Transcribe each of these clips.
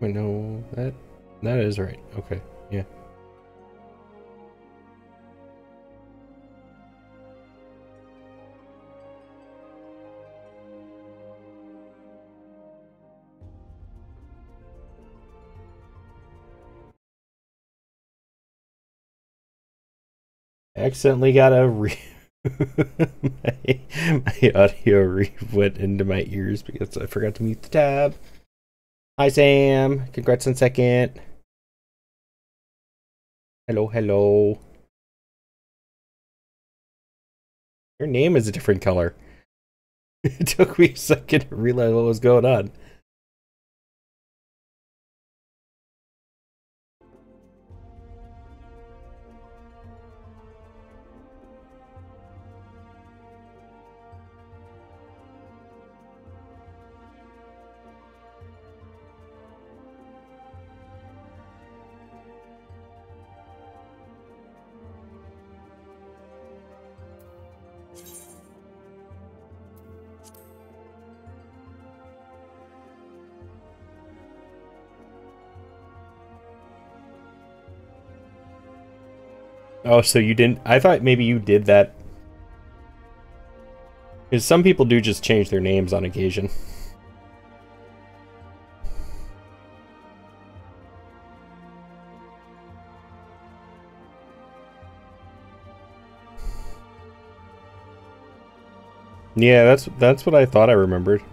Wait, no, that is right. Okay, yeah. I accidentally got a my audio went into my ears because I forgot to mute the tab. Hi Sam, congrats on second. Hello, hello. Your name is a different color. It took me a second to realize what was going on. Oh, so you didn't... I thought maybe you did that. Because some people do just change their names on occasion. Yeah, that's what I thought I remembered.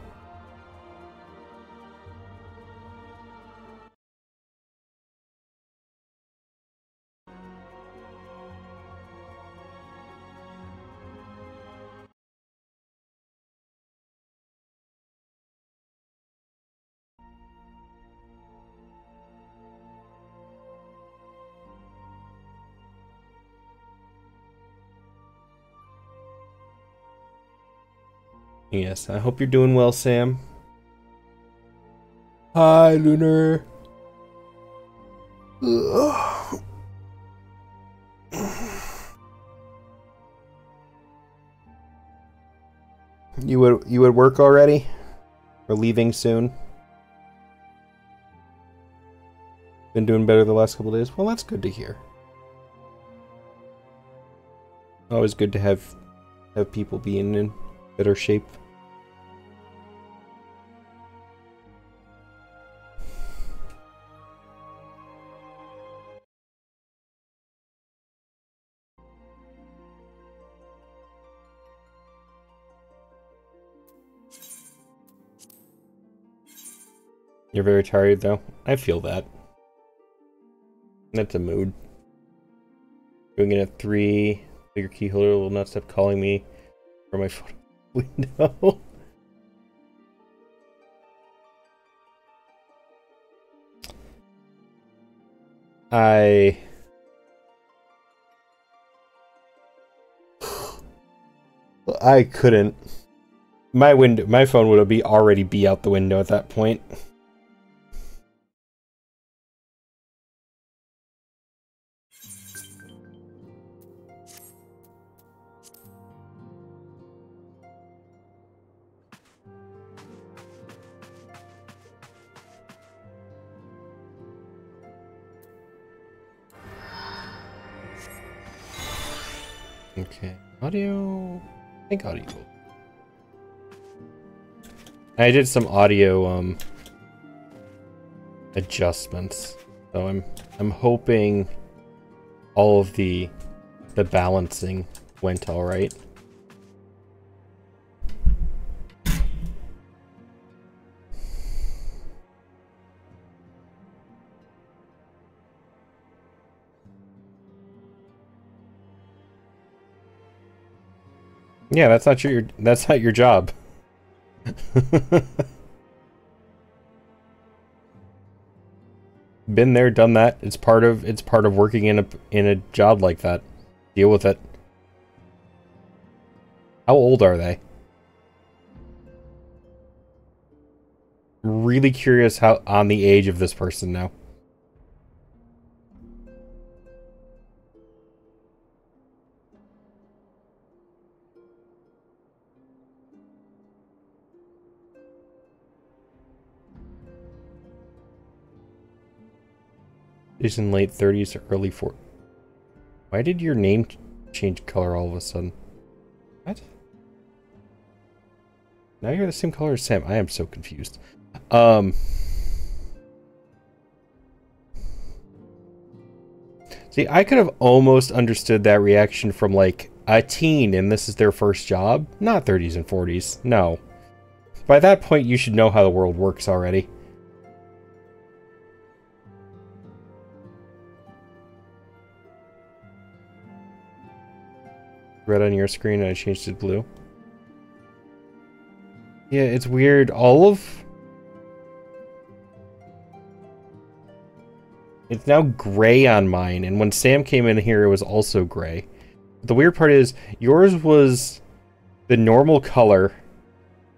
Yes, I hope you're doing well, Sam. Hi, Lunar. You at work already? Or leaving soon? Been doing better the last couple days? Well, that's good to hear. Always good to have people being in better shape. You're very tired, though. I feel that. That's a mood. Doing it at 3. Bigger key holder will not stop calling me from my photo window. I couldn't. My phone would already be out the window at that point. Okay, audio. I think audio. I did some audio adjustments, so I'm hoping all of the balancing went all right. Yeah, that's not your job. Been there, done that. It's part of working in a job like that. Deal with it. How old are they? Really curious how on the age of this person now. Is in late 30s or early 40s. Why did your name change color all of a sudden? What? Now you're the same color as Sam. I am so confused. See, I could have almost understood that reaction from, like, a teen and this is their first job. Not 30s and 40s. No. By that point, you should know how the world works already. Red on your screen and I changed it to blue. Yeah, it's weird. It's now gray on mine, and when Sam came in here, it was also gray. The weird part is, yours was the normal color,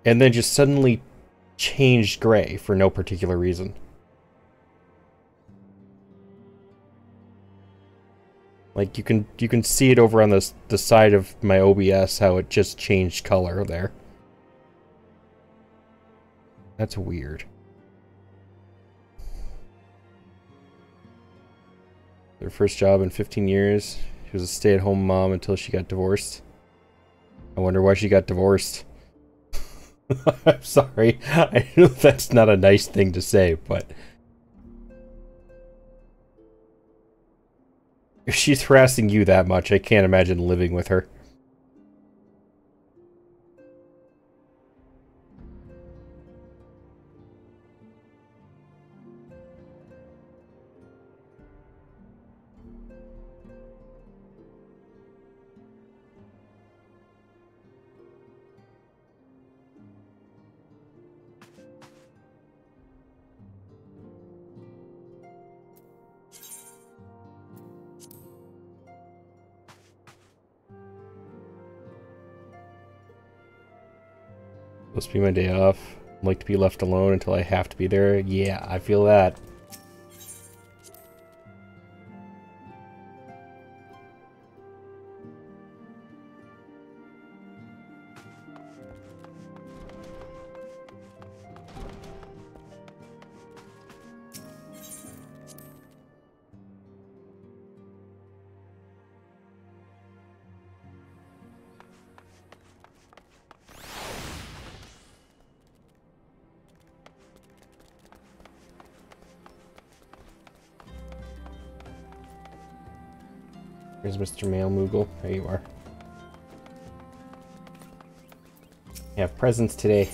and then just suddenly changed gray for no particular reason. Like, you can see it over on the side of my OBS, how it just changed color there. That's weird. Their first job in 15 years. She was a stay-at-home mom until she got divorced. I wonder why she got divorced. I'm sorry. I know that's not a nice thing to say, but... if she's harassing you that much, I can't imagine living with her. Supposed to be my day off. I'd like to be left alone until I have to be there. Yeah, I feel that. Here's Mr. Mail Moogle. There you are. You have presents today.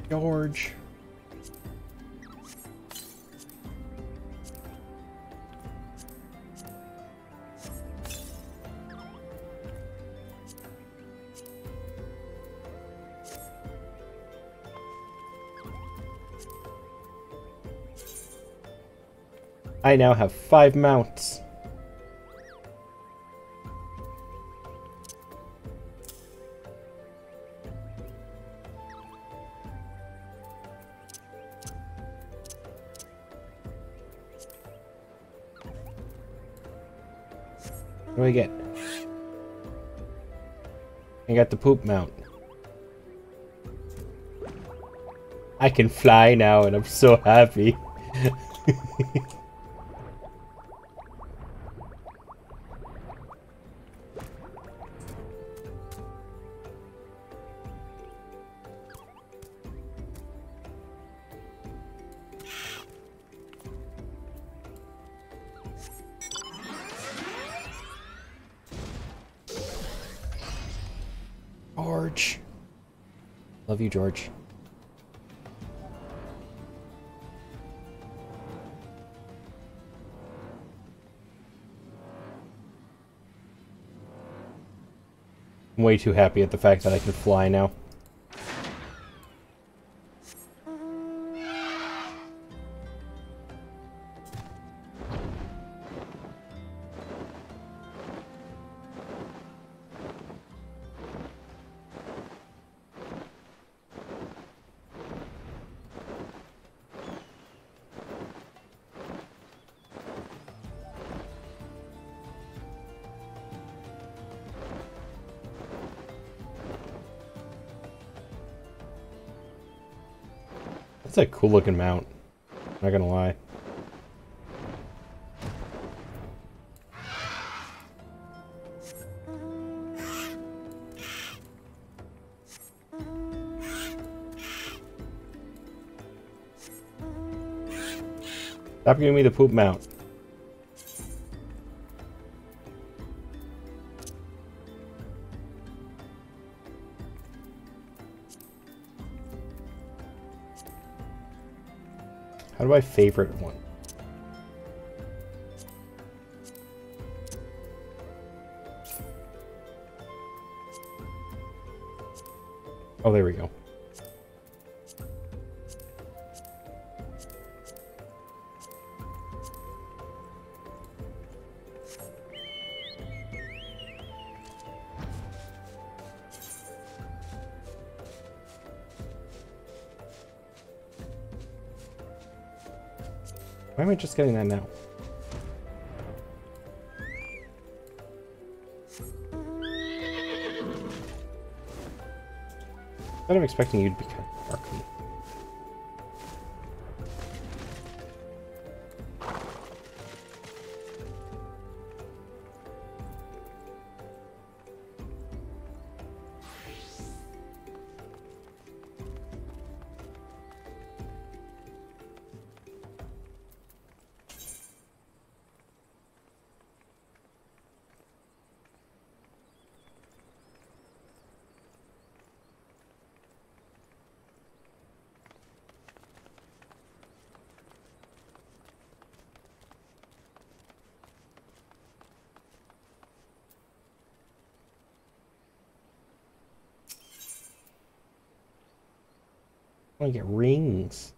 George. I now have 5 mounts. What do I get? I got the poop mount. I can fly now and I'm so happy. George. Love you, George. I'm way too happy at the fact that I can fly now. That's a cool looking mount. Not gonna lie. Stop giving me the poop mount. How do I favorite one? Oh, there we go. Why am I just getting that now? Instead of expecting you to be kind of dark. I want to get rings.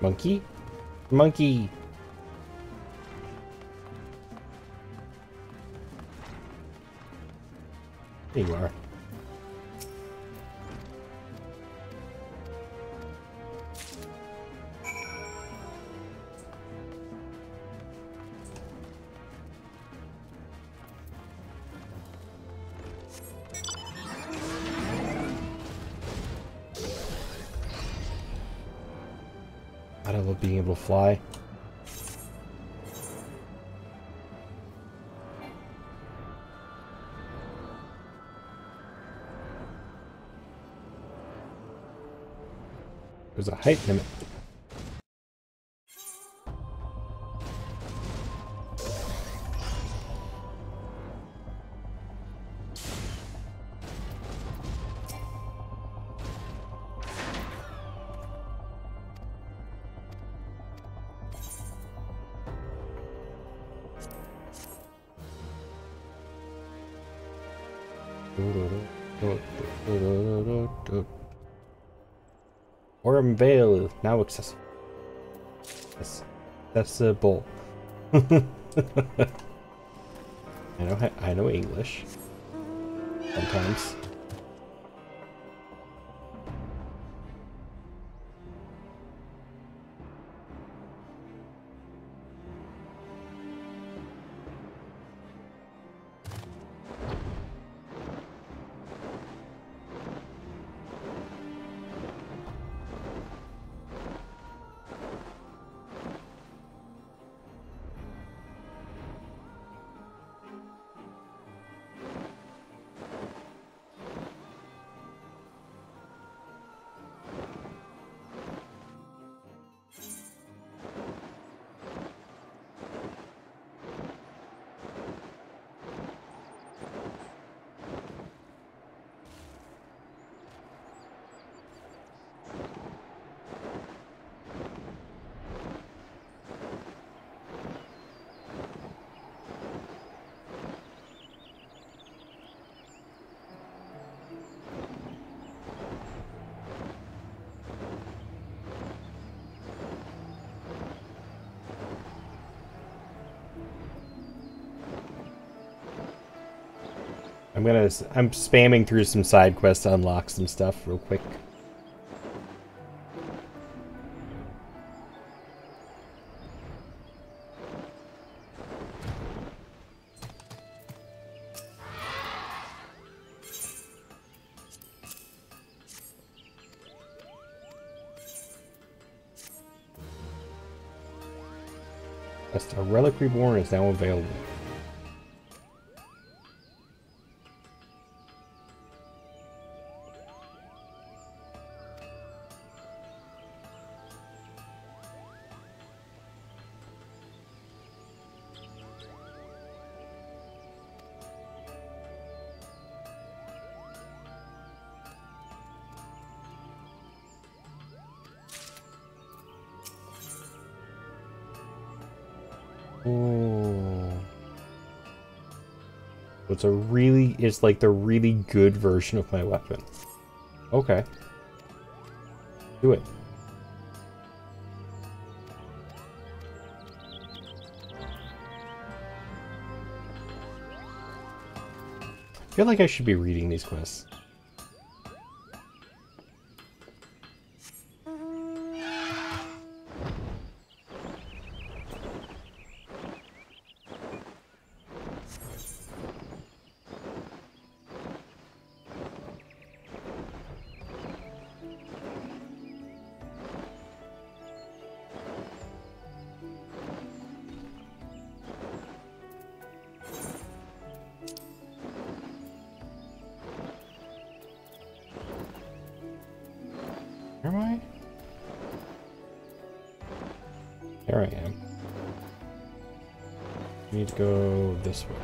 Monkey? Monkey! There you are. I love being able to fly. There's a height limit. Orem Vale now accessible. Accessible. I know English. sometimes. I'm spamming through some side quests to unlock some stuff real quick. A Relic Reborn is now available. It's like the really good version of my weapon. Okay. Do it. I feel like I should be reading these quests. Am I? There I am. I need to go this way.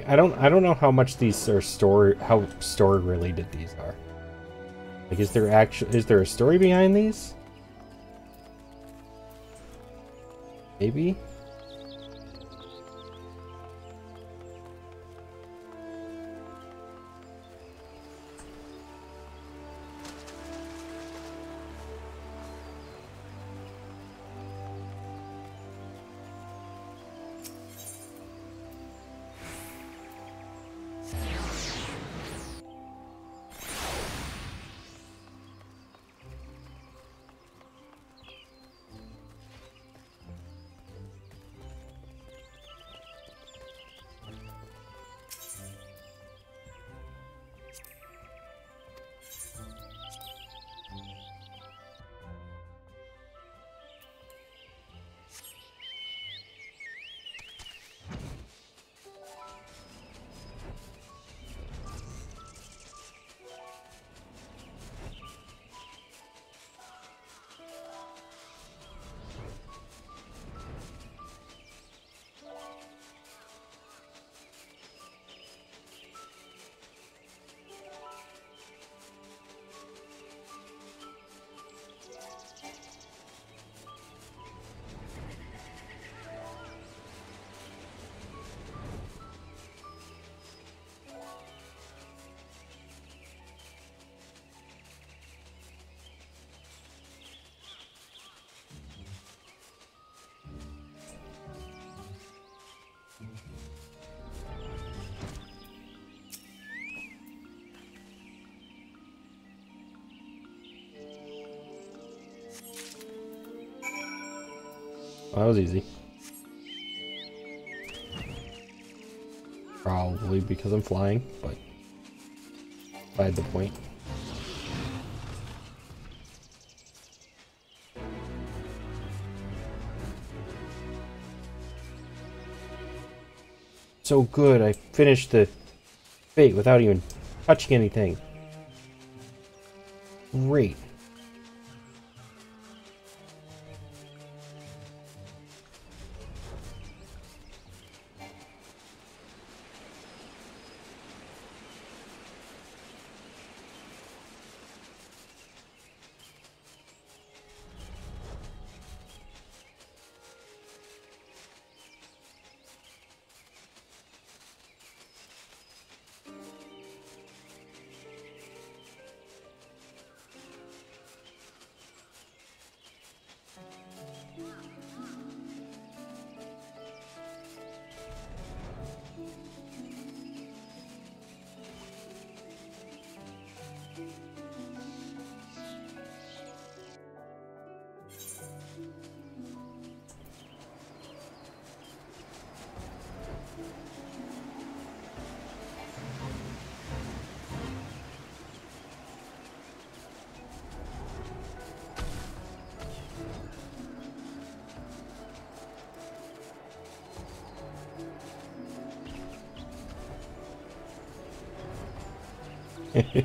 I don't know how much these are how story related these are. Like, is there a story behind these? Maybe? Well, that was easy. Probably because I'm flying, but beside the point. So good, I finished the fate without even touching anything. Great.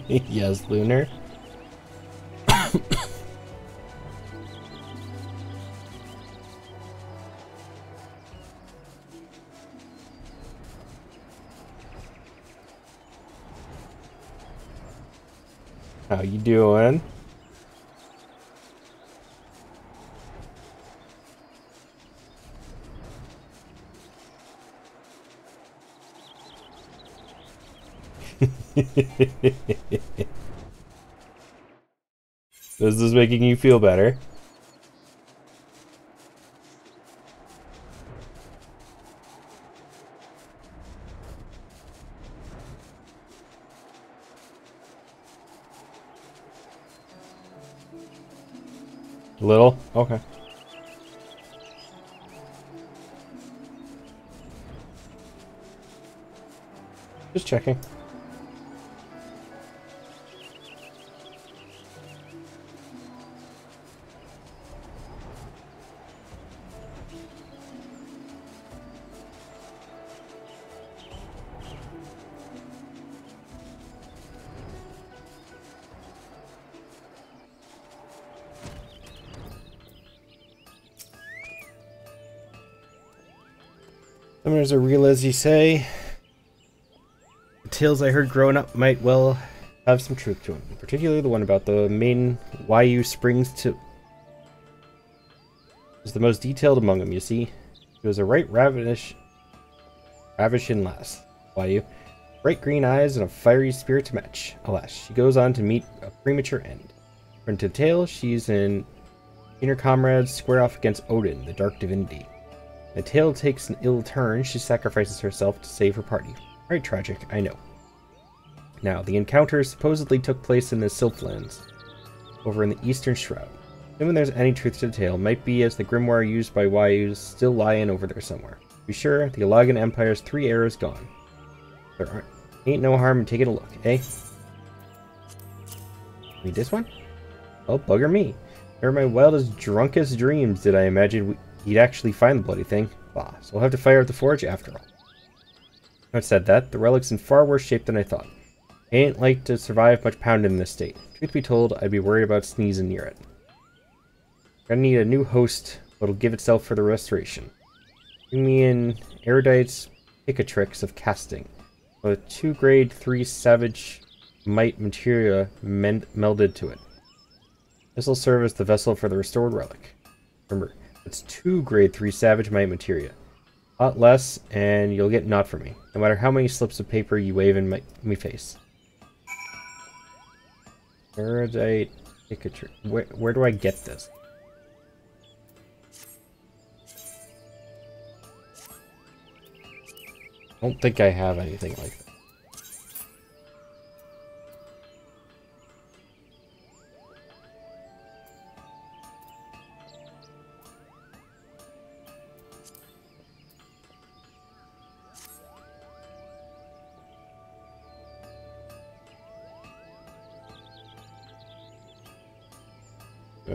Yes, Lunar. How you doing? This is making you feel better. A little? Okay. Just checking. Summers are real, as you say. The tales I heard growing up might well have some truth to them, particularly the one about the main YU Springs to was the most detailed among them, you see. She was a right ravishing lass, YU. Bright green eyes and a fiery spirit to match. Alas, she goes on to meet a premature end. According to the tale, she's and her comrades square off against Odin, the dark divinity. The tale takes an ill turn. She sacrifices herself to save her party. Very tragic, I know. Now, the encounter supposedly took place in the Sylphlands, over in the Eastern Shroud. Assuming there's any truth to the tale, might be as the grimoire used by YUs still lying over there somewhere. To be sure, the Alagan Empire's 3 eras gone. There ain't no harm in taking a look, eh? Read this one? Well, bugger me. Never my wildest, drunkest dreams did I imagine he'd actually find the bloody thing. Bah, so we'll have to fire at the forge after all. Having said that, the relic's in far worse shape than I thought. I ain't like to survive much pounding in this state. Truth be told, I'd be worried about sneezing near it. Gonna need a new host that'll give itself for the restoration. Bring me in Erudite's Picatrix of casting, with 2 grade 3 savage might materia melded to it. This will serve as the vessel for the restored relic. Remember, it's 2 grade 3 savage might materia. A lot less, and you'll get naught from me, no matter how many slips of paper you wave in me face. Erudite Picatrix. Where do I get this? I don't think I have anything like that.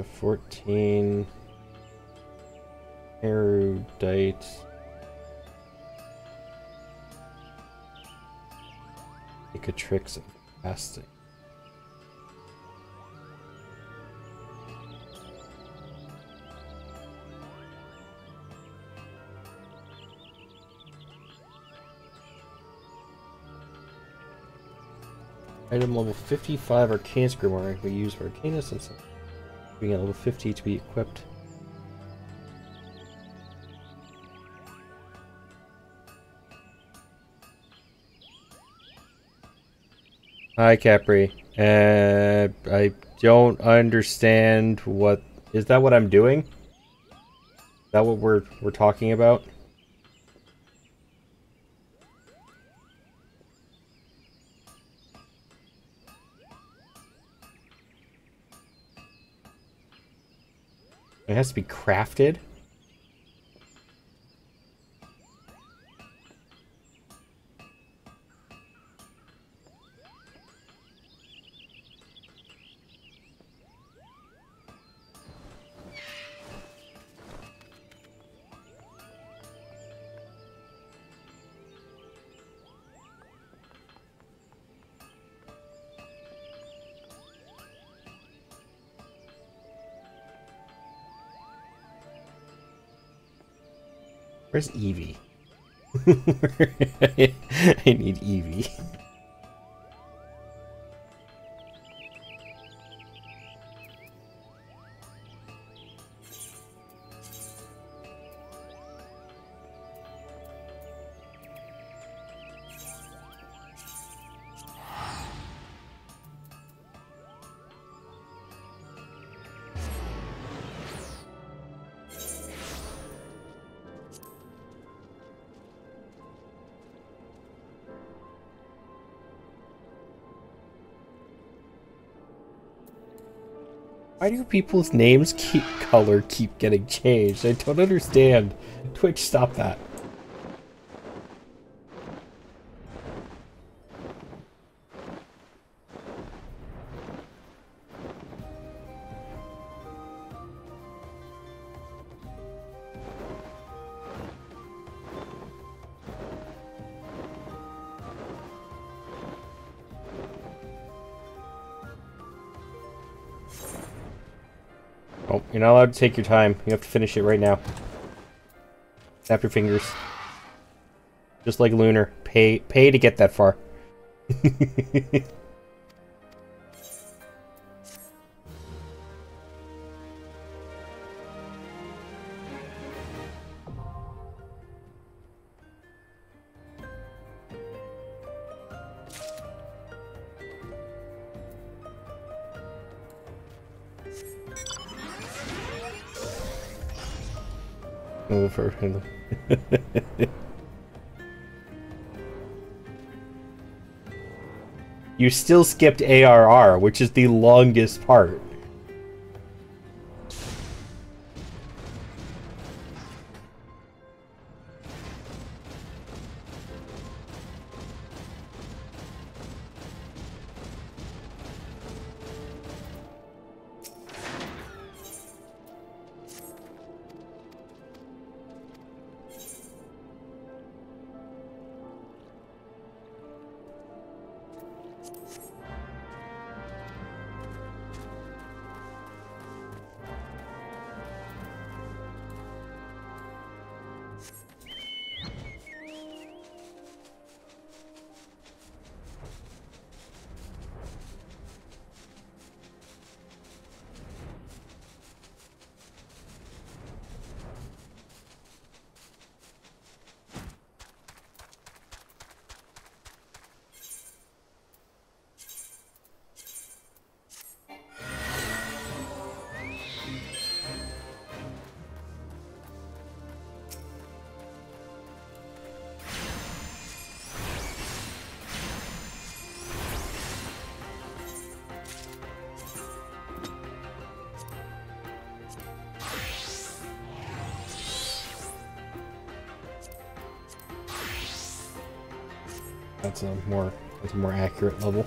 14 erudite. Tricks of casting. Item level 55 Arcanist Grimoire we use for Arcanist and being at level 50 to be equipped. Hi Capri. I don't understand what is that what I'm doing? Is that what we're talking about? It has to be crafted? Where's Eevee? I need Eevee. Why do people's names keep getting changed? I don't understand. Twitch, stop that. Oh, you're not allowed to take your time. You have to finish it right now. Snap your fingers. Just like Lunar. Pay to get that far. For him. You still skipped ARR, which is the longest part. That's a more accurate level.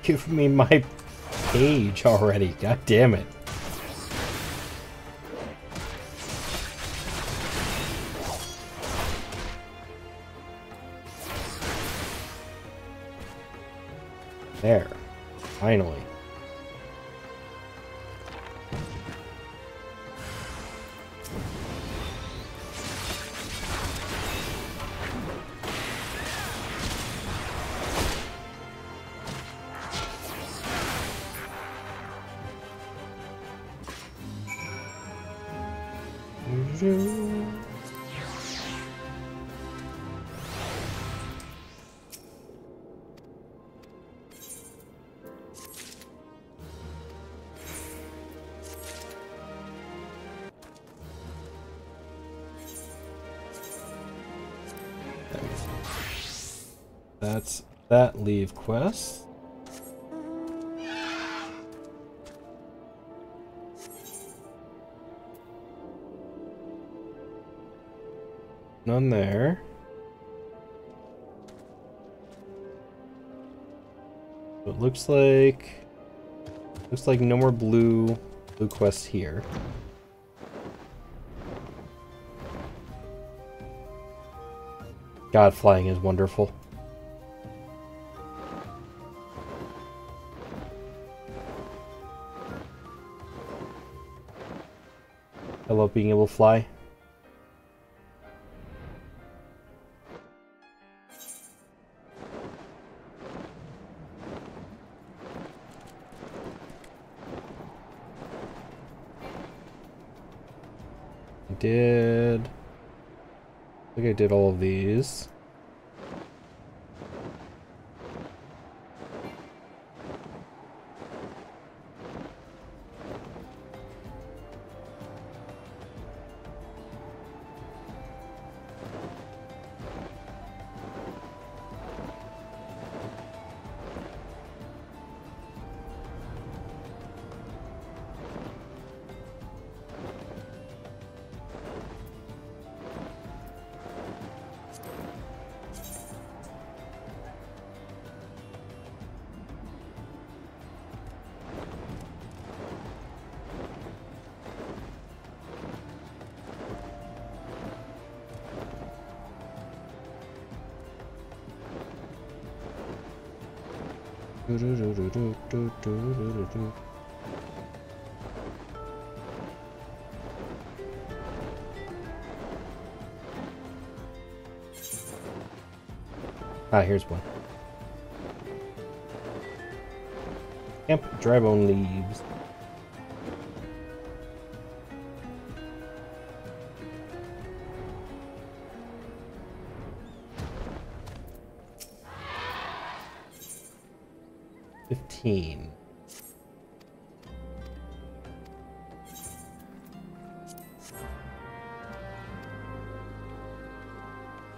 Give me my page already. God damn it. There. Finally. That's that leave quest. None there. So it looks like no more blue quests here. God, flying is wonderful. I love being able to fly. I think I did all of these. Ah, here's one. Camp dry bone leaves.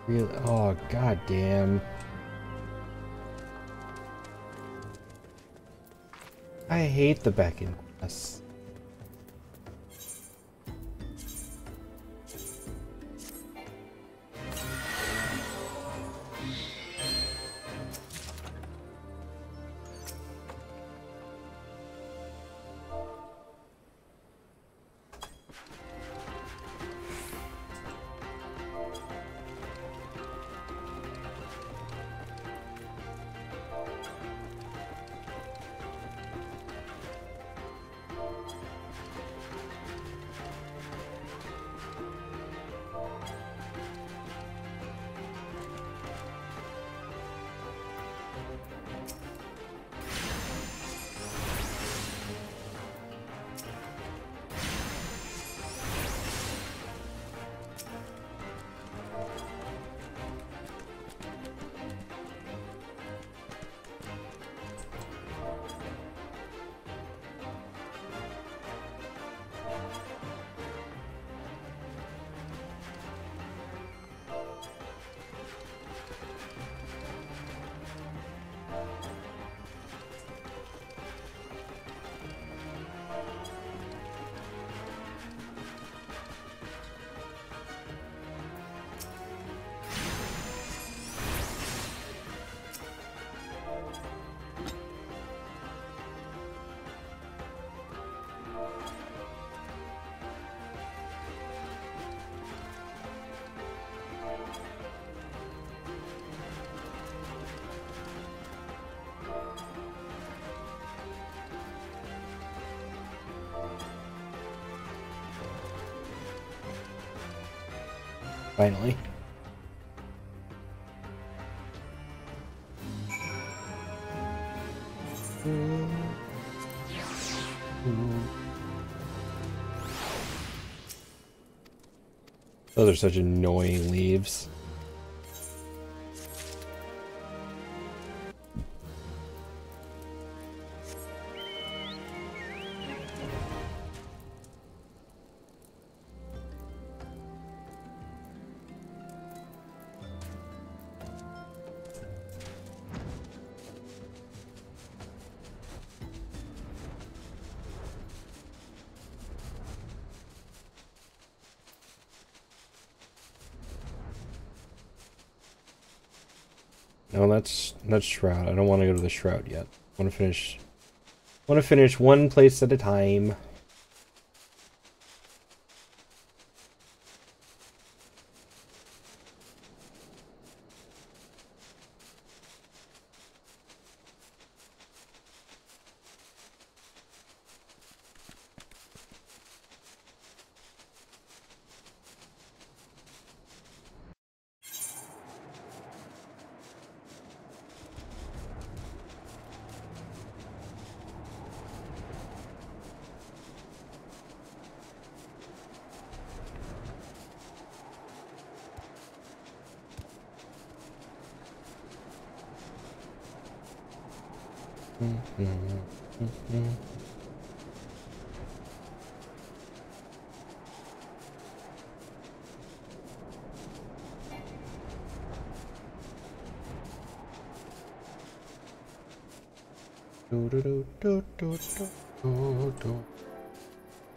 Really? Oh, god damn. I hate the back-end quests. Finally. Those are such annoying leaves. No, that's Shroud. I don't want to go to the Shroud yet. I want to finish one place at a time.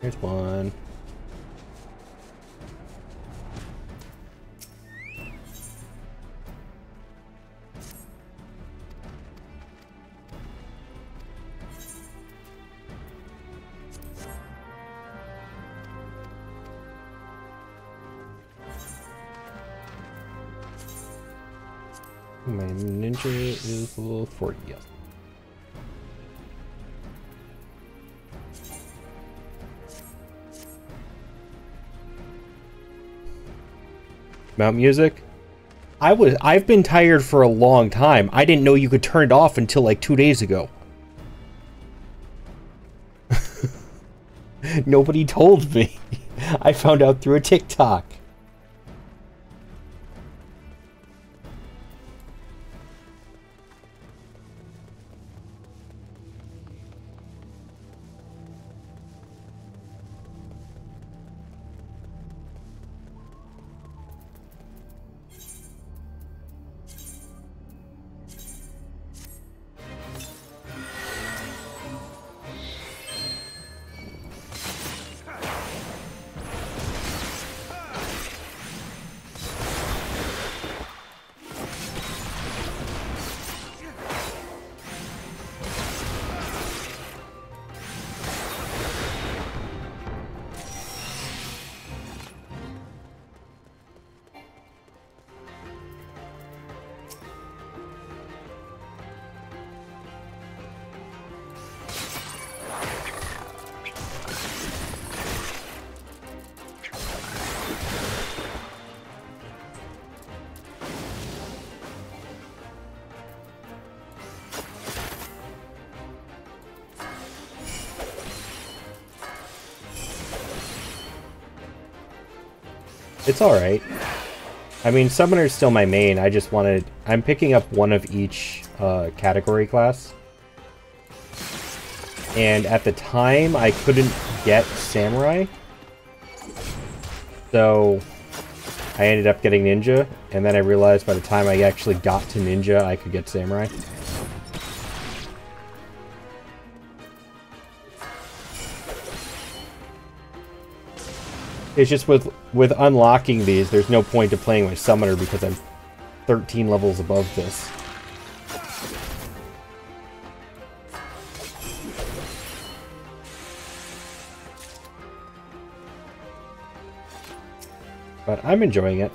There's one. My ninja is level 40, yes. Mount music? I've been tired for a long time. I didn't know you could turn it off until like 2 days ago. Nobody told me. I found out through a TikTok. It's alright. I mean, Summoner's still my main. I just wanted... I'm picking up one of each category class. And at the time, I couldn't get Samurai. So, I ended up getting Ninja. And then I realized by the time I actually got to Ninja, I could get Samurai. It's just with unlocking these, there's no point to playing my Summoner because I'm 13 levels above this. But I'm enjoying it.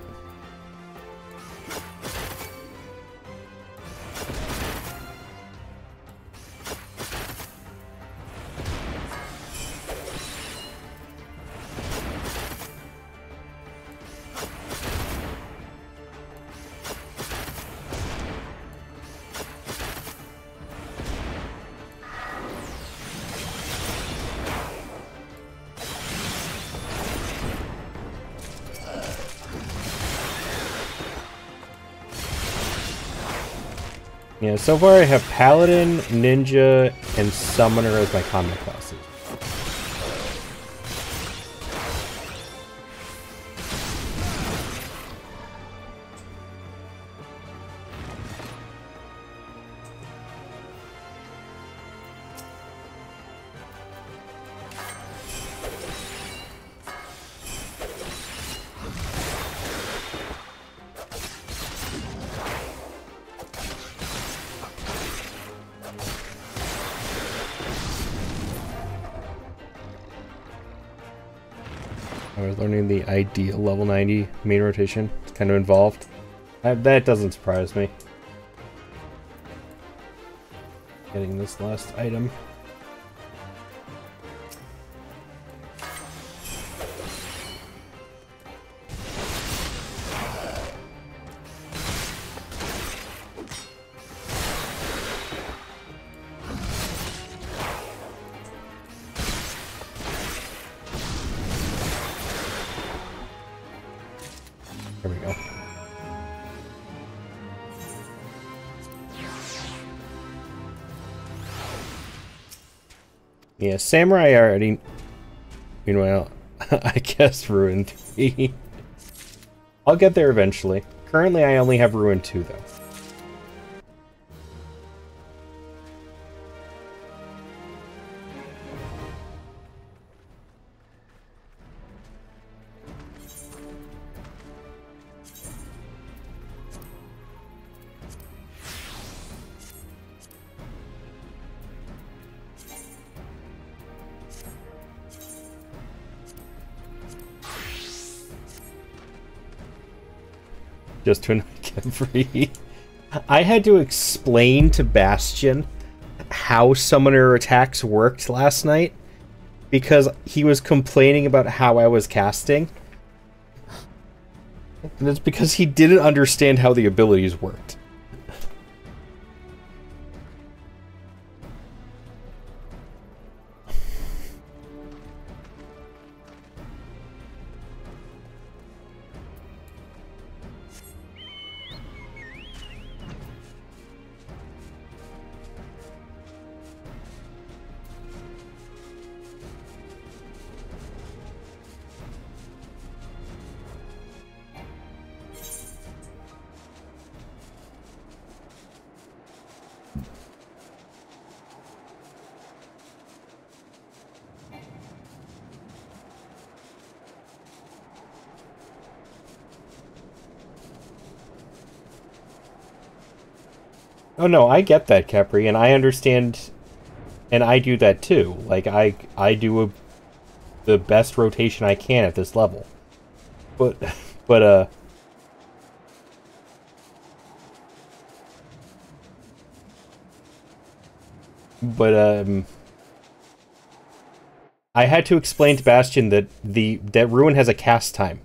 Yeah, so far I have Paladin, Ninja, and Summoner as my combat classes. I was learning the ideal level 90 main rotation. It's kind of involved. That doesn't surprise me. Getting this last item. There we go. Yeah, Samurai I already... Meanwhile, I guess Ruin 3. I'll get there eventually. Currently, I only have Ruin 2, though. Just to get free. I had to explain to Bastion how summoner attacks worked last night because he was complaining about how I was casting. And it's because he didn't understand how the abilities worked. Oh no, I get that, Capri, and I understand, and I do that too. Like, I do the best rotation I can at this level. But, but, I had to explain to Bastion that that Ruin has a cast time.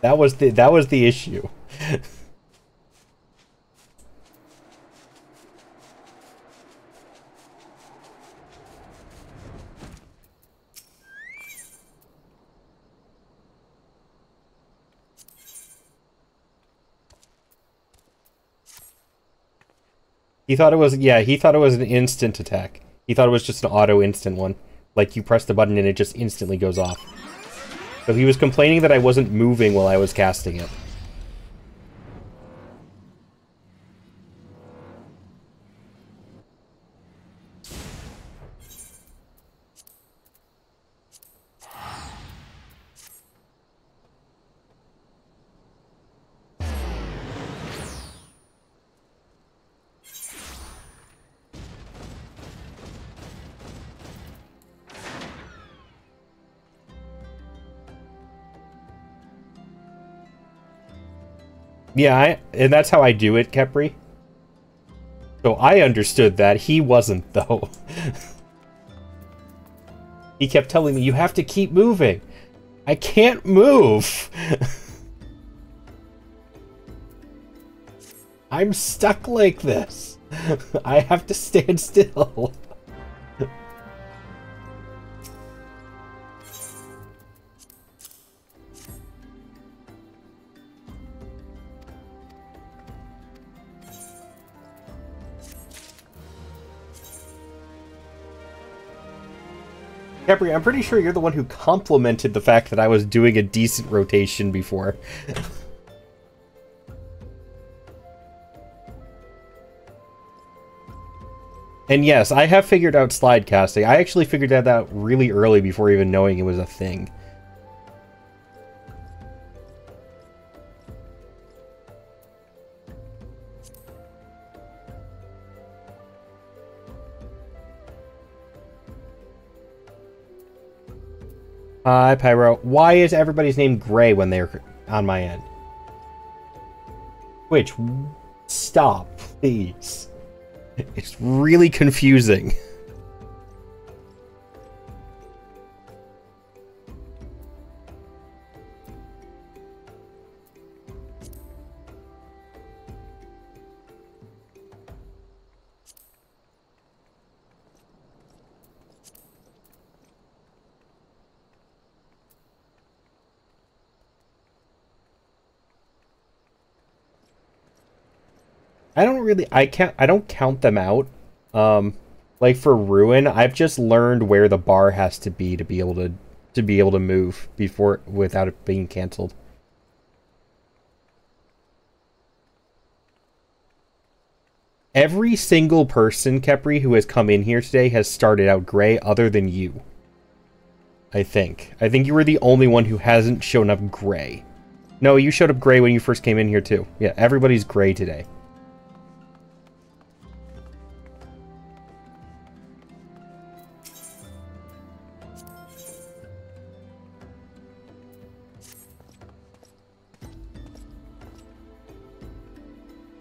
That was the issue. He thought it was, yeah, he thought it was an instant attack. He thought it was just an auto instant one. Like, you press the button and it just instantly goes off. So he was complaining that I wasn't moving while I was casting it. Yeah, and that's how I do it, Kepri. So I understood that. He wasn't, though. He kept telling me, you have to keep moving. I can't move. I'm stuck like this. I have to stand still. Capri, I'm pretty sure you're the one who complimented the fact that I was doing a decent rotation before. And yes, I have figured out slide casting. I actually figured that out really early before even knowing it was a thing. Hi, Pyro. Why is everybody's name Gray when they're on my end? Which, stop, please. It's really confusing. I don't count them out. Like for Ruin, I've just learned where the bar has to be able to move before without it being canceled. Every single person, Kepri, who has come in here today has started out Gray other than you. I think you were the only one who hasn't shown up Gray. No, you showed up Gray when you first came in here too. Yeah, everybody's Gray today.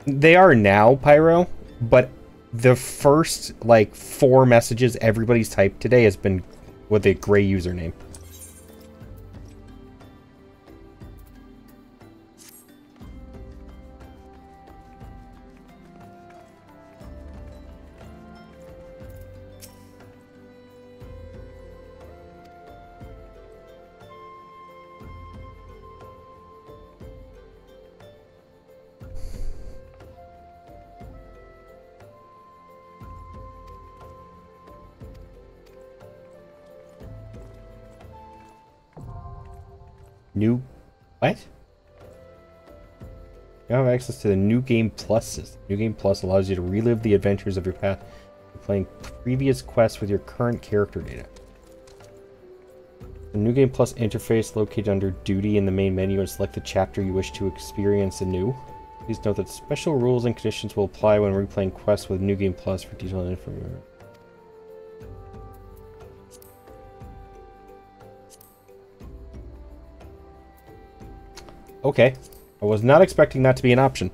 They are now, Pyro, but the first, like, 4 messages everybody's typed today has been with a Gray username. What? You have access to the New Game Plus system. New Game Plus allows you to relive the adventures of your path by playing previous quests with your current character data. The New Game Plus interface located under Duty in the main menu and select the chapter you wish to experience anew. Please note that special rules and conditions will apply when replaying quests with New Game Plus for detailed information. Okay. I was not expecting that to be an option.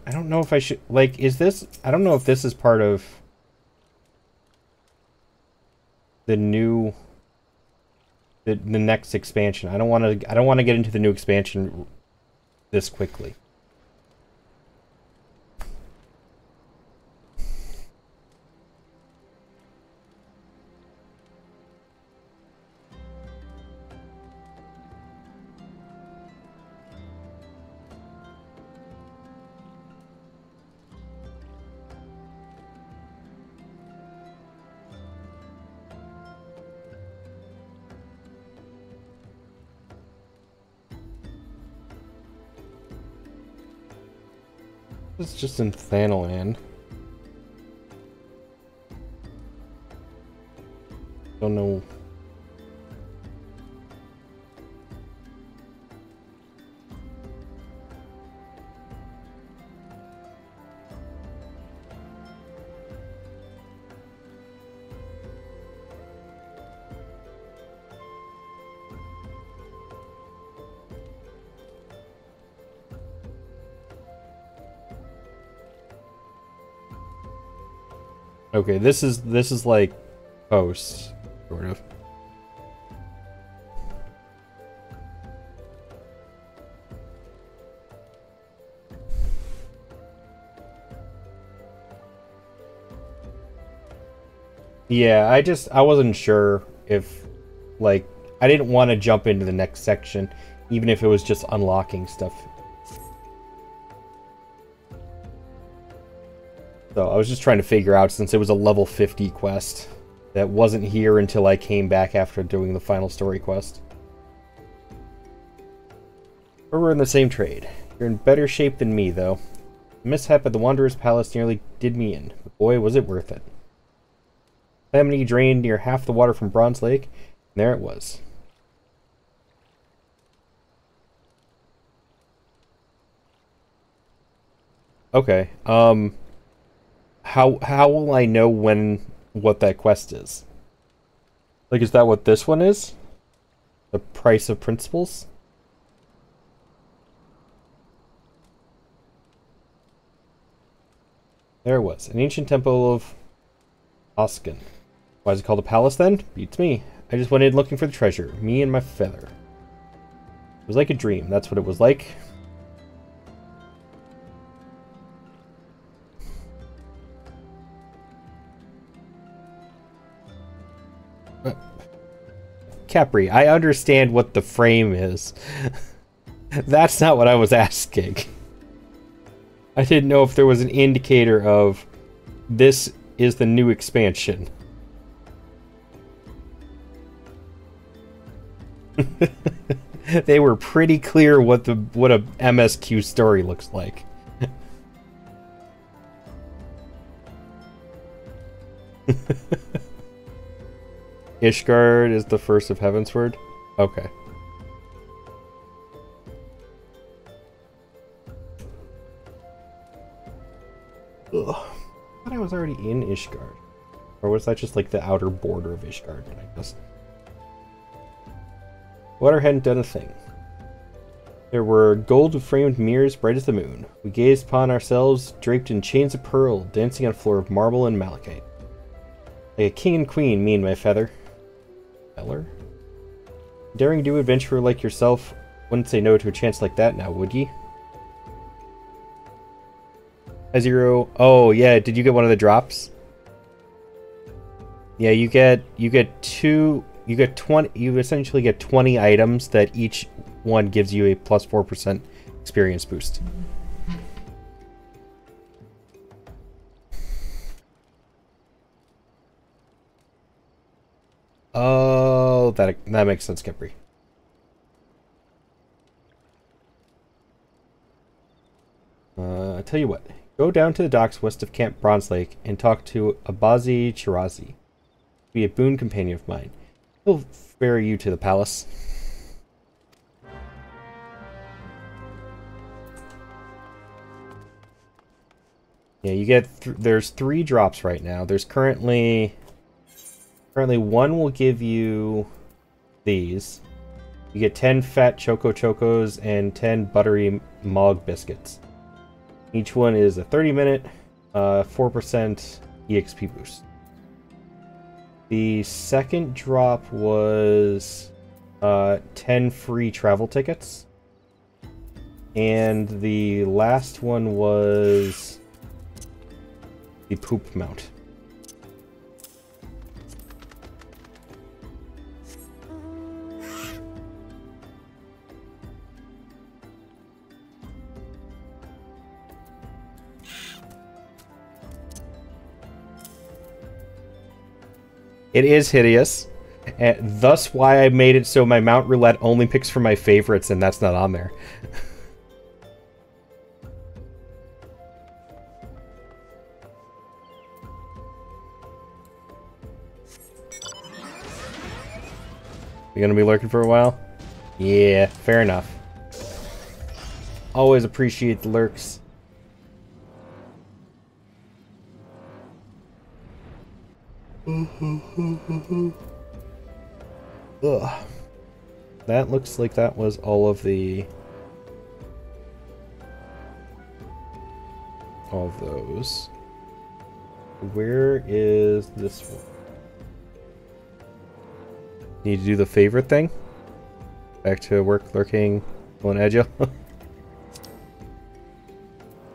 I don't know if I should... Like, is this... I don't know if this is part of the new... The next expansion. I don't want to get into the new expansion this quickly. It's just in Thanalan. Don't know. Okay, this is like post, sort of. Yeah, I wasn't sure if, like, I didn't want to jump into the next section, even if it was just unlocking stuff. So I was just trying to figure out, since it was a level 50 quest, that wasn't here until I came back after doing the final story quest. But we're in the same trade. You're in better shape than me, though. The mishap at the Wanderer's Palace nearly did me in, but boy, was it worth it. Calamity drained near half the water from Bronze Lake, and there it was. Okay, how will I know what that quest is? Like, is that what this one is? The Price of Principles? There it was, an ancient temple of Oscan. Why is it called a palace then? Beats me. I just went in looking for the treasure. Me and my feather. It was like a dream. That's what it was like. Capri, I understand what the frame is. That's not what I was asking. I didn't know if there was an indicator of this is the new expansion. They were pretty clear what a MSQ story looks like. Ishgard is the first of Heavensward? Okay. Ugh. I thought I was already in Ishgard. Or was that just like the outer border of Ishgard, I guess? Water hadn't done a thing. There were gold-framed mirrors bright as the moon. We gazed upon ourselves, draped in chains of pearl, dancing on a floor of marble and malachite. Like a king and queen, me and my feather. Feller? Daring do adventurer like yourself wouldn't say no to a chance like that now, would ye? Zero. Oh yeah, did you get one of the drops? Yeah, you get 20. You essentially get 20 items that each one gives you a plus 4% experience boost. Oh, that makes sense, Kepri. I tell you what, go down to the docks west of Camp Bronze Lake and talk to Abazi Chirazi. Be a boon companion of mine. He'll ferry you to the palace. Yeah, you get there's 3 drops right now. There's currently one will give you these. You get 10 fat Choco Chocos and 10 buttery Mog biscuits. Each one is a 30-minute, 4% EXP boost. The second drop was 10 free travel tickets. And the last one was the poop mount. It is hideous, and thus why I made it so my Mount Roulette only picks from my favorites, and that's not on there. You gonna be lurking for a while? Yeah, fair enough. Always appreciate the lurks. Ugh. That looks like that was all of those. Where is this one? Need to do the favorite thing? Back to work, lurking, on Edgeo.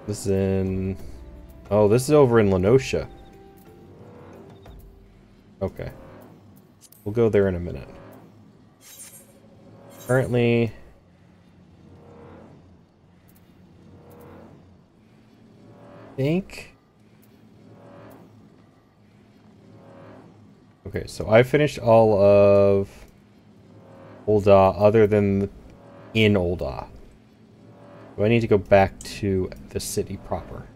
This is in... Oh, this is over in Lenosha. Okay. We'll go there in a minute. Currently... I think... Okay, so I finished all of Ul'dah other than in Ul'dah. So I need to go back to the city proper.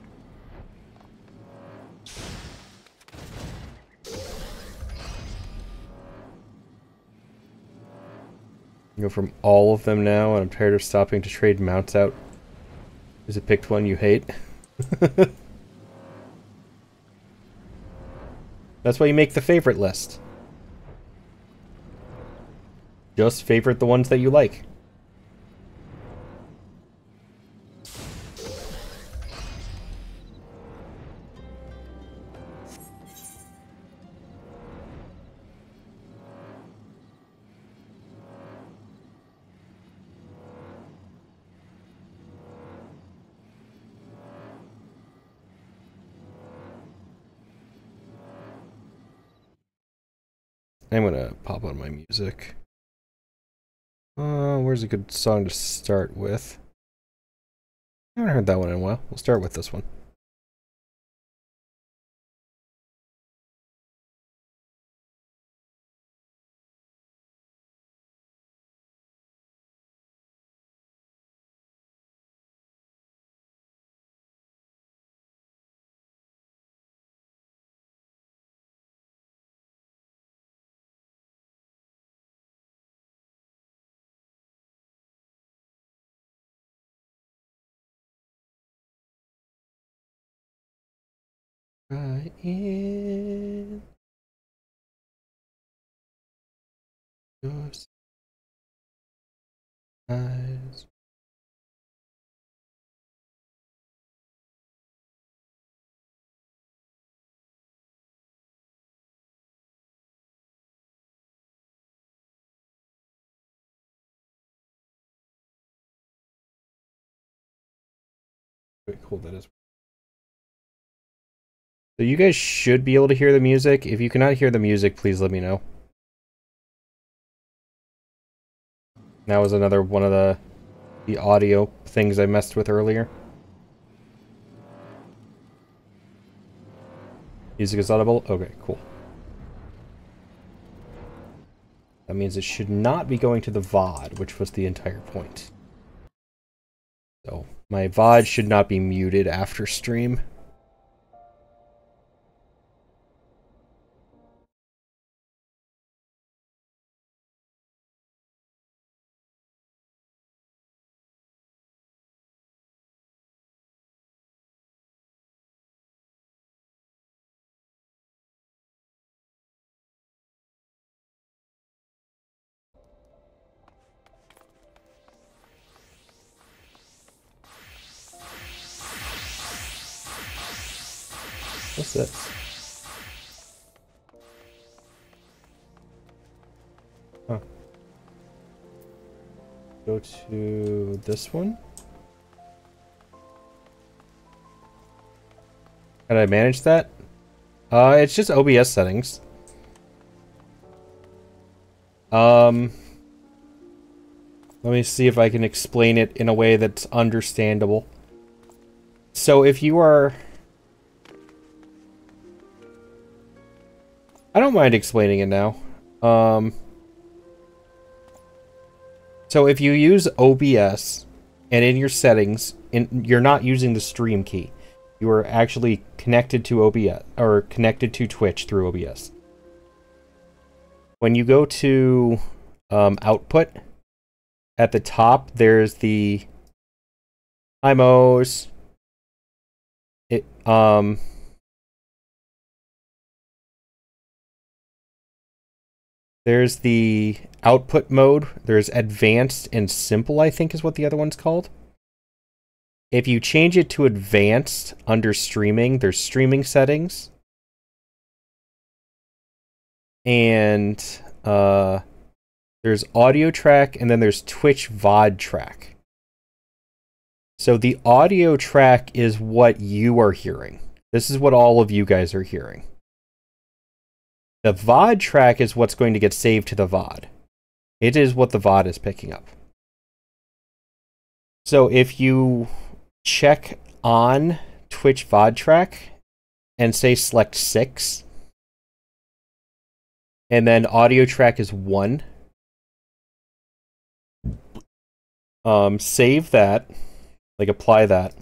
Go from all of them now, and I'm tired of stopping to trade mounts out. Is it picked one you hate? That's why you make the favorite list. Just favorite the ones that you like. I'm gonna pop on my music. Where's a good song to start with? I haven't heard that one in a while. We'll start with this one. Right in your eyes. Very cool that is. So you guys should be able to hear the music. If you cannot hear the music, please let me know. That was another one of the audio things I messed with earlier. Music is audible? Okay, cool. That means it should not be going to the VOD, which was the entire point. So, my VOD should not be muted after stream. What's this? Huh. Go to this one. How did I manage that? It's just OBS settings. Let me see if I can explain it in a way that's understandable. So if you are... I don't mind explaining it now. So if you use OBS, and in your settings, you're not using the stream key. You are actually connected to OBS, or connected to Twitch through OBS. When you go to output, at the top, there's the IMOs. There's the output mode. There's advanced and simple, I think is what the other one's called. If you change it to advanced under streaming, there's streaming settings. And there's audio track, and then there's Twitch VOD track. So the audio track is what you are hearing. This is what all of you guys are hearing. The VOD track is what's going to get saved to the VOD. It is what the VOD is picking up. So if you check on Twitch VOD track and say select 6, and then audio track is 1, save that, like apply that,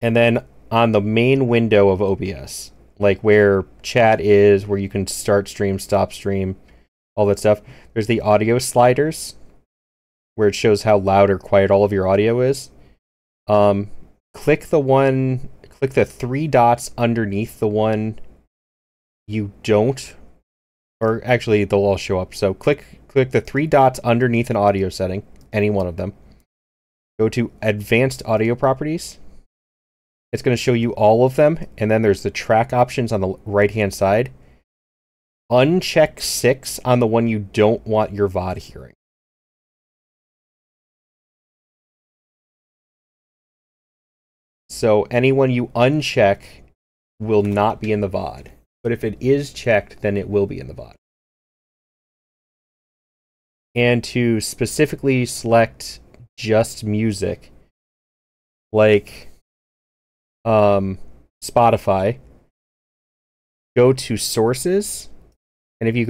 and then on the main window of OBS, like where chat is, where you can start stream, stop stream, all that stuff, there's the audio sliders where it shows how loud or quiet all of your audio is. Click the 3 dots underneath the one you don't, or actually they'll all show up. So click the 3 dots underneath an audio setting, any one of them. Go to Advanced Audio Properties. It's going to show you all of them, and then there's the track options on the right-hand side. Uncheck 6 on the one you don't want your VOD hearing. So anyone you uncheck will not be in the VOD. But if it is checked, then it will be in the VOD. And to specifically select just music, like Spotify, go to Sources, and if you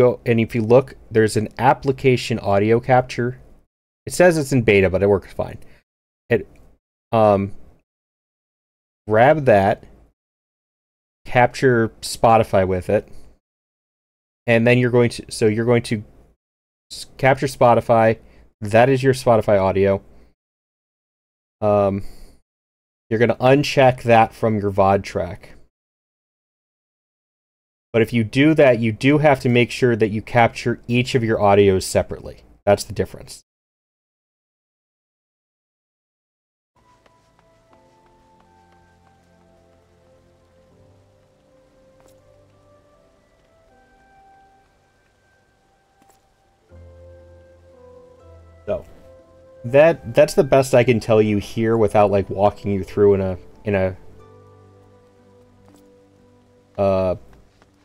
look, there's an application audio capture. It says it's in beta, but it works fine. Grab that, capture Spotify with it, and then you're going to capture Spotify. That is your Spotify audio. You're going to uncheck that from your VOD track. But if you do that, you do have to make sure that you capture each of your audios separately. That's the difference. So that's the best I can tell you here without like walking you through in a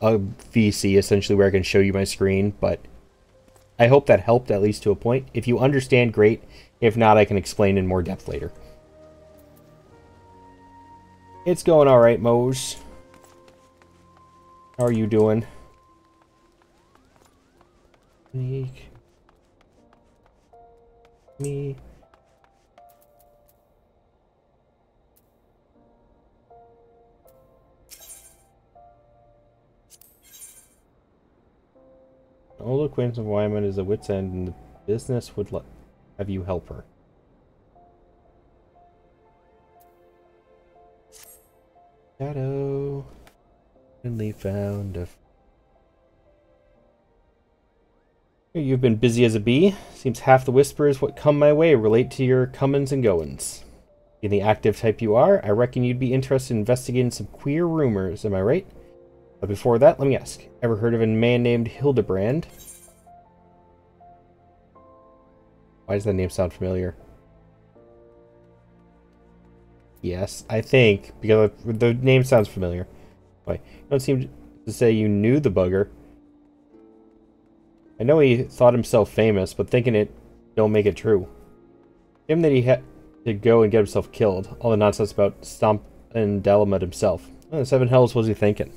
VC essentially where I can show you my screen, but I hope that helped at least to a point. If you understand, great. If not, I can explain in more depth later. It's going all right, Mose. How are you doing? Me. An old acquaintance of Wyman is a wit's end, and the business would have you help her. Shadow. Finally found a... You've been busy as a bee. Seems half the whispers what come my way relate to your comings and goings. Being the active type you are, I reckon you'd be interested in investigating some queer rumors, am I right? But before that, let me ask. Ever heard of a man named Hildebrand? Why does that name sound familiar? Yes, I think, because the name sounds familiar. Why? You don't seem to say you knew the bugger. I know he thought himself famous, but thinking it don't make it true. Him that he had to go and get himself killed. All the nonsense about Stomp and Dalamet himself. What the seven hells was he thinking?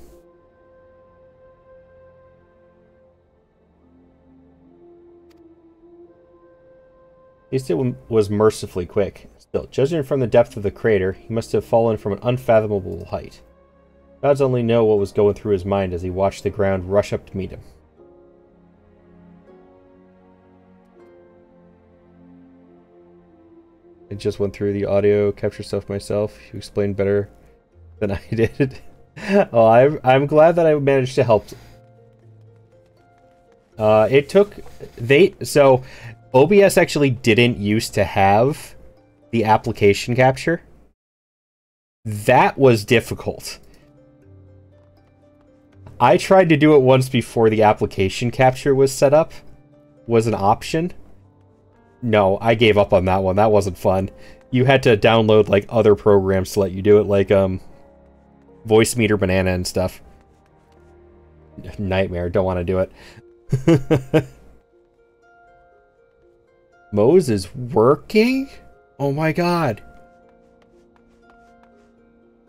He still was mercifully quick. Still, judging from the depth of the crater, he must have fallen from an unfathomable height. Gods only know what was going through his mind as he watched the ground rush up to meet him. I just went through the audio capture stuff myself. You explained better than I did. Oh, I'm glad that I managed to help. So OBS actually didn't used to have the application capture. That was difficult. I tried to do it once before the application capture was set up, was an option. No, I gave up on that one. That wasn't fun. You had to download like other programs to let you do it, like Voice Meter Banana and stuff. Nightmare. Don't want to do it. Moe's is working? Oh my god.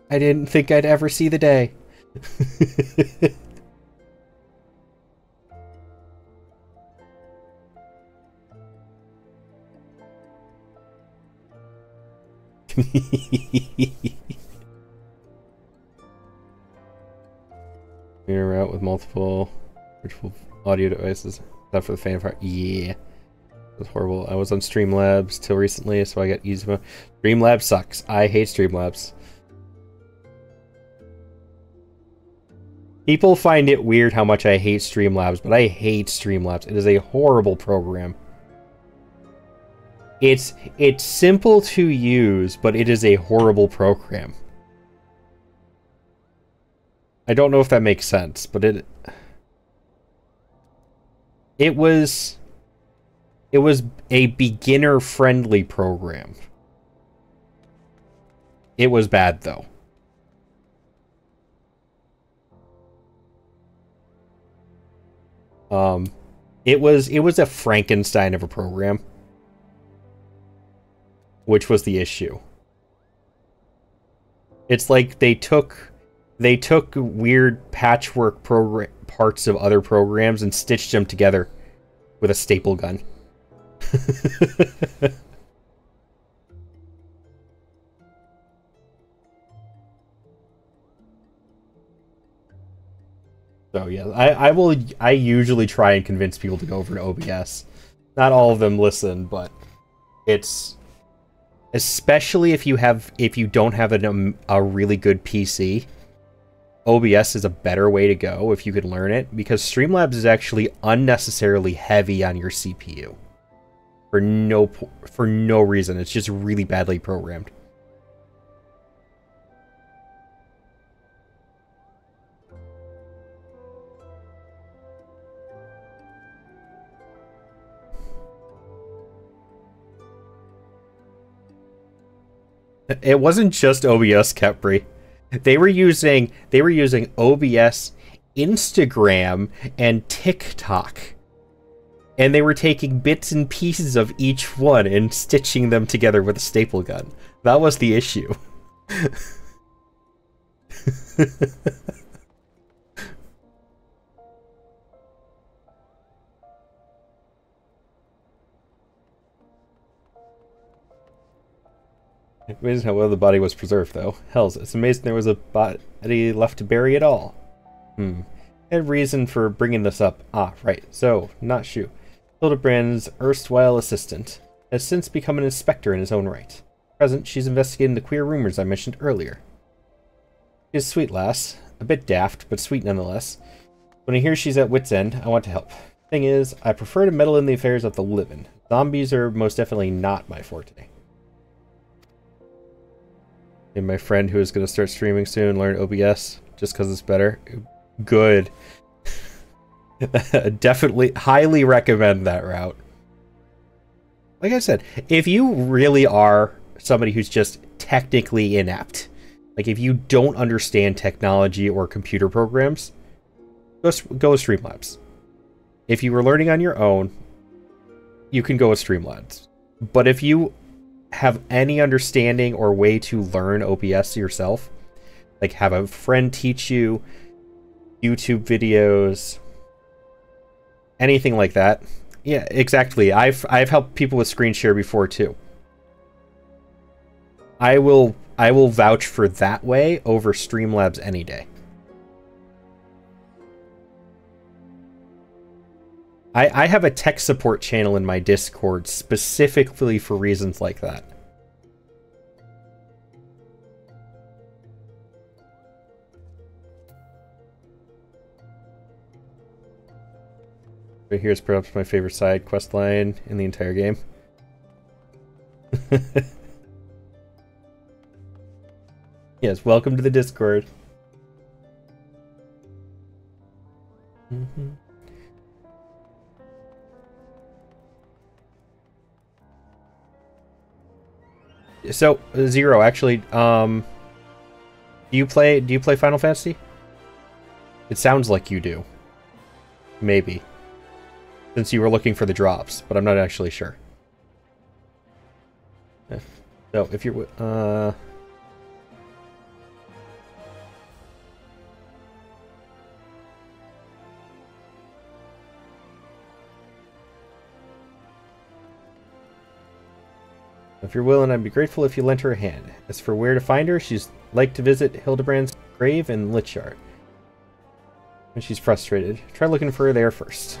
I didn't think I'd ever see the day. Mirror out with multiple virtual audio devices. Not for the fan part. Yeah. It was horrible. I was on Streamlabs till recently, so I got easy mode. Streamlabs sucks. I hate Streamlabs. People find it weird how much I hate Streamlabs, but I hate Streamlabs. It is a horrible program. It's simple to use, but it is a horrible program. I don't know if that makes sense, but it was a beginner-friendly program. It was bad, though. It was a Frankenstein of a program, which was the issue. It's like they took weird patchwork parts of other programs and stitched them together with a staple gun. So yeah, I usually try and convince people to go over to OBS. Not all of them listen, but it's especially if you don't have a really good PC. OBS is a better way to go if you could learn it, because Streamlabs is actually unnecessarily heavy on your CPU for no reason. It's just really badly programmed. It wasn't just OBS, Capri. They were using OBS, Instagram, and TikTok. And they were taking bits and pieces of each one and stitching them together with a staple gun. That was the issue. Amazing how well the body was preserved, though. Hells, it's amazing there was a body left to bury at all. And reason for bringing this up. Ah, right. So, not Shu. Hildebrand's erstwhile assistant has since become an inspector in his own right. At present, she's investigating the queer rumors I mentioned earlier. She's a sweet lass. A bit daft, but sweet nonetheless. When I hear she's at wit's end, I want to help. Thing is, I prefer to meddle in the affairs of the living. Zombies are most definitely not my forte. And my friend who is going to start streaming soon learn OBS just because it's better. Good. Definitely, highly recommend that route. Like I said, if you really are somebody who's just technically inept, like if you don't understand technology or computer programs, go with Streamlabs. If you were learning on your own, you can go with Streamlabs. But if you have any understanding or way to learn OBS yourself, like have a friend teach you, YouTube videos, anything like that. Yeah, exactly. I've helped people with screen share before too. I will vouch for that way over Streamlabs any day. I have a tech support channel in my Discord specifically for reasons like that. Right here's perhaps my favorite side quest line in the entire game. Yes, welcome to the Discord. So, Zero, actually, do you play Final Fantasy? It sounds like you do. Maybe. Since you were looking for the drops, but I'm not actually sure. So, if you're... If you're willing, I'd be grateful if you lent her a hand. As for where to find her, she's like to visit Hildebrand's grave in Lichard. When she's frustrated, try looking for her there first.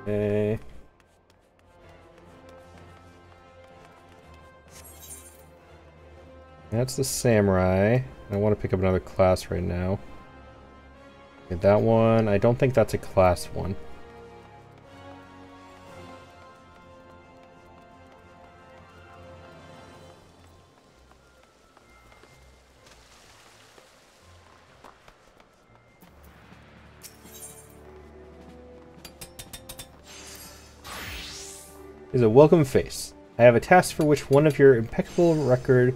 Okay. That's the samurai. I want to pick up another class right now. Okay, that one, I don't think that's a class one. Is a welcome face. I have a task for which one of your impeccable record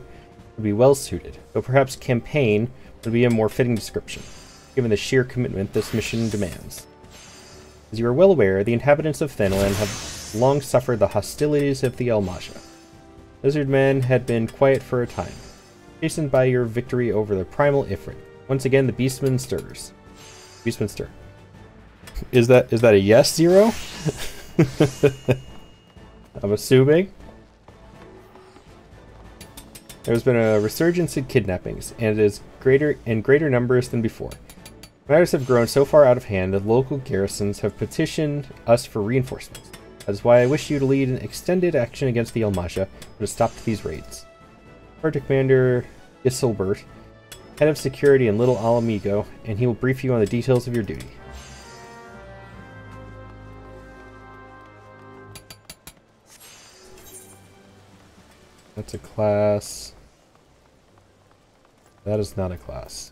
would be well suited, though perhaps campaign would be a more fitting description, given the sheer commitment this mission demands. As you are well aware, the inhabitants of Thenland have long suffered the hostilities of the Almasha. Lizard Men had been quiet for a time, chastened by your victory over the primal Ifrit. Once again, the Beastman stirs. Beastman stir. Is that a yes, Zero? I'm assuming. There's been a resurgence in kidnappings, and it is in greater numbers than before. Matters have grown so far out of hand that local garrisons have petitioned us for reinforcements. That is why I wish you to lead an extended action against the Almasha to stop these raids. Sergeant Commander Isilbert, head of security in Little Alamigo, and he will brief you on the details of your duty. That's a class. That is not a class.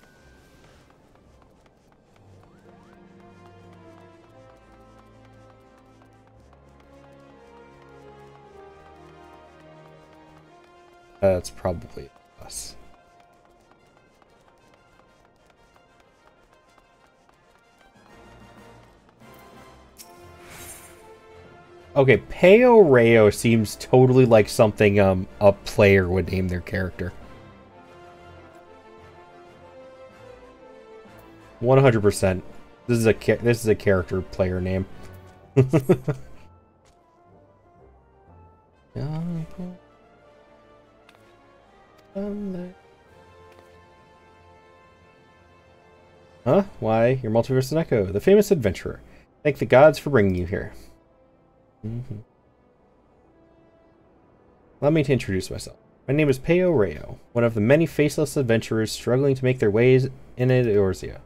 That's probably a class. Okay, Peo Rayo seems totally like something a player would name their character. 100%. This is a character player name. Huh? Why? You're Multiverse and Echo, the famous adventurer. Thank the gods for bringing you here. Allow me to introduce myself. My name is Peo Rayo, one of the many faceless adventurers struggling to make their ways in Eorzea.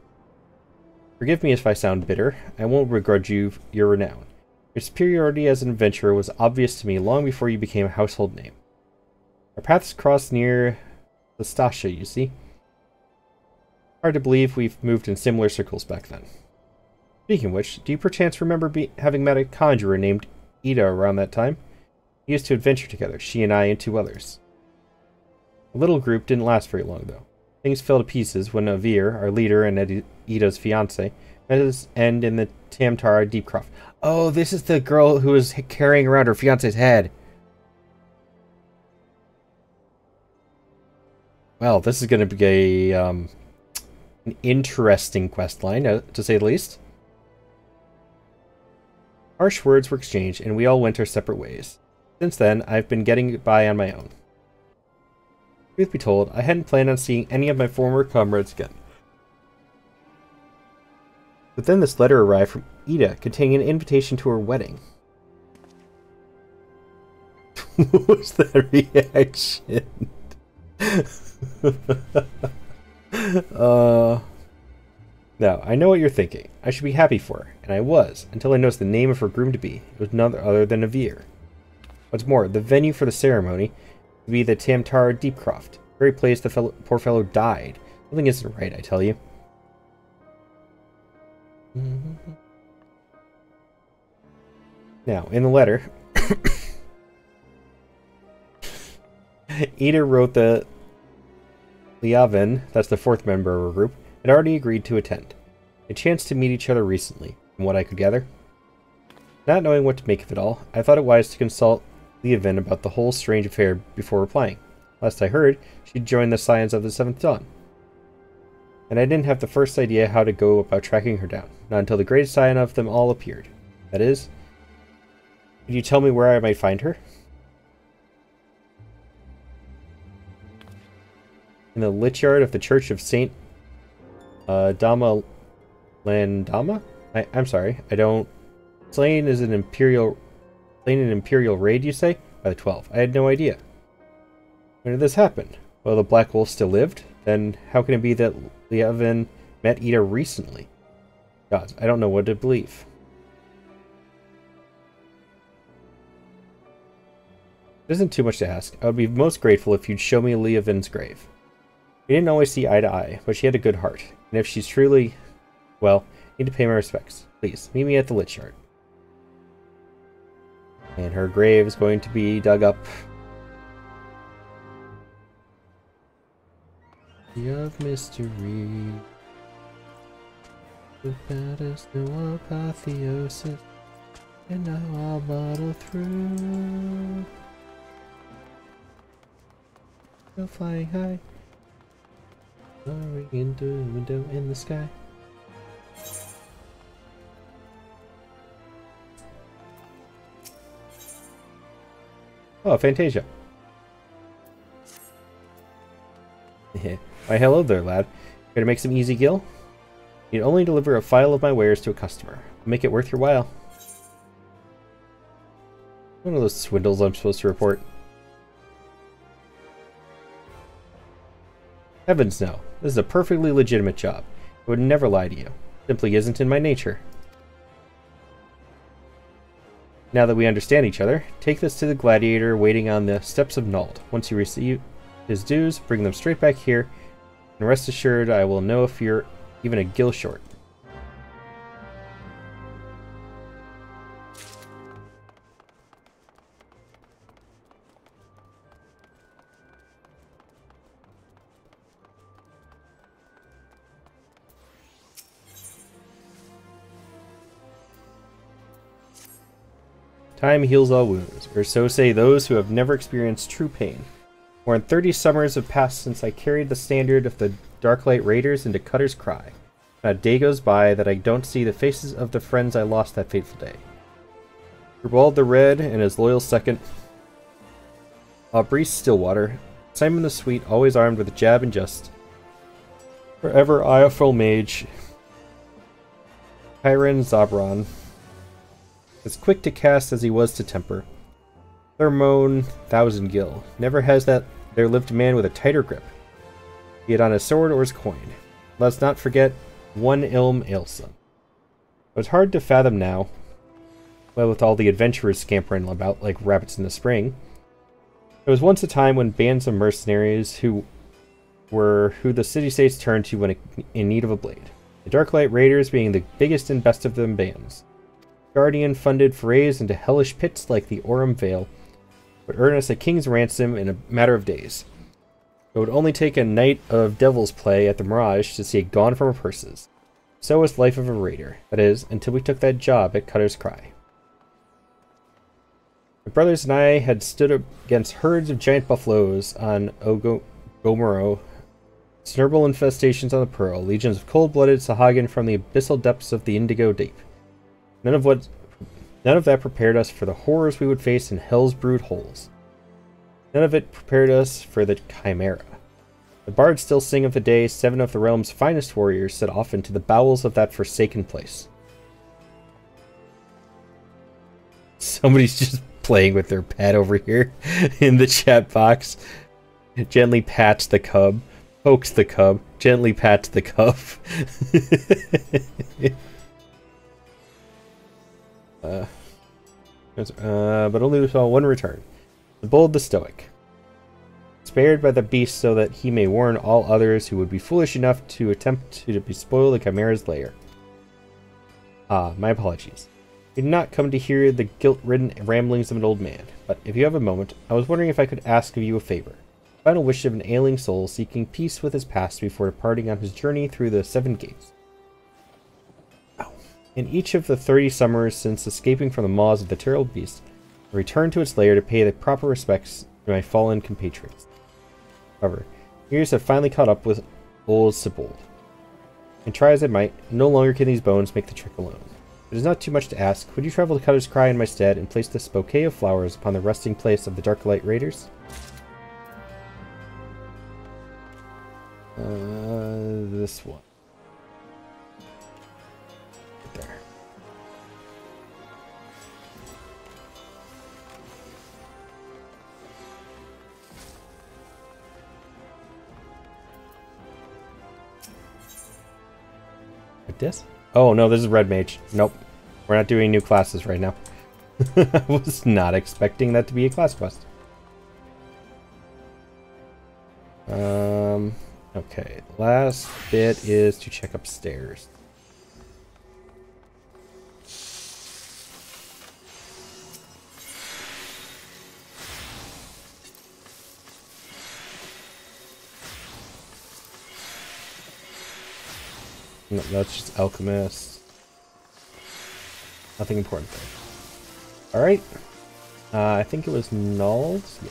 Forgive me if I sound bitter. I won't begrudge you your renown. Your superiority as an adventurer was obvious to me long before you became a household name. Our paths crossed near the Stasha, you see. Hard to believe we've moved in similar circles back then. Speaking of which, do you perchance remember having met a conjurer named Ida around that time? We used to adventure together, she and I and two others. The little group didn't last very long, though. Things fell to pieces when Avir, our leader and Ida's fiancé, met his end in the Tamtara Deepcroft. Oh, this is the girl who was carrying around her fiancé's head. Well, this is going to be an interesting questline, to say the least. Harsh words were exchanged, and we all went our separate ways. Since then, I've been getting by on my own. Truth be told, I hadn't planned on seeing any of my former comrades again. But then this letter arrived from Ida, containing an invitation to her wedding. What was that reaction? Now, I know what you're thinking. I should be happy for her, and I was, until I noticed the name of her groom-to-be. It was none other than Avir. What's more, the venue for the ceremony would be the Tamtara Deepcroft, the very place the poor fellow died. Something isn't right, I tell you. Now, in the letter, Ida wrote the Liaven, that's the fourth member of our group, had already agreed to attend. A chance to meet each other recently, from what I could gather. Not knowing what to make of it all, I thought it wise to consult XIV about the whole strange affair before replying. Last I heard, she'd joined the Scions of the Seventh Dawn. And I didn't have the first idea how to go about tracking her down, not until the greatest scion of them all appeared. That is, could you tell me where I might find her? In the lich yard of the Church of Saint Dama Landama? I'm sorry, I don't... Slain an imperial raid, you say? By the 12. I had no idea. When did this happen? Well, the Black Wolf still lived? Then how can it be that XIV met Ida recently? Gods, I don't know what to believe. It isn't too much to ask. I would be most grateful if you'd show me XIV's grave. We didn't always see eye to eye, but she had a good heart. And if she's truly... well, I need to pay my respects. Please, meet me at the lich yard. And her grave is going to be dug up. Of mystery, without us no apotheosis, and now I'll muddle through. Go flying high, soaring into a window in the sky. Oh, Fantasia. Why, hello there, lad. Here to make some easy gill? You'd only deliver a file of my wares to a customer. I'll make it worth your while. One of those swindles I'm supposed to report. Heavens no. This is a perfectly legitimate job. I would never lie to you. It simply isn't in my nature. Now that we understand each other, take this to the gladiator waiting on the steps of Nald. Once you receive his dues, bring them straight back here, and rest assured I will know if you're even a gill short. Time heals all wounds, or so say those who have never experienced true pain. More than 30 summers have passed since I carried the standard of the Darklight Raiders into Cutter's Cry. Not a day goes by that I don't see the faces of the friends I lost that fateful day. Ribald the Red and his loyal second, Aubrey Stillwater, Simon the Sweet, always armed with a jab and just, forever Iofil Mage, Kyron Zabron, as quick to cast as he was to temper. Thermone Thousand Gill. Never has there lived a man with a tighter grip, be it on his sword or his coin. Let's not forget one Ilm Ailson. It was hard to fathom now, well, with all the adventurers scampering about like rabbits in the spring. There was once a time when bands of mercenaries who the city-states turned to when in need of a blade. The Darklight Raiders being the biggest and best of them bands. Guardian-funded forays into hellish pits like the Aurum Vale would earn us a king's ransom in a matter of days. It would only take a night of devil's play at the Mirage to see it gone from our purses. So was the life of a raider, that is, until we took that job at Cutter's Cry. My brothers and I had stood against herds of giant buffaloes on Gomero, snurble infestations on the Pearl, legions of cold-blooded Sahagin from the abyssal depths of the Indigo Deep. None of that prepared us for the horrors we would face in Hell's brood holes. None of it prepared us for the Chimera. The bards still sing of the day 7 of the realm's finest warriors set off into the bowels of that forsaken place. Somebody's just playing with their pet over here in the chat box. Gently pats the cub, pokes the cub, gently pats the cub. But only saw one return. The bold, the stoic. Spared by the beast so that he may warn all others who would be foolish enough to attempt to bespoil the Chimera's lair. My apologies. We did not come to hear the guilt-ridden ramblings of an old man, but if you have a moment, I was wondering if I could ask of you a favor. Final wish of an ailing soul seeking peace with his past before departing on his journey through the 7 gates. Oh. In each of the 30 summers since escaping from the maws of the terrible beast, I returned to its lair to pay the proper respects to my fallen compatriots. However, years have finally caught up with old Sibold. And try as I might, no longer can these bones make the trek alone. It is not too much to ask. Would you travel to Cutter's Cry in my stead and place this bouquet of flowers upon the resting place of the Darklight Raiders? This one. Right there. Like this? Oh no, this is Red Mage. Nope. We're not doing new classes right now. I was not expecting that to be a class quest. Okay, last bit is to check upstairs. No, that's just Alchemist. Nothing important there. Alright. I think it was Nulls. Yeah.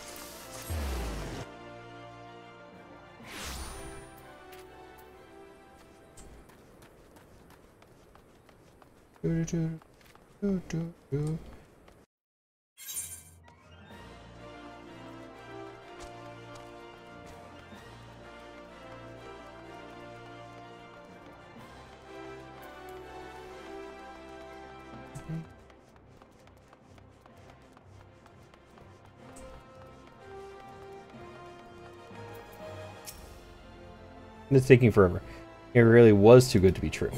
It's taking forever. It really was too good to be true.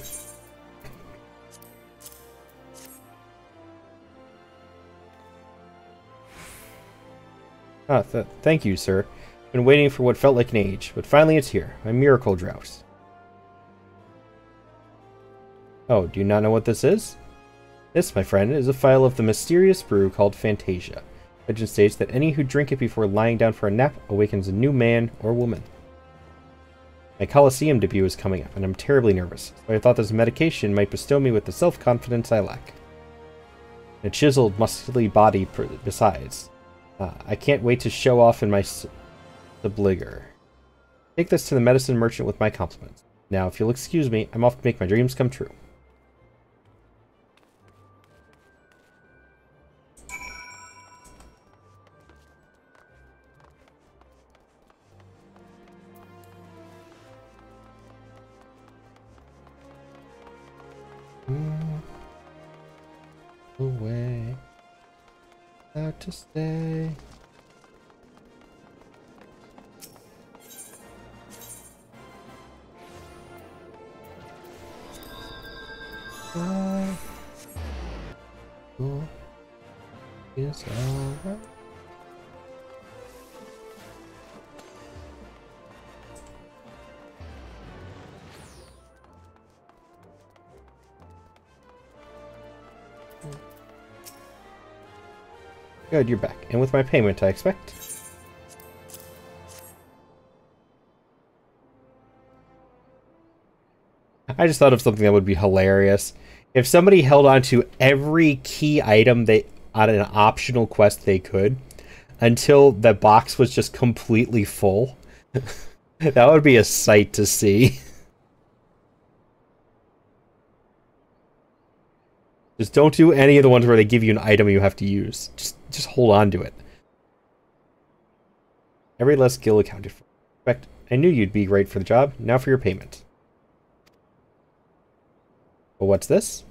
Thank you, sir. Been waiting for what felt like an age, but finally it's here. My miracle drought. Oh, do you not know what this is? This, my friend, is a phial of the mysterious brew called Fantasia. Legend states that any who drink it before lying down for a nap awakens a new man or woman. My Colosseum debut is coming up, and I'm terribly nervous, so I thought this medication might bestow me with the self-confidence I lack. And a chiseled, muscly body besides. I can't wait to show off in my subligor. Take this to the medicine merchant with my compliments. Now, if you'll excuse me, I'm off to make my dreams come true. Away. Out to stay. Cool. Is alright. Good, you're back. And with my payment, I expect. I just thought of something that would be hilarious. If somebody held on to every key item they on an optional quest they could until the box was just completely full. That would be a sight to see. Just don't do any of the ones where they give you an item you have to use. Just hold on to it. Every less skill accounted for. In fact, I knew you'd be right for the job. Now for your payment. Well, what's this?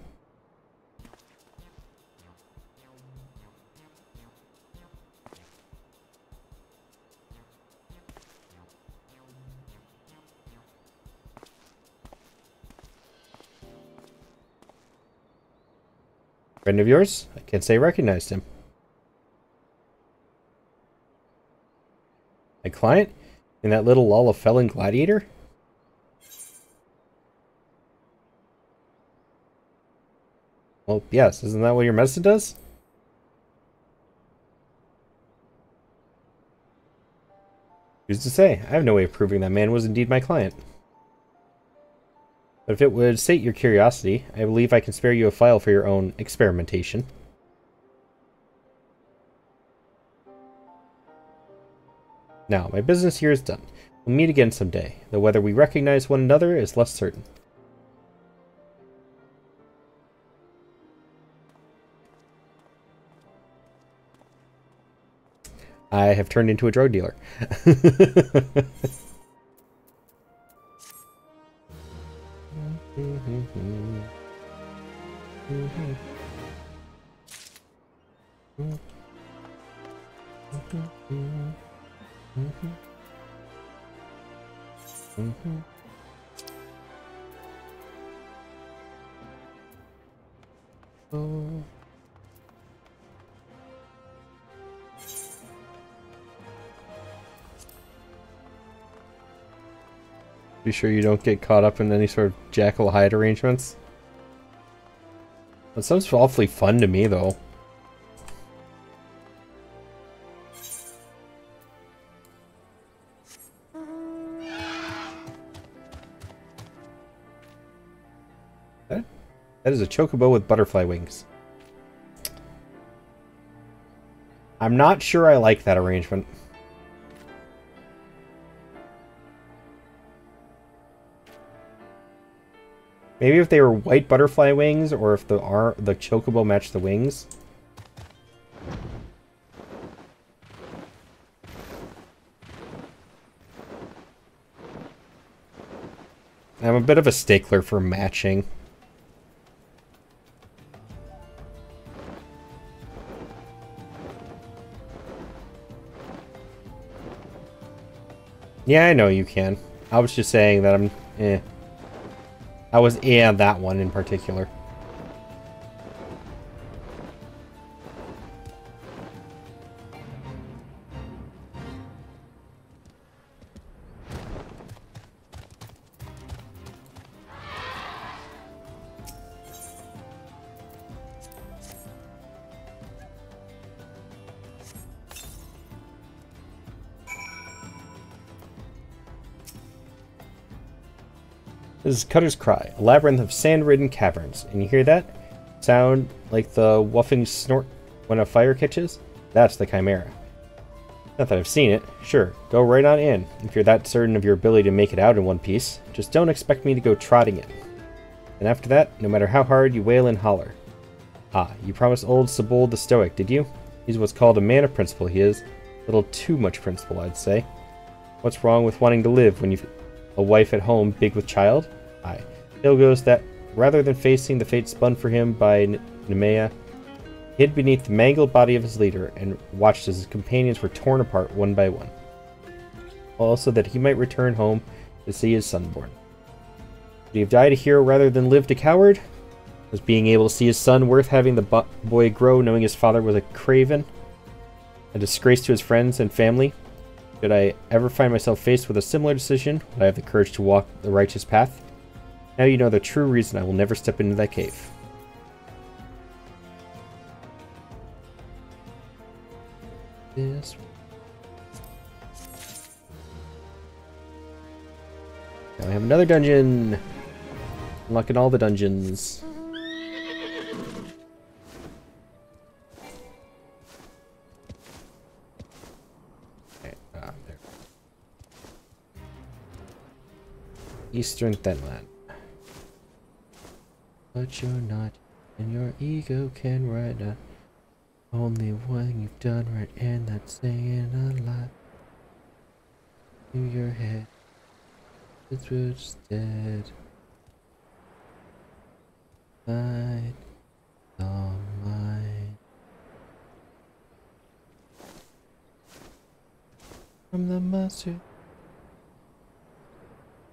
Friend of yours? I can't say I recognized him. My client? In that little Lullafellan gladiator? Well, yes. Isn't that what your medicine does? Who's to say? I have no way of proving that man was indeed my client. But if it would sate your curiosity, I believe I can spare you a file for your own experimentation. Now, my business here is done. We'll meet again someday, though whether we recognize one another is less certain. I have turned into a drug dealer. Oh. Be sure you don't get caught up in any sort of Jackal Hyde arrangements. That sounds awfully fun to me, though. That is a chocobo with butterfly wings. I'm not sure I like that arrangement. Maybe if they were white butterfly wings, or if the chocobo matched the wings. I'm a bit of a stickler for matching. Yeah, I know you can. I was just saying that I'm I was on that one in particular. This is Cutter's Cry, a labyrinth of sand-ridden caverns. And you hear that? Sound like the woofing snort when a fire catches? That's the Chimera. Not that I've seen it. Sure, go right on in, if you're that certain of your ability to make it out in one piece. Just don't expect me to go trotting in. And after that, no matter how hard you wail and holler. Ah, you promised old Sebold the Stoic, did you? He's what's called a man of principle, he is. A little too much principle, I'd say. What's wrong with wanting to live when you've a wife at home, big with child? Aye. Tale goes that, rather than facing the fate spun for him by Nemea, he hid beneath the mangled body of his leader and watched as his companions were torn apart one by one. Also that he might return home to see his son born. Would he have died a hero rather than lived a coward? Was being able to see his son worth having the boy grow knowing his father was a craven? A disgrace to his friends and family? Should I ever find myself faced with a similar decision, would I have the courage to walk the righteous path? Now you know the true reason I will never step into that cave. This. Now we have another dungeon. Unlocking all the dungeons. Eastern Thenland. But you're not, and your ego can write a only one you've done right, and that's saying a lot to your head. It's roots dead. I all mine. From the mustard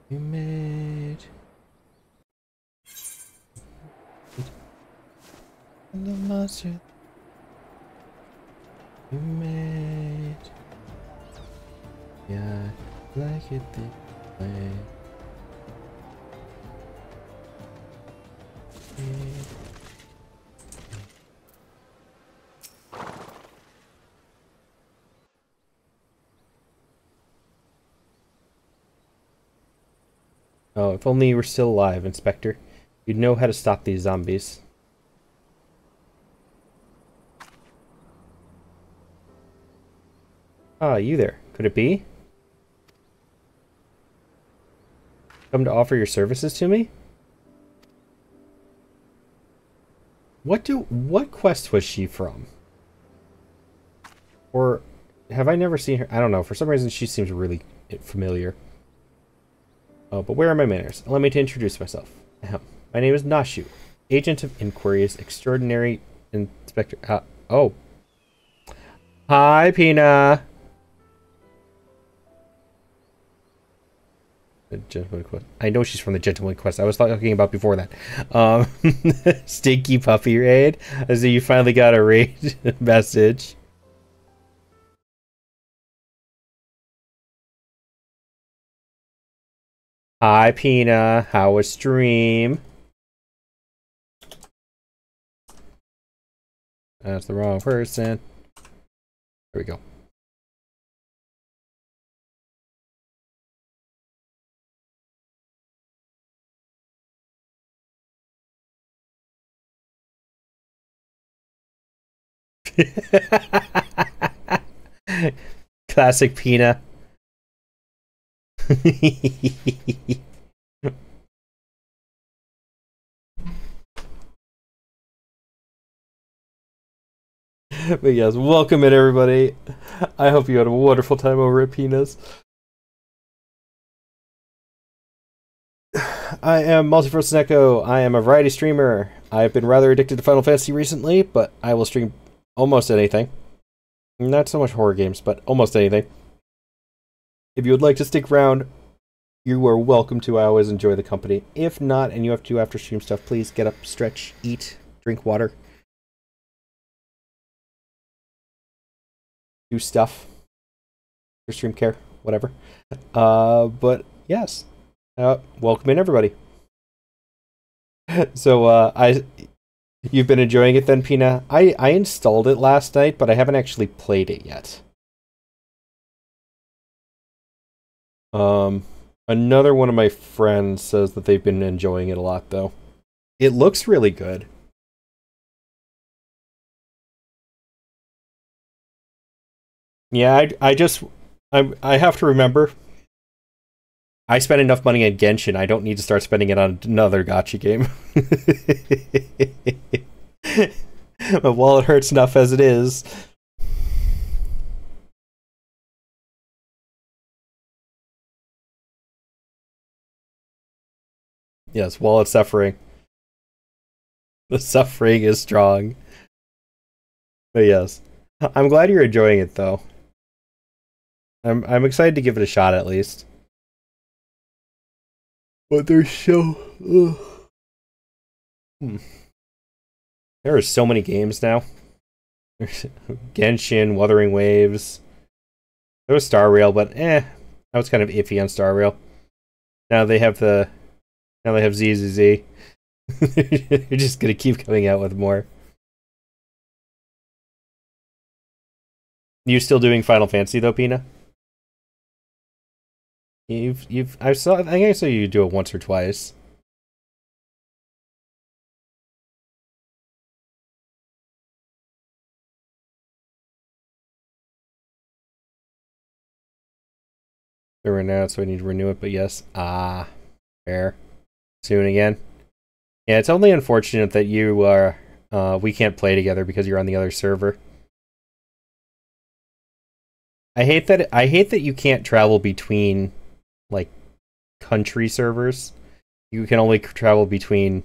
you made. From the mustard you made. Yeah, I like it this way. Oh, if only you were still alive, Inspector. You'd know how to stop these zombies. Ah, you there. Could it be? Come to offer your services to me? What quest was she from? Or have I never seen her? I don't know. For some reason, she seems really familiar. Oh, but where are my manners? Allow me to introduce myself. Ahem. My name is Nashu, Agent of Inquiries, Extraordinary Inspector. Oh. Hi, Pina. The Gentleman Quest. I know she's from the Gentleman Quest. I was talking about before that. Stinky Puppy Raid. So you finally got a raid message. Hi, Pina. How was stream? That's the wrong person. There we go. Classic Pina. But yes, welcome in everybody. I hope you had a wonderful time over at Pina's. I am Multiverse Neko. I am a variety streamer. I've been rather addicted to Final Fantasy recently, but I will stream almost anything. Not so much horror games, but almost anything. If you would like to stick around, you are welcome to. I always enjoy the company. If not, and you have to do after stream stuff, please get up, stretch, eat, drink water. Do stuff. Your stream care, whatever. But yes. Welcome in, everybody. So, you've been enjoying it then, Pina? I installed it last night, but I haven't actually played it yet. Another one of my friends says that they've been enjoying it a lot, though. It looks really good. Yeah, I have to remember. I spent enough money on Genshin. I don't need to start spending it on another gacha game. My wallet hurts enough as it is. Yes, wallet suffering. The suffering is strong. But yes. I'm glad you're enjoying it though. I'm excited to give it a shot at least. But there's so there are so many games now. There's Genshin, Wuthering Waves. There was Star Rail, but I was kind of iffy on Star Rail. Now they have ZZZ. You're just gonna keep coming out with more. You still doing Final Fantasy though, Pina? I think I saw you do it once or twice. They're right now, so I need to renew it, but yes. Fair. Soon again. Yeah, it's only unfortunate that you are we can't play together because you're on the other server. I hate that you can't travel between like country servers. You can only travel between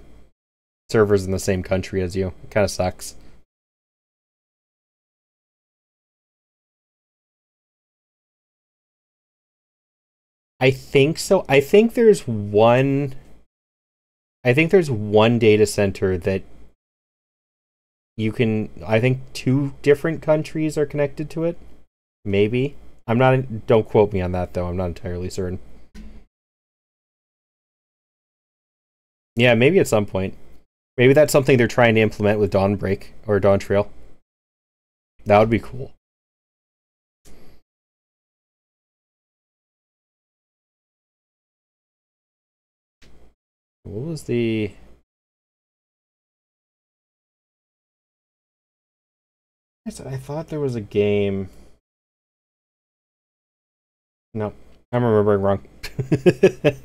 servers in the same country as you. It kind of sucks. I think so. I think there's one data center that you can, I think 2 different countries are connected to it. Maybe. Don't quote me on that though. I'm not entirely certain. Yeah, maybe at some point. Maybe that's something they're trying to implement with Dawnbreak or Dawn Trail. That would be cool. What was the... I thought there was a game... No, I'm remembering wrong.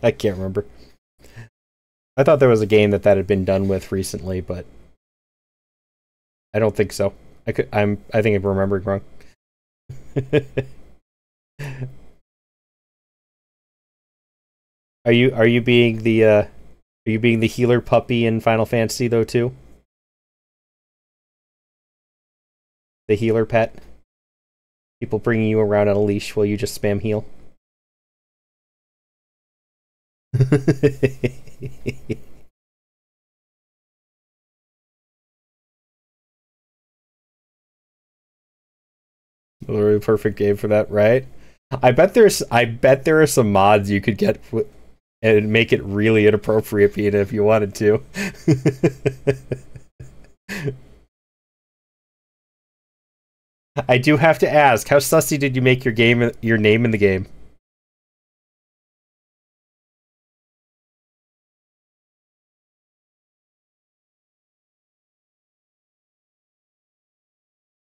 I can't remember. I thought there was a game that had been done with recently, but I don't think so. I think I'm remembering wrong. Are you being the healer puppy in Final Fantasy though too? The healer pet? People bringing you around on a leash while you just spam heal? Literally perfect game for that, right? I bet there are some mods you could get and make it really inappropriate, Peta, if you wanted to. I do have to ask, how sussy did you make your name in the game?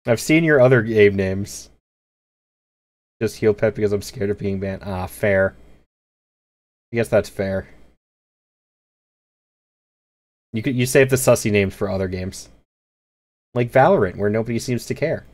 I've seen your other game names. Just heal pet because I'm scared of being banned. Ah, fair. I guess that's fair. You save the sussy names for other games. Like Valorant, where nobody seems to care.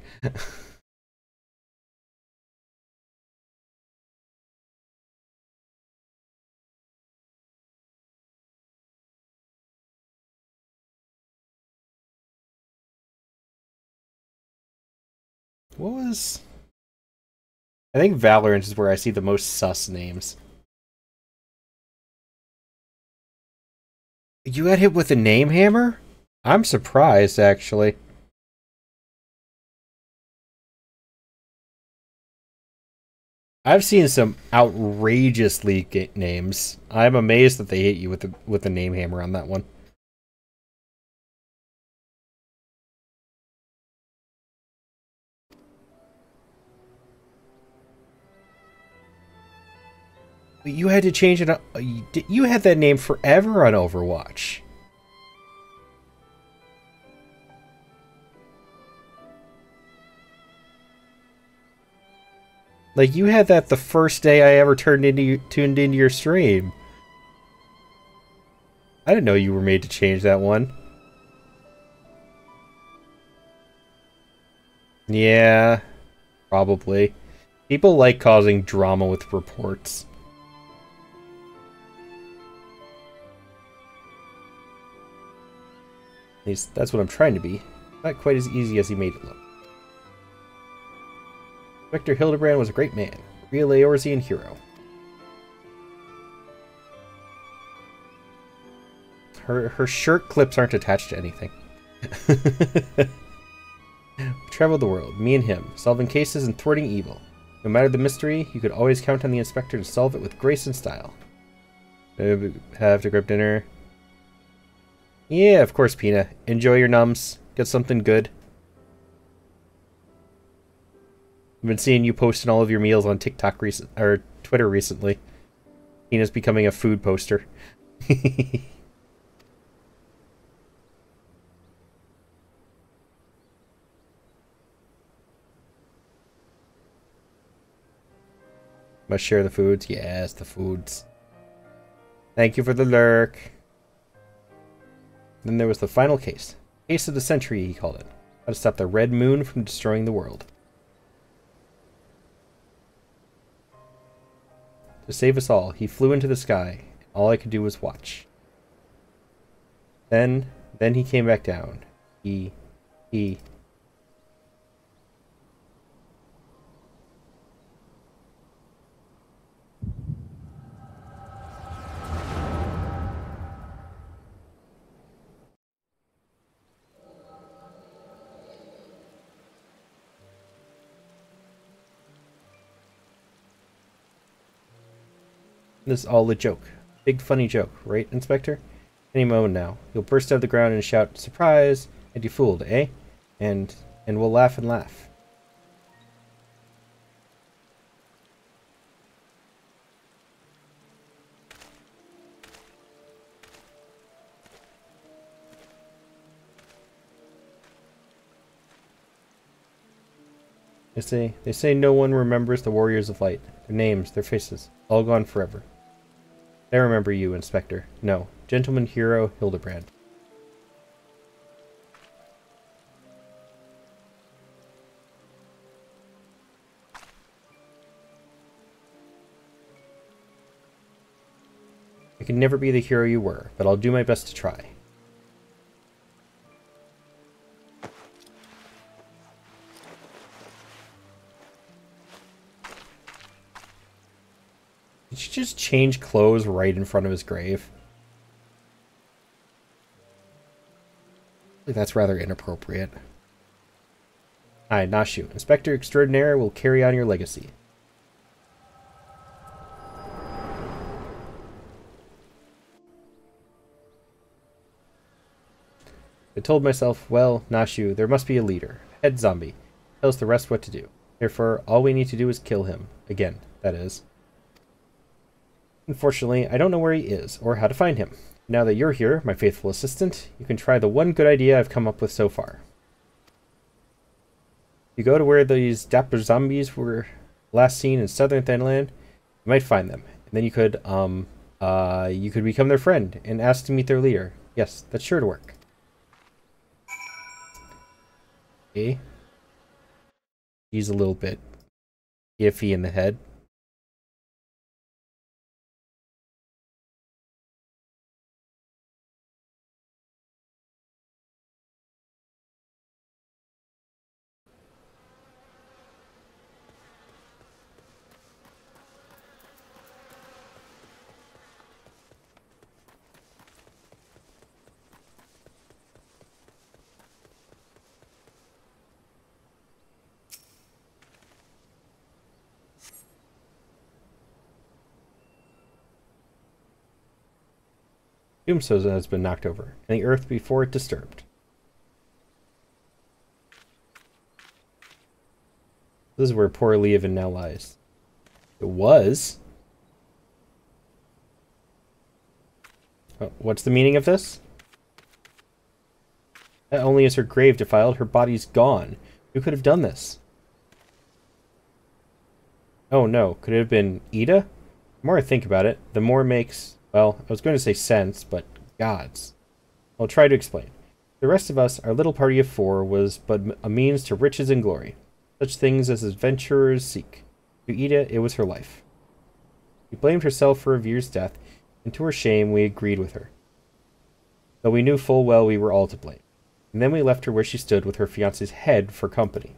What was... I think Valorant is where I see the most sus names. You got hit with a name hammer? I'm surprised, actually. I've seen some outrageously names. I'm amazed that they hit you with the name hammer on that one. But you had to change it. You had that name forever on Overwatch. Like, you had that the first day I ever tuned into your stream. I didn't know you were made to change that one. Yeah, probably. People like causing drama with reports. At least that's what I'm trying to be. Not quite as easy as he made it look. Victor Hildebrand was a great man, a real Eorzean hero. Her shirt clips aren't attached to anything. We traveled the world, me and him, solving cases and thwarting evil. No matter the mystery, you could always count on the inspector to solve it with grace and style. Have to grab dinner. Yeah, of course, Pina. Enjoy your nums. Get something good. I've been seeing you posting all of your meals on TikTok or Twitter recently. Pina's becoming a food poster. Must share the foods. Yes, the foods. Thank you for the lurk. Then there was the final case. Case of the century, he called it. How to stop the Red Moon from destroying the world. To save us all, he flew into the sky. All I could do was watch. Then he came back down. He... This is all a joke. Big funny joke, right, Inspector? Any moment now, you'll burst out of the ground and shout, "Surprise!" And you fooled, eh? And we'll laugh and laugh. They say no one remembers the warriors of light. Their names, their faces, all gone forever. I remember you, Inspector. No, Gentleman Hero Hildebrand. I can never be the hero you were, but I'll do my best to try. Did she just change clothes right in front of his grave? That's rather inappropriate. Hi, Nashu. Inspector Extraordinaire will carry on your legacy. I told myself, well, Nashu, there must be a leader. A head zombie. Tells the rest what to do. Therefore, all we need to do is kill him. Again, that is. Unfortunately, I don't know where he is, or how to find him. Now that you're here, my faithful assistant, you can try the one good idea I've come up with so far. You go to where these dapper zombies were last seen in southern Thailand, you might find them. And then you could become their friend and ask to meet their leader. Yes, that's sure to work. Okay. He's a little bit iffy in the head. Tombstone has been knocked over, and the earth before it disturbed. This is where poor Leovan now lies. It was? Oh, what's the meaning of this? Not only is her grave defiled, her body's gone. Who could have done this? Oh no, could it have been Ida? The more I think about it, the more it makes... Well, I was going to say sense, but gods. I'll try to explain. The rest of us, our little party of 4, was but a means to riches and glory. Such things as adventurers seek. To Ida, it was her life. She blamed herself for Revere's death, and to her shame we agreed with her. Though we knew full well we were all to blame. And then we left her where she stood with her fiancé's head for company.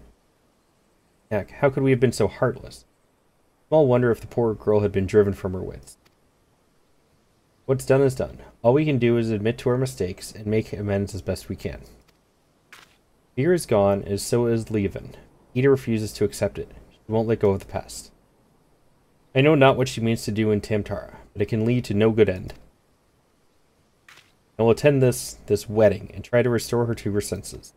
Heck, how could we have been so heartless? Small wonder if the poor girl had been driven from her wits. What's done is done. All we can do is admit to our mistakes and make amends as best we can. Fear is gone, and so is Leovan. Ida refuses to accept it. She won't let go of the past. I know not what she means to do in Tamtara, but it can lead to no good end. I will attend this wedding and try to restore her to her senses.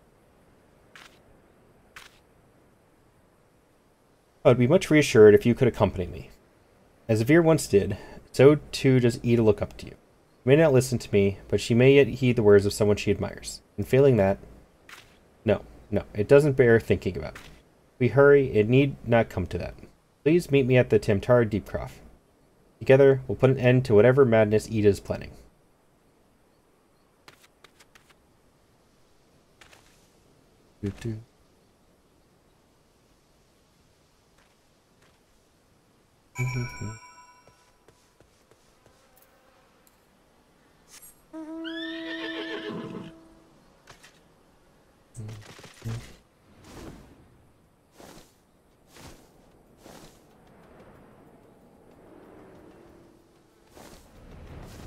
I would be much reassured if you could accompany me. As Veer once did, so too does Ida look up to you. She may not listen to me, but she may yet heed the words of someone she admires. And failing that... No, it doesn't bear thinking about. If we hurry, it need not come to that. Please meet me at the Tamtara Deepcroft. Together, we'll put an end to whatever madness Ida is planning.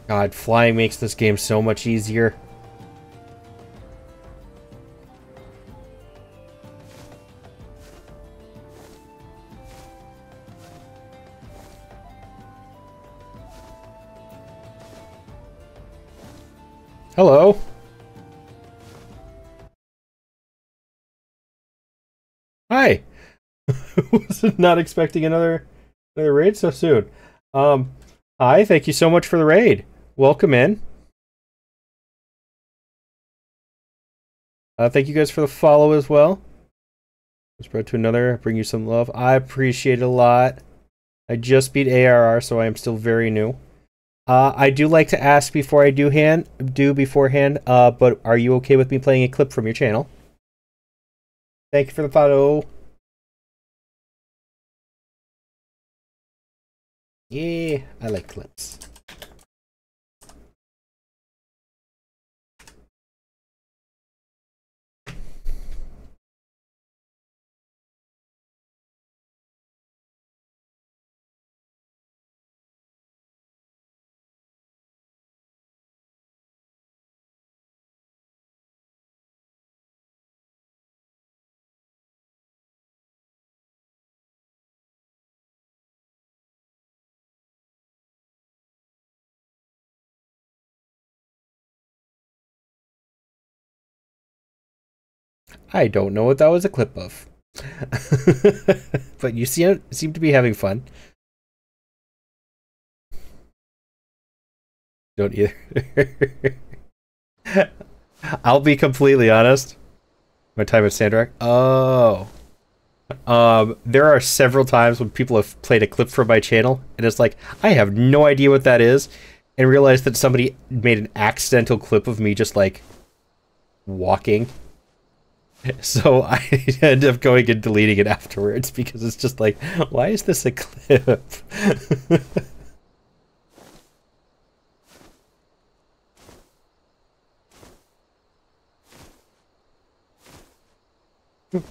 God, flying makes this game so much easier. Hello. Hi. Was not expecting another raid so soon. Hi, thank you so much for the raid. Welcome in. Thank you guys for the follow as well. Spread to another. Bring you some love. I appreciate it a lot. I just beat ARR, so I am still very new. I do like to ask before I do beforehand, but are you okay with me playing a clip from your channel? Thank you for the follow. Yeah, I like clips. I don't know what that was a clip of. But you seem to be having fun. Don't either. I'll be completely honest. My time at Sandrock. Oh. There are several times when people have played a clip from my channel, and it's like, I have no idea what that is, and realize that somebody made an accidental clip of me just, like, walking. So I end up going and deleting it afterwards, because it's just like, why is this a clip?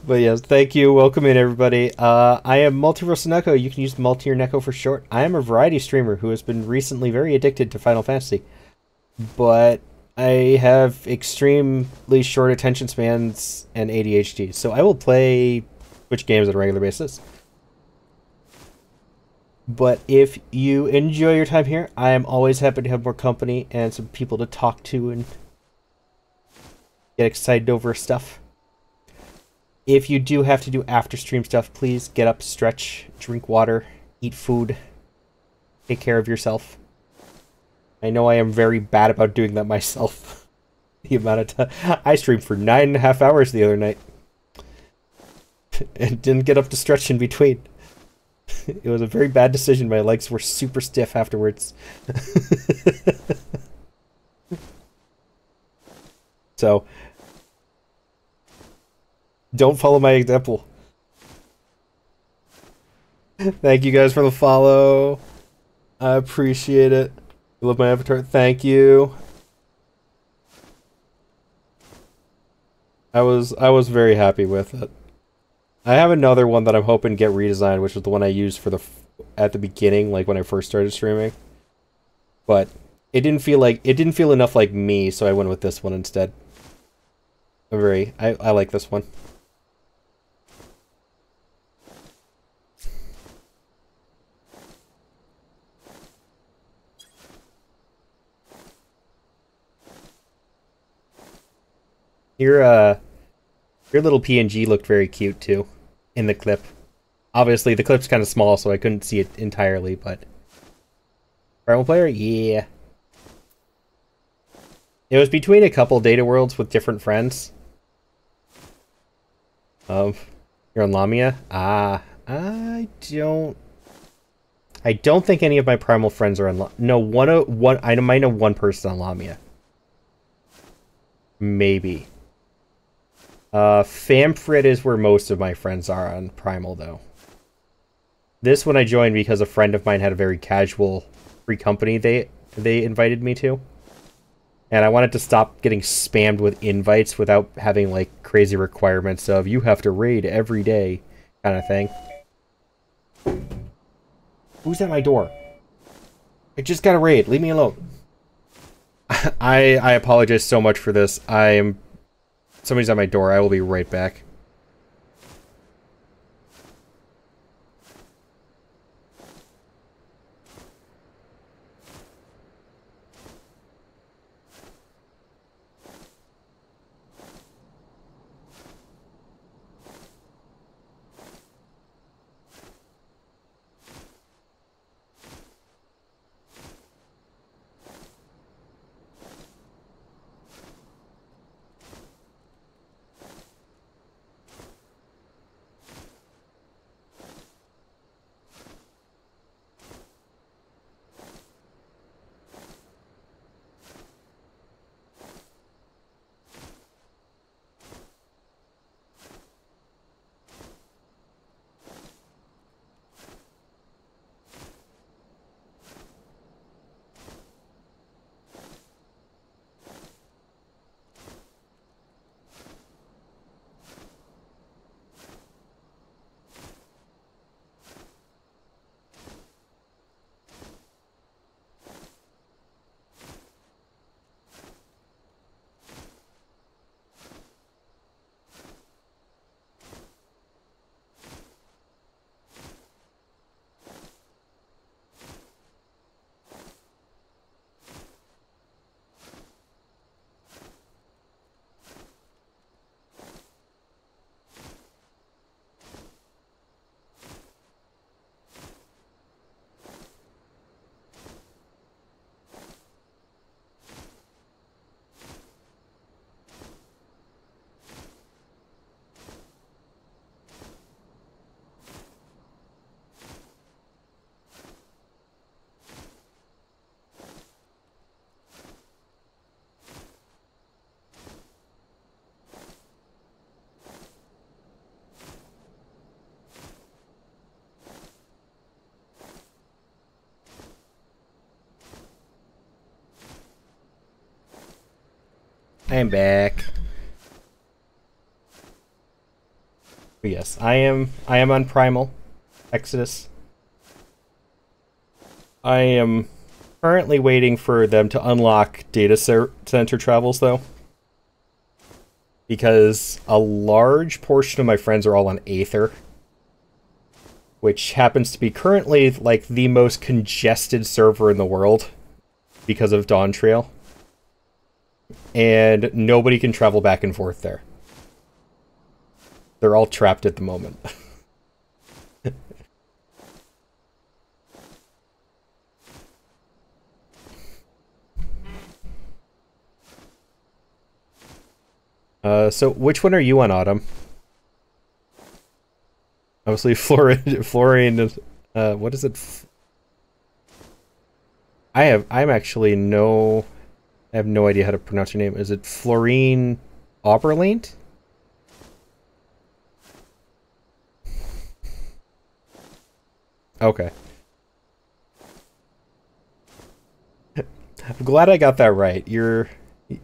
But yes, thank you. Welcome in, everybody. I am Multiversal Neko. You can use Multi or Neko for short. I am a variety streamer who has been recently very addicted to Final Fantasy. But I have extremely short attention spans and ADHD, so I will play Switch games on a regular basis. But if you enjoy your time here, I am always happy to have more company and some people to talk to and get excited over stuff. If you do have to do after stream stuff, please get up, stretch, drink water, eat food, take care of yourself. I know I am very bad about doing that myself. The amount of time I streamed for 9.5 hours the other night and didn't get up to stretch in between. It was a very bad decision. My legs were super stiff afterwards. So don't follow my example. Thank you guys for the follow. I appreciate it. You love my avatar. Thank you. I was very happy with it. I have another one that I'm hoping to get redesigned, which is the one I used for at the beginning, like when I first started streaming. But it didn't feel enough like me, so I went with this one instead. I like this one. Your little PNG looked very cute too in the clip. Obviously the clip's kind of small, so I couldn't see it entirely, but Primal player? Yeah. It was between a couple data worlds with different friends. You're on Lamia? Ah, I don't think any of my Primal friends are on one. I might know one person on Lamia. Maybe. Famfrit is where most of my friends are on Primal, though. This one I joined because a friend of mine had a very casual free company they invited me to. And I wanted to stop getting spammed with invites without having, like, crazy requirements of, you have to raid every day, kind of thing. Who's at my door? I just got a raid. Leave me alone. I apologize so much for this. Somebody's at my door. I will be right back. I am back. But yes, I am on Primal Exodus. I am currently waiting for them to unlock data center travels, though. Because a large portion of my friends are all on Aether. Which happens to be currently, like, the most congested server in the world. Because of Dawn Trail. And nobody can travel back and forth there. They're all trapped at the moment. So which one are you on, Autumn? Obviously, Florian is, what is it? I have no idea how to pronounce your name. Is it Florine Oberlaint? Okay. I'm glad I got that right. Your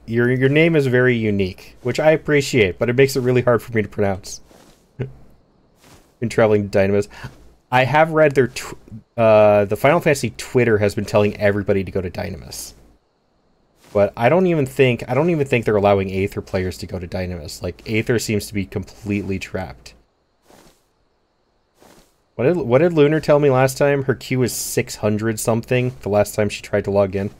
name is very unique, which I appreciate, but it makes it really hard for me to pronounce. Been traveling to Dynamis. I have read their the Final Fantasy Twitter has been telling everybody to go to Dynamis. But I don't even think they're allowing Aether players to go to Dynamis. Like, Aether seems to be completely trapped. What did Lunar tell me last time? Her queue is 600 something the last time she tried to log in.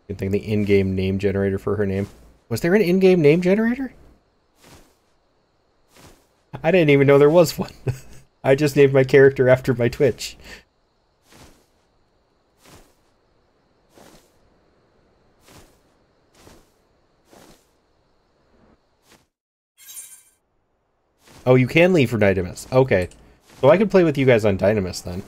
Good thing the in-game name generator for her name. Was there an in-game name generator? I didn't even know there was one. I just named my character after my Twitch. Oh, you can leave for Dynamis. Okay. So I could play with you guys on Dynamis then.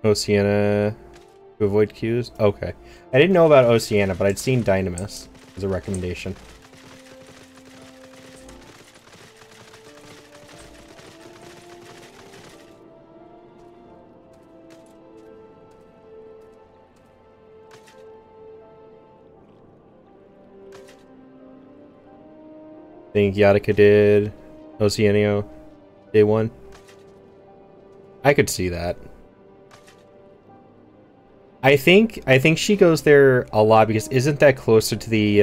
Oceania to avoid queues? Okay. I didn't know about Oceania, but I'd seen Dynamis as a recommendation. I think Yatica did Oceania day one. I could see that. I think she goes there a lot because isn't that closer to the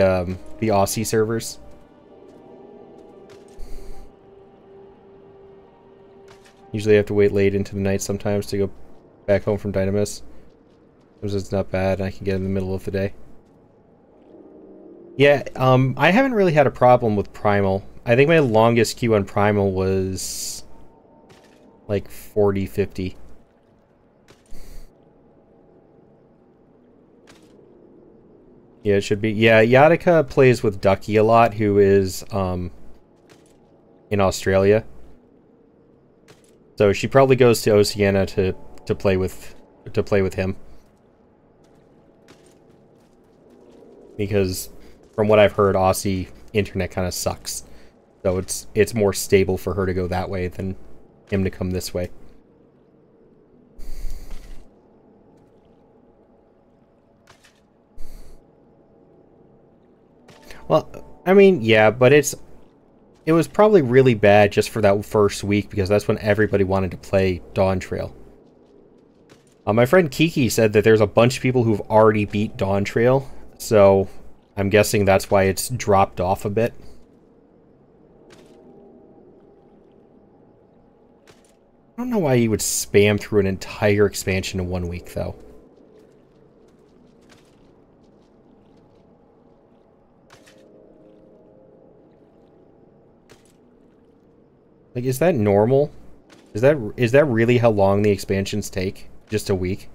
Aussie servers? Usually I have to wait late into the night sometimes to go back home from Dynamis. Sometimes it's not bad, I can get in the middle of the day. Yeah, I haven't really had a problem with Primal. I think my longest queue on Primal was like 40, 50. Yeah, it should be. Yeah, Yatica plays with Ducky a lot, who is in Australia. So she probably goes to Oceania to play with him. Because from what I've heard, Aussie internet kind of sucks. So it's more stable for her to go that way than him to come this way. Well, I mean, yeah, but it was probably really bad just for that first week because that's when everybody wanted to play Dawn Trail. My friend Kiki said that there's a bunch of people who've already beat Dawn Trail, so I'm guessing that's why it's dropped off a bit. I don't know why you would spam through an entire expansion in 1 week, though. Like, is that normal? Is that really how long the expansions take? Just a week?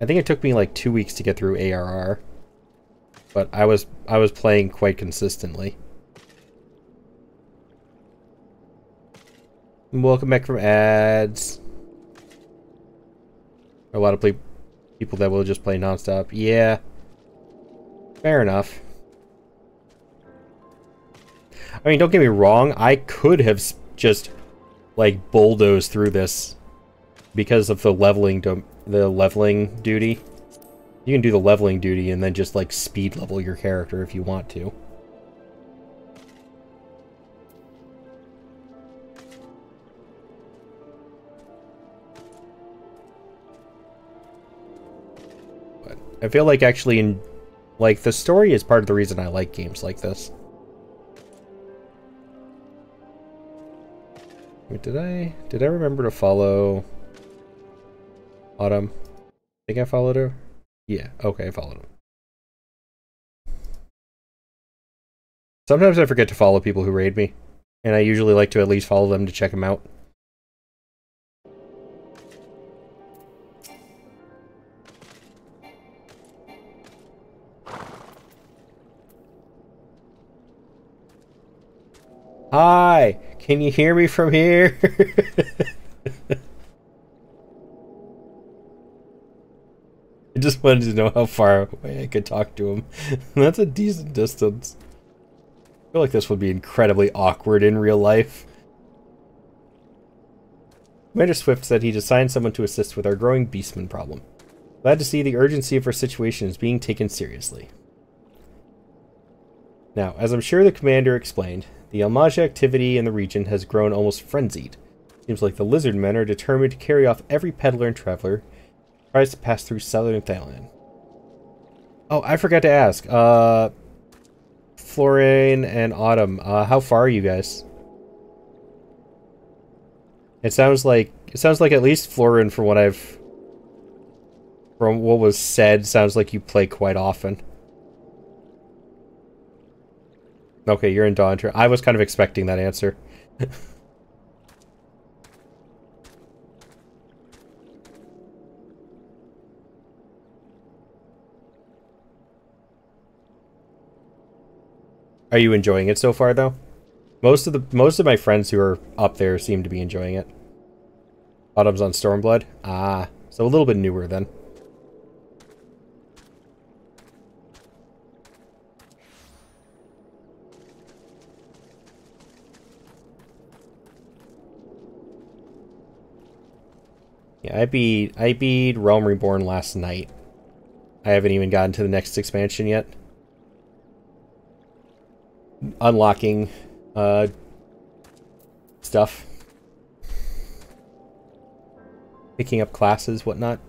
I think it took me like 2 weeks to get through ARR. But I was playing quite consistently. Welcome back from ads. A lot of people that will just play nonstop. Yeah. Fair enough. I mean, don't get me wrong. I could have just, like, bulldozed through this because of the leveling duty. You can do the leveling duty and then just, like, speed level your character if you want to. But I feel like actually like, the story is part of the reason I like games like this. Wait, did I remember to follow Autumn? I think I followed her? Yeah, okay, I followed him. Sometimes I forget to follow people who raid me, and I usually like to at least follow them to check them out. Hi! Can you hear me from here? I just wanted to know how far away I could talk to him. That's a decent distance. I feel like this would be incredibly awkward in real life. Commander Swift said he'd assigned someone to assist with our growing beastman problem. Glad to see the urgency of our situation is being taken seriously. Now, as I'm sure the commander explained, the Almaja activity in the region has grown almost frenzied. Seems like the lizard men are determined to carry off every peddler and traveler who tries to pass through southern Thailand. Oh, I forgot to ask. Florian and Autumn, how far are you guys? It sounds like at least Florian, from what was said, sounds like you play quite often. Okay, you're in Dawn. I was kind of expecting that answer. Are you enjoying it so far, though? Most of my friends who are up there seem to be enjoying it. Autumn's on Stormblood? Ah, so a little bit newer then. Yeah, I beat Realm Reborn last night. I haven't even gotten to the next expansion yet. Unlocking stuff. Picking up classes, whatnot.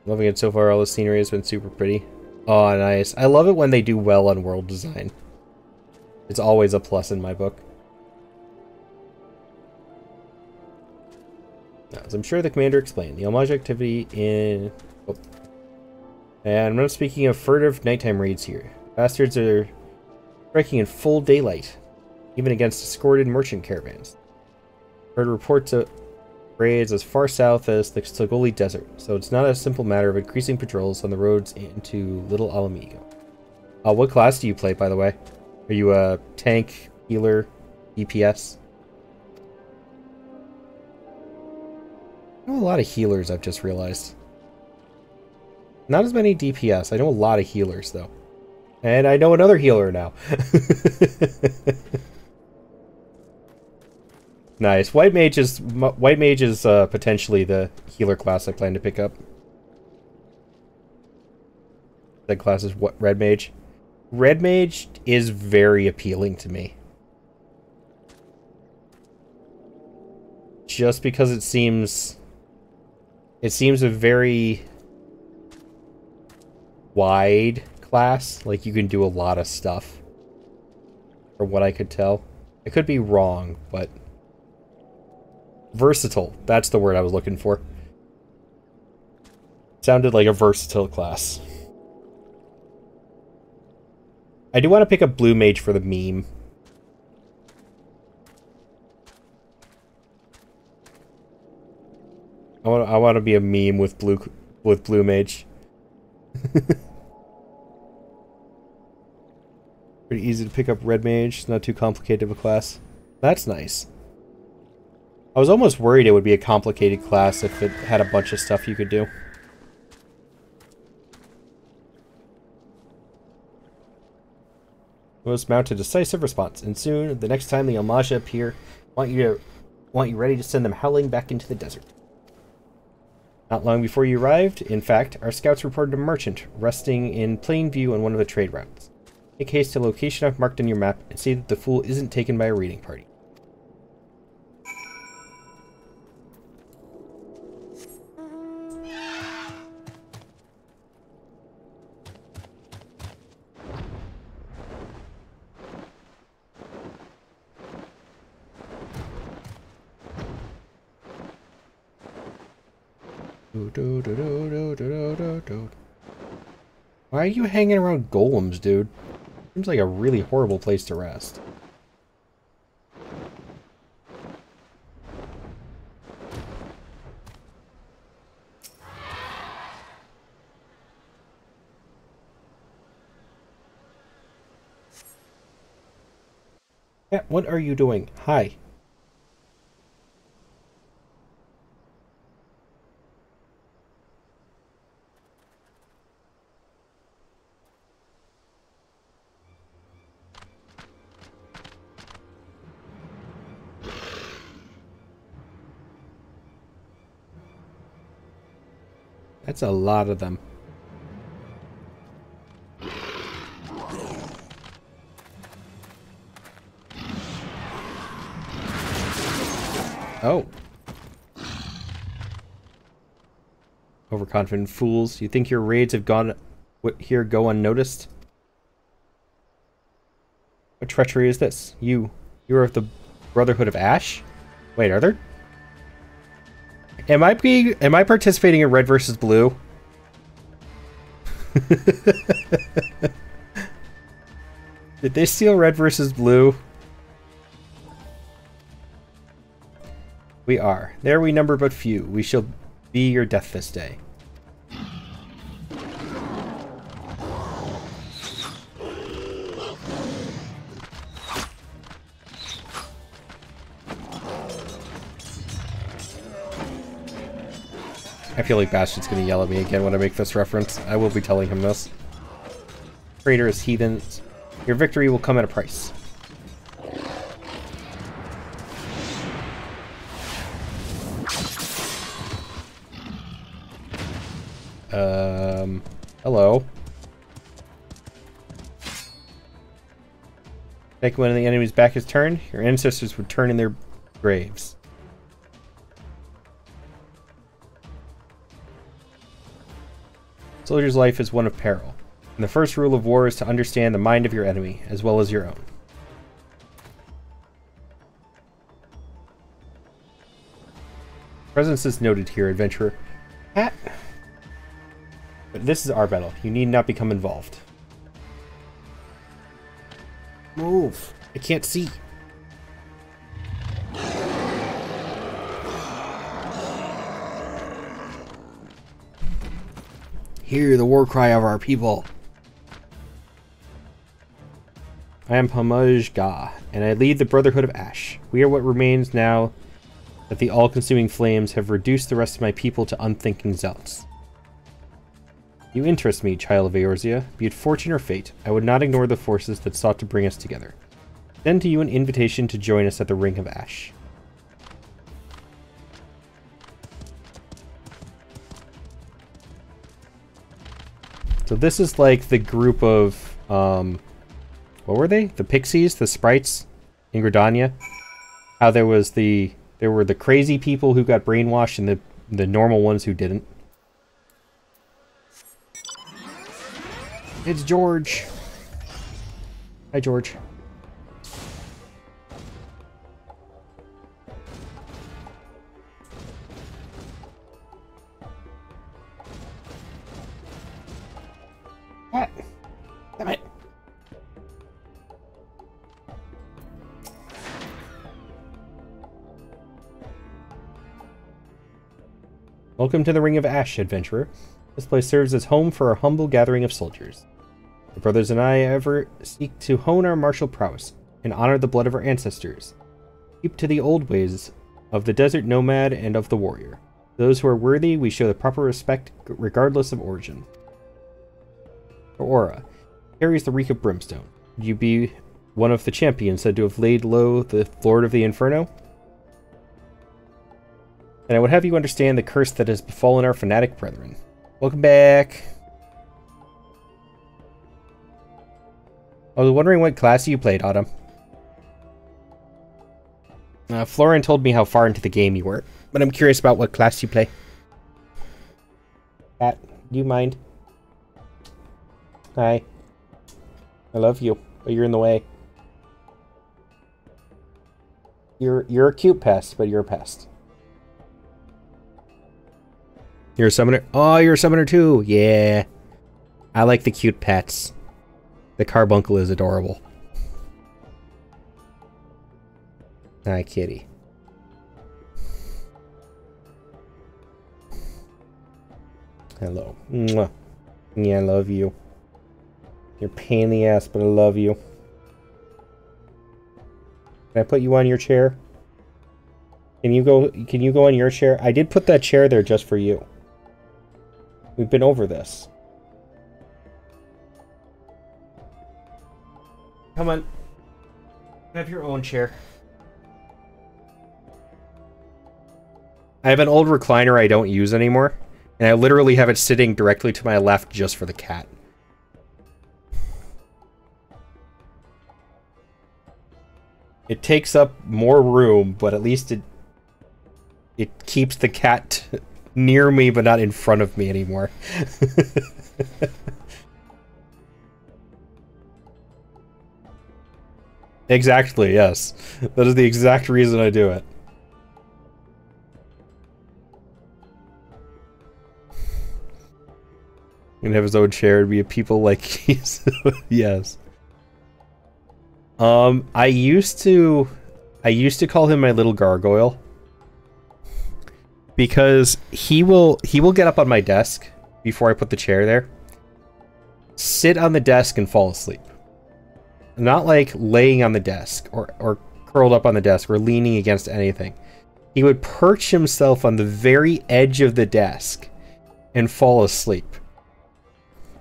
Loving it so far. All the scenery has been super pretty. Oh, nice. I love it when they do well on world design. It's always a plus in my book. As I'm sure the commander explained, the homage activity in... Oh. And I'm not speaking of furtive nighttime raids here. Bastards are striking in full daylight, even against escorted merchant caravans. Heard reports of raids as far south as the Sogoli Desert, so it's not a simple matter of increasing patrols on the roads into Little Alamigo. What class do you play, by the way? Are you a tank, healer, DPS? I know a lot of healers, I've just realized. Not as many DPS. I know a lot of healers, though. And I know another healer now. Nice. White Mage is potentially the healer class I plan to pick up. That class is what? Red Mage? Red Mage is very appealing to me. Just because it seems a very wide class. Like, you can do a lot of stuff. From what I could tell. I could be wrong, but... versatile. That's the word I was looking for. Sounded like a versatile class. I do want to pick up Blue Mage for the meme. I want to be a meme with Blue Mage. Pretty easy to pick up Red Mage. It's not too complicated of a class. That's nice. I was almost worried it would be a complicated class if it had a bunch of stuff you could do. Most mount a decisive response, and soon, the next time the Almasha appear, want you ready to send them howling back into the desert. Not long before you arrived, in fact, our scouts reported a merchant resting in plain view on one of the trade routes. Make haste to the location I've marked on your map and see that the fool isn't taken by a raiding party. Why are you hanging around golems, dude? Seems like a really horrible place to rest. Yeah, what are you doing? Hi. That's a lot of them. Oh. Overconfident fools. You think your raids have gone here go unnoticed? What treachery is this? You are of the Brotherhood of Ash? Wait, are there? Am I participating in Red versus Blue? Did they steal Red versus Blue? We are. There we number but few. We shall be your death this day. I feel like Bastion's gonna yell at me again when I make this reference. I will be telling him this. Traitors, heathens. Your victory will come at a price. Hello. Like when the enemy's back is turned, your ancestors would turn in their graves. Soldier's life is one of peril, and the first rule of war is to understand the mind of your enemy, as well as your own. Presence is noted here, adventurer. But this is our battle. You need not become involved. Move! I can't see. Hear the war cry of our people. I am Hamaj Ga, and I lead the Brotherhood of Ash. We are what remains now that the all-consuming flames have reduced the rest of my people to unthinking zealots. You interest me, child of Eorzea. Be it fortune or fate, I would not ignore the forces that sought to bring us together. Send to you an invitation to join us at the Ring of Ash. So this is like the group of, what were they? The pixies, the sprites in Gridania. How there were the crazy people who got brainwashed and the normal ones who didn't. It's George. Hi, George. What? Damn it. Welcome to the Ring of Ash, adventurer. This place serves as home for a humble gathering of soldiers. The brothers and I ever seek to hone our martial prowess and honor the blood of our ancestors. Keep to the old ways of the desert nomad and of the warrior. Those who are worthy, we show the proper respect regardless of origin. Her aura carries the reek of brimstone. Would you be one of the champions said to have laid low the Lord of the Inferno? And I would have you understand the curse that has befallen our fanatic brethren. Welcome back. I was wondering what class you played, Autumn. Florian told me how far into the game you were, but I'm curious about what class you play. Cat, do you mind? Hi. I love you, but you're in the way. You're a cute pest, but you're a pest. You're a summoner? Oh, you're a summoner too! Yeah. I like the cute pets. The carbuncle is adorable. Hi, kitty. Hello. Mwah. Yeah, I love you. You're a pain in the ass, but I love you. Can I put you on your chair? Can you go on your chair? I did put that chair there just for you. We've been over this. Come on. Have your own chair. I have an old recliner I don't use anymore, and I literally have it sitting directly to my left just for the cat. It takes up more room, but at least it keeps the cat near me, but not in front of me anymore. Exactly, yes. That is the exact reason I do it. And have his own chair and be a people like he's yes. I used to call him my little gargoyle. Because he will get up on my desk before I put the chair there. Sit on the desk and fall asleep. Not like laying on the desk or curled up on the desk or leaning against anything. He would perch himself on the very edge of the desk and fall asleep.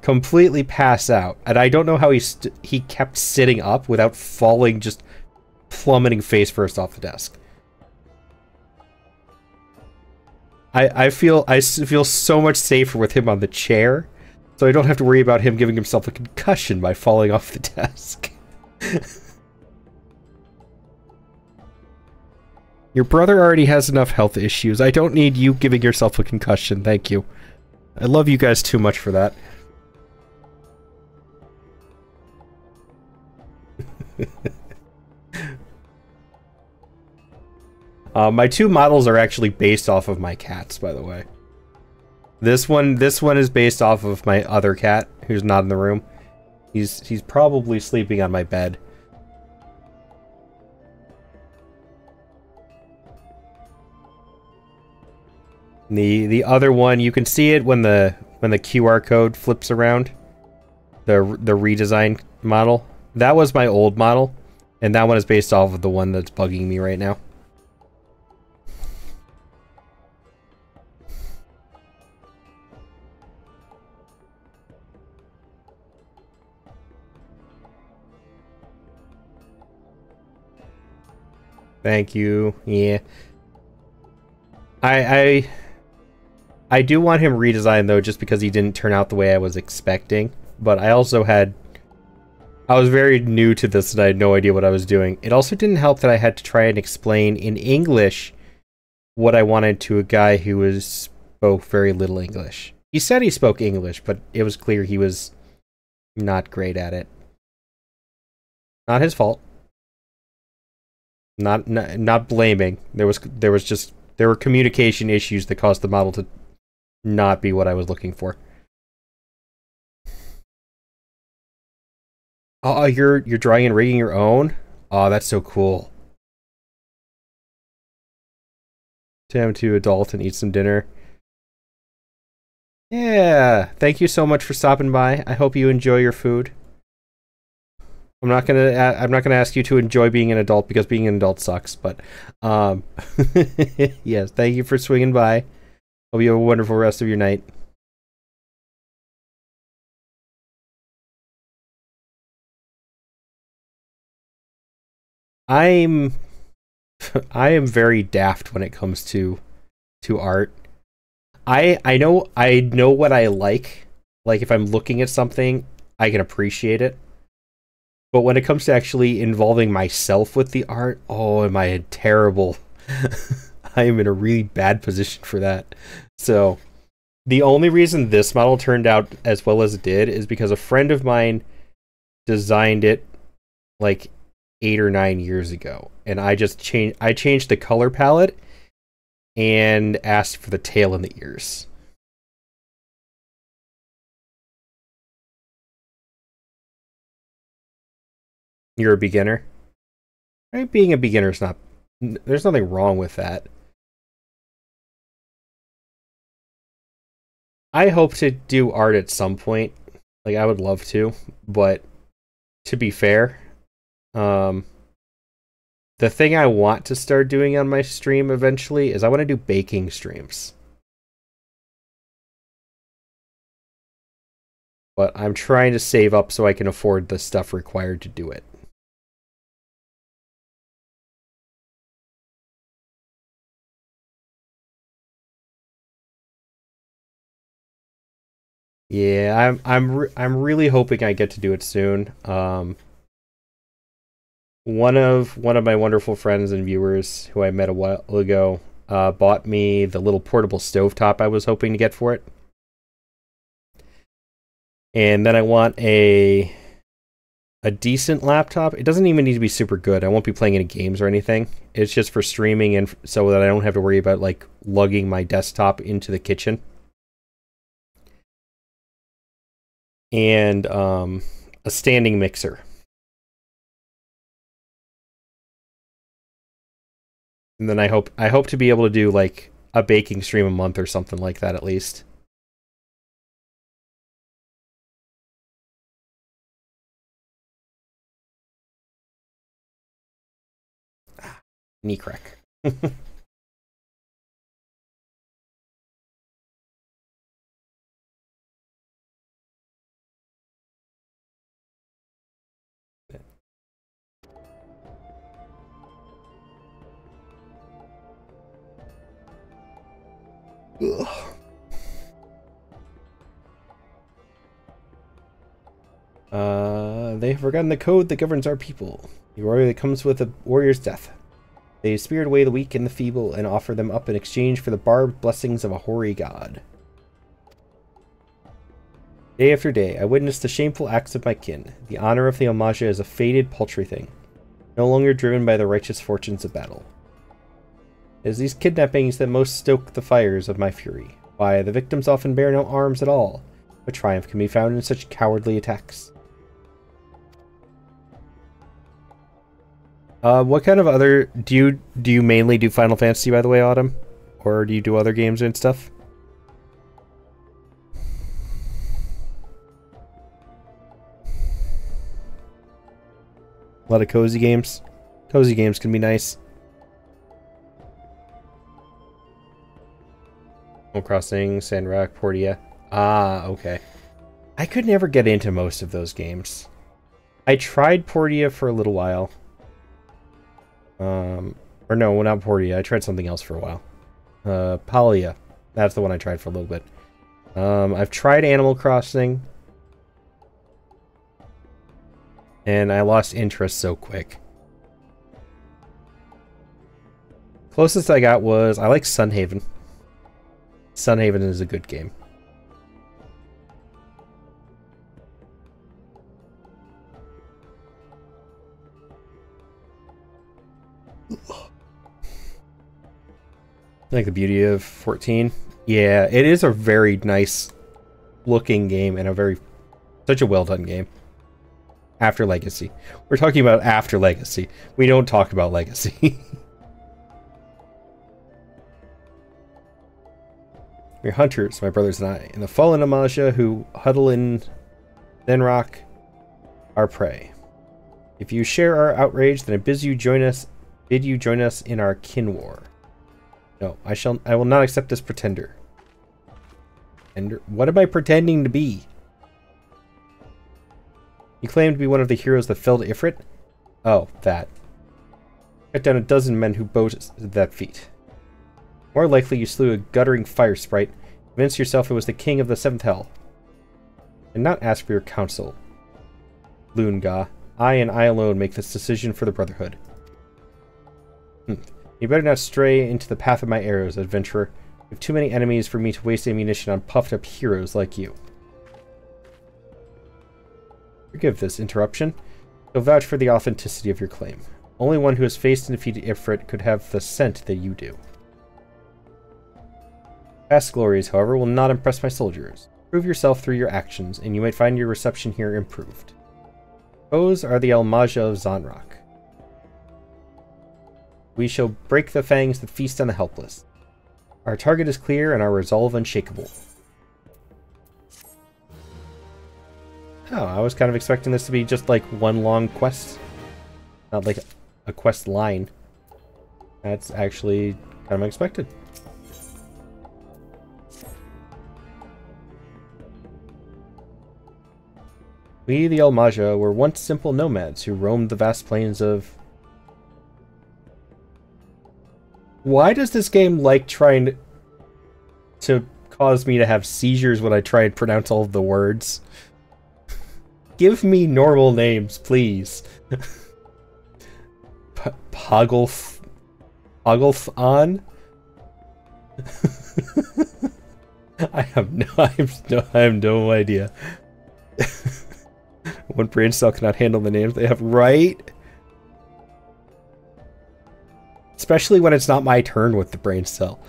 Completely pass out. And I don't know how he kept sitting up without falling, just plummeting face first off the desk. I feel so much safer with him on the chair, so I don't have to worry about him giving himself a concussion by falling off the desk. Your brother already has enough health issues. I don't need you giving yourself a concussion, thank you. I love you guys too much for that. My two models are actually based off of my cats, by the way. This one is based off of my other cat, who's not in the room. He's probably sleeping on my bed. The other one, you can see it when the QR code flips around. The redesigned model. That was my old model, and that one is based off of the one that's bugging me right now. Thank you. Yeah. I do want him redesigned though, just because he didn't turn out the way I was expecting. But I was very new to this and I had no idea what I was doing. It also didn't help that I had to try and explain in English what I wanted to a guy who spoke very little English. He said he spoke English, but it was clear he was not great at it. Not his fault. Not blaming. There were communication issues that caused the model to not be what I was looking for. Oh, you're drawing and rigging your own? Oh, that's so cool. Time to adult and eat some dinner. Yeah, thank you so much for stopping by. I hope you enjoy your food. I'm not gonna ask you to enjoy being an adult because being an adult sucks. But, yes, thank you for swinging by. Hope you have a wonderful rest of your night. I'm I am very daft when it comes to art. I know what I like. Like if I'm looking at something, I can appreciate it. But when it comes to actually involving myself with the art, oh, am I terrible? I am in a really bad position for that. So the only reason this model turned out as well as it did is because a friend of mine designed it like 8 or 9 years ago, and I changed the color palette and asked for the tail and the ears. You're a beginner, right? Being a beginner is not. There's nothing wrong with that. I hope to do art at some point. Like I would love to, but to be fair, um, the thing I want to start doing on my stream eventually is I want to do baking streams. But I'm trying to save up so I can afford the stuff required to do it. Yeah, I'm really hoping I get to do it soon. One of my wonderful friends and viewers who I met a while ago bought me the little portable stovetop I was hoping to get for it. And then I want a decent laptop. It doesn't even need to be super good. I won't be playing any games or anything. It's just for streaming and so that I don't have to worry about like lugging my desktop into the kitchen. And a standing mixer. And then I hope to be able to do like a baking stream a month or something like that at least. Knee crack. They have forgotten the code that governs our people. The warrior that comes with a warrior's death. They spirit away the weak and the feeble and offer them up in exchange for the barbed blessings of a hoary god. Day after day, I witnessed the shameful acts of my kin. The honor of the Omaja is a faded, paltry thing, no longer driven by the righteous fortunes of battle. It is these kidnappings that most stoke the fires of my fury. Why, the victims often bear no arms at all. What triumph can be found in such cowardly attacks? What kind of other do you mainly do Final Fantasy, by the way, Autumn, or do you do other games and stuff? A lot of cozy games. Cozy games can be nice. Animal Crossing, Sandrock, Portia. Ah, okay. I could never get into most of those games. I tried Portia for a little while. Or no, not Portia. I tried something else for a while. Palia. That's the one I tried for a little bit. I've tried Animal Crossing. And I lost interest so quick. Closest I got was, I like Sunhaven. Sunhaven is a good game. Like the beauty of 14. Yeah, it is a very nice looking game and such a well done game. After Legacy. We're talking about after Legacy. We don't talk about Legacy. We're hunters, my brothers and I, and the fallen Amaja who huddle in Zenrock our prey. If you share our outrage, then I bid you join us in our kin war. No, I will not accept this pretender. And what am I pretending to be? You claim to be one of the heroes that felled Ifrit? Oh, that. Cut down a dozen men who boasted that feat. More likely you slew a guttering fire sprite, convinced yourself it was the king of the 7th hell. And not ask for your counsel. Lunga, I and I alone make this decision for the Brotherhood. You better not stray into the path of my arrows, adventurer. You have too many enemies for me to waste ammunition on puffed-up heroes like you. Forgive this interruption. So vouch for the authenticity of your claim. Only one who has faced and defeated Ifrit could have the scent that you do. Past glories, however, will not impress my soldiers. Prove yourself through your actions, and you might find your reception here improved. Those are the Almaja of Zenrock. We shall break the fangs that feast on the helpless. Our target is clear and our resolve unshakable. Oh, I was kind of expecting this to be just like one long quest. Not like a quest line. That's actually kind of unexpected. We, the Almaja, were once simple nomads who roamed the vast plains of... Why does this game like trying to cause me to have seizures when I try and pronounce all of the words? Give me normal names, please. Pogglefon? I have no idea. One brain cell cannot handle the names they have, right? Especially when it's not my turn with the brain cell.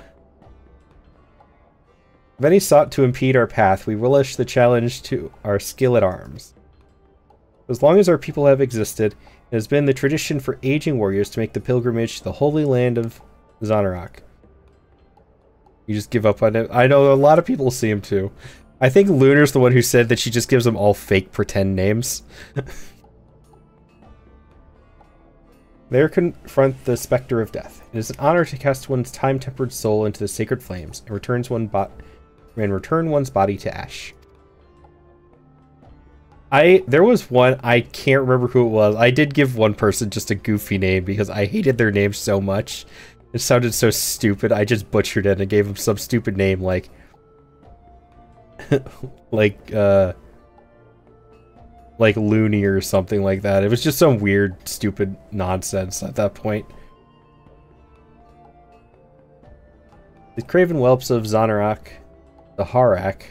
If any sought to impede our path, we relish the challenge to our skill at arms. As long as our people have existed, it has been the tradition for aging warriors to make the pilgrimage to the holy land of Zenrock. You just give up on it. I know a lot of people see him too. I think Lunar's the one who said that she just gives them all fake pretend names. There confront the specter of death. It is an honor to cast one's time-tempered soul into the sacred flames and return one's body to ash. There was one, I can't remember who it was. I did give one person just a goofy name because I hated their name so much. It sounded so stupid. I just butchered it and gave them some stupid name like like Looney or something like that. It was just some weird, stupid nonsense at that point. The craven whelps of Zenrock, the Harak,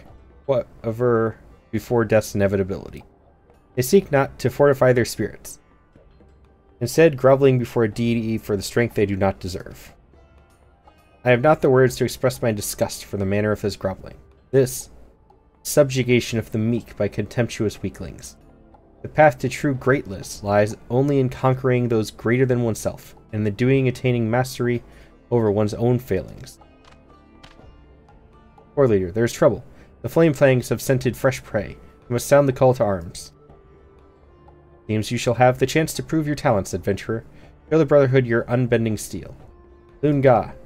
whatever before death's inevitability. They seek not to fortify their spirits, instead groveling before a deity for the strength they do not deserve. I have not the words to express my disgust for the manner of this groveling. This subjugation of the meek by contemptuous weaklings. The path to true greatness lies only in conquering those greater than oneself, and in the doing attaining mastery over one's own failings. War leader, there is trouble. The flame fangs have scented fresh prey. We must sound the call to arms. Seems you shall have the chance to prove your talents, adventurer. Show the Brotherhood your unbending steel. Lunga.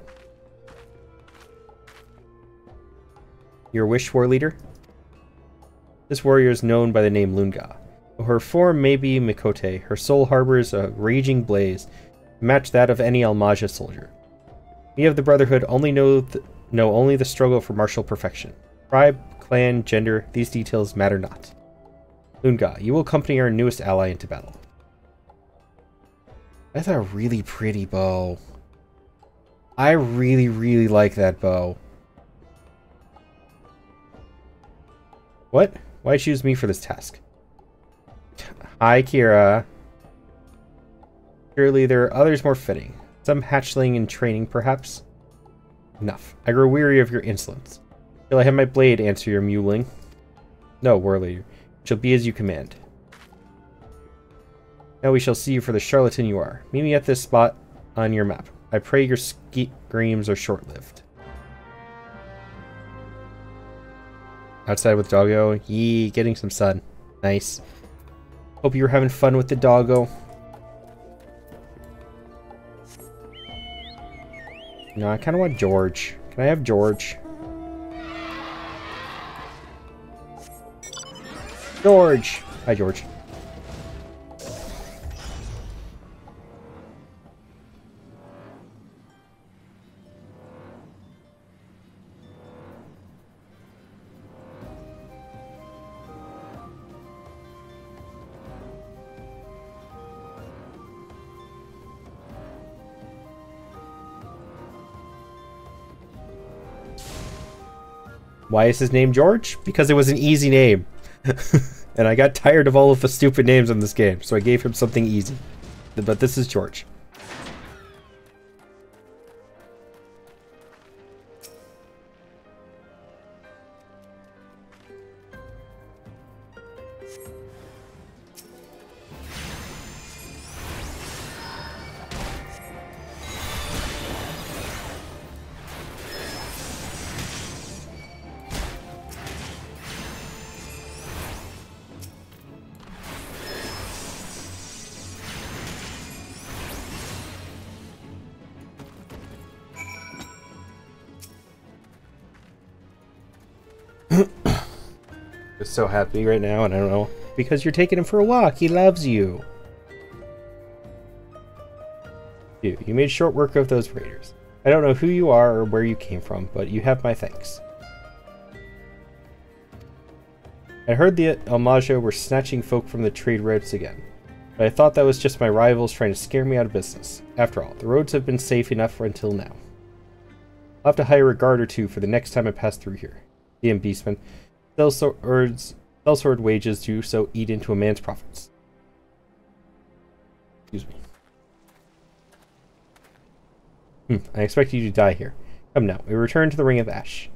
Your wish, war leader? This warrior is known by the name Lunga. Though her form may be Mikote, her soul harbors a raging blaze to match that of any Almaja soldier. We of the Brotherhood only know only the struggle for martial perfection. Tribe, clan, gender, these details matter not. Lunga, you will accompany our newest ally into battle. That's a really pretty bow. I really, really like that bow. What? Why choose me for this task? Hi, Kira. Surely there are others more fitting. Some hatchling in training, perhaps? Enough. I grow weary of your insolence. Shall I have my blade answer your mewling? No, war leader. It shall be as you command. Now we shall see you for the charlatan you are. Meet me at this spot on your map. I pray your screams are short-lived. Outside with doggo. Yee, getting some sun. Nice. Hope you were having fun with the doggo. No, I kind of want George. Can I have George? George! Hi, George. Why is his name George? Because it was an easy name. And I got tired of all of the stupid names in this game, so I gave him something easy. But this is George. So happy right now, and I don't know, because you're taking him for a walk. He loves you. You made short work of those raiders. I don't know who you are or where you came from, but you have my thanks. I heard the Almaja were snatching folk from the trade routes again, but I thought that was just my rivals trying to scare me out of business. After all, the roads have been safe enough until now. I'll have to hire a guard or two for the next time I pass through here. The beastmen. Sell sword wages to so eat into a man's profits. Excuse me. I expect you to die here. Come now, we return to the Ring of Ash.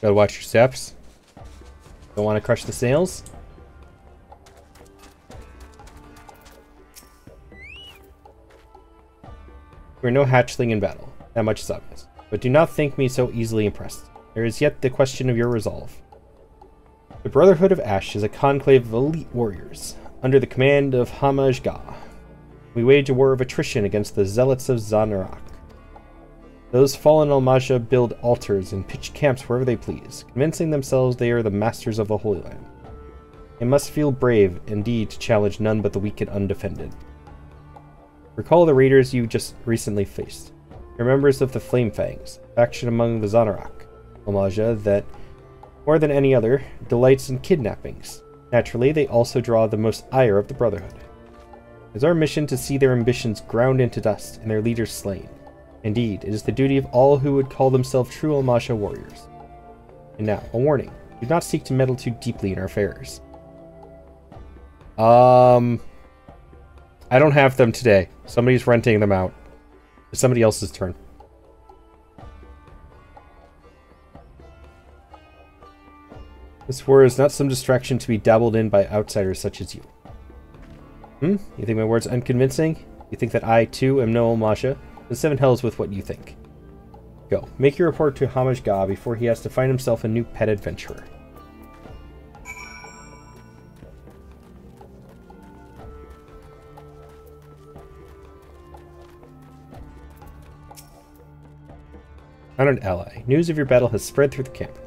Gotta watch your steps. Don't want to crush the sails. We're no hatchling in battle. That much is obvious. But do not think me so easily impressed. There is yet the question of your resolve. The Brotherhood of Ash is a conclave of elite warriors, under the command of Hamaj Ga. We wage a war of attrition against the zealots of Zanarak. Those fallen Almaja build altars and pitch camps wherever they please, convincing themselves they are the masters of the Holy Land. They must feel brave, indeed, to challenge none but the weak and undefended. Recall the raiders you just recently faced. They're members of the Flame Fangs, faction among the Zanarak Almaja that, more than any other, delights in kidnappings. Naturally, they also draw the most ire of the Brotherhood. It is our mission to see their ambitions ground into dust and their leaders slain. Indeed, it is the duty of all who would call themselves true Almaja warriors. And now, a warning. Do not seek to meddle too deeply in our affairs. I don't have them today. Somebody's renting them out. It's somebody else's turn. This war is not some distraction to be dabbled in by outsiders such as you. You think my words unconvincing? You think that I, too, am no Almaja? The seven hells with what you think. Go. Make your report to Hamaj Ga before he has to find himself a new pet adventurer. Honored ally. News of your battle has spread through the camp.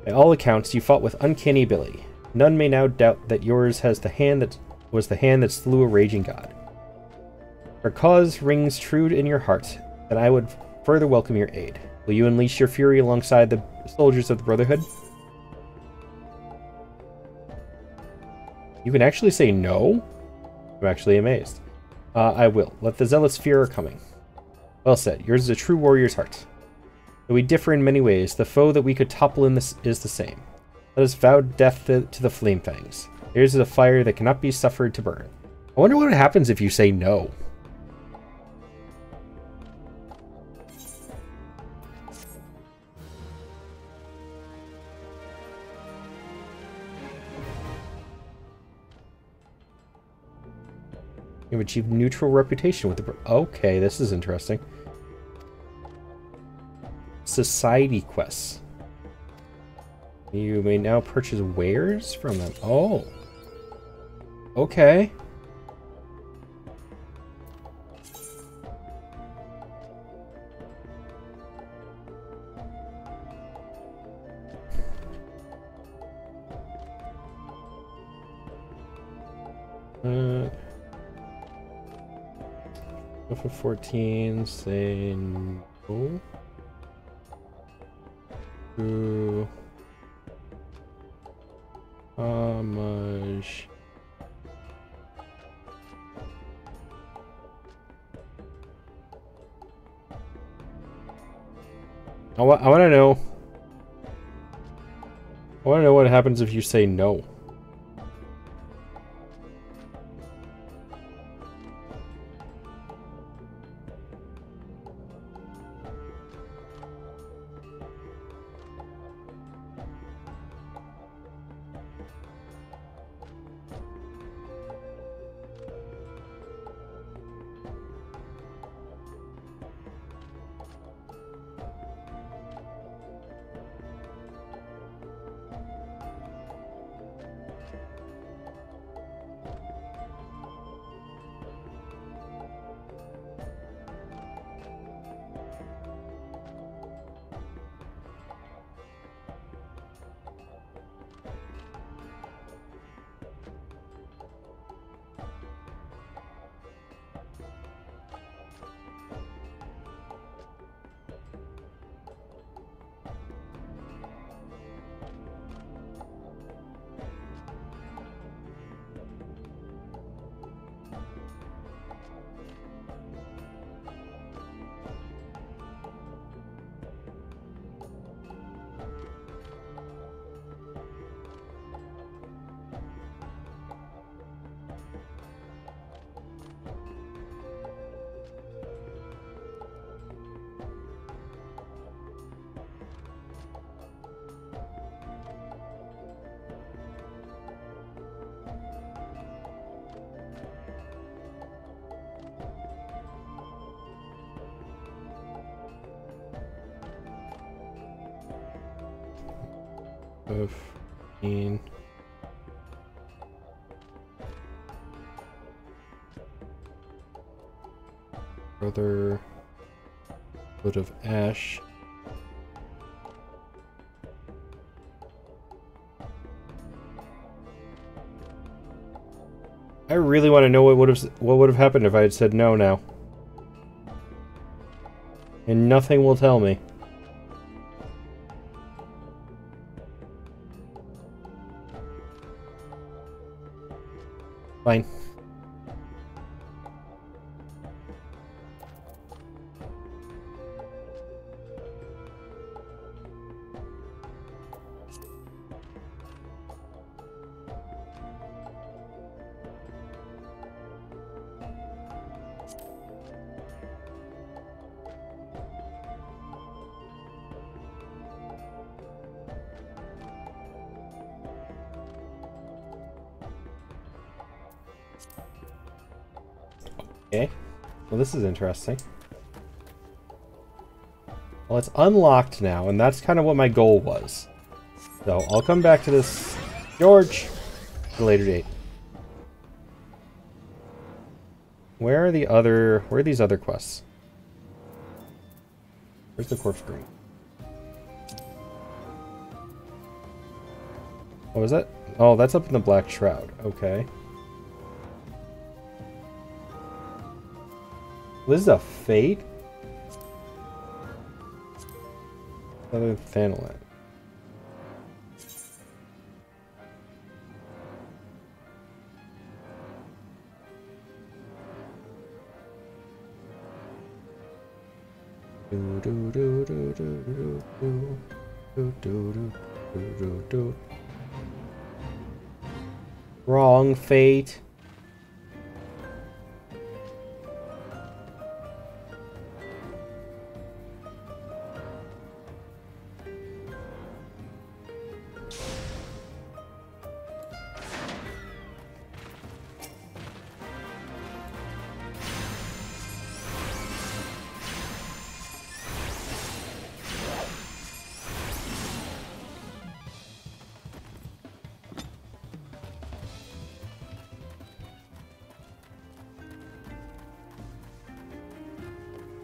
By all accounts, you fought with uncanny ability. None may now doubt that yours has the hand that was the hand that slew a raging god. Our cause rings true in your heart, and I would further welcome your aid. Will you unleash your fury alongside the soldiers of the Brotherhood? You can actually say no? I'm actually amazed. I will. Let the zealots fear our coming. Well said. Yours is a true warrior's heart. Though we differ in many ways, the foe that we could topple in this is the same. Let us vow death to the Flame Fangs. Here's a fire that cannot be suffered to burn. I wonder what happens if you say no. You've achieved neutral reputation with the... Okay, this is interesting. Society quests. You may now purchase wares from them. Oh. Okay. For 14, say no. To how much? I want to know. I want to know what happens if you say no. Of 15. Brother Wood of Ash. I really want to know what would have happened if I had said no now. And nothing will tell me. Fine. Okay, well this is interesting. Well, it's unlocked now, and that's kind of what my goal was. So, I'll come back to this, George, at a later date. Where are these other quests? Where's the corpse green? What was that? Oh, that's up in the Black Shroud. Okay. This is a fate? Other Thanalan. Do do do do do do do do do do do do. Wrong, fate.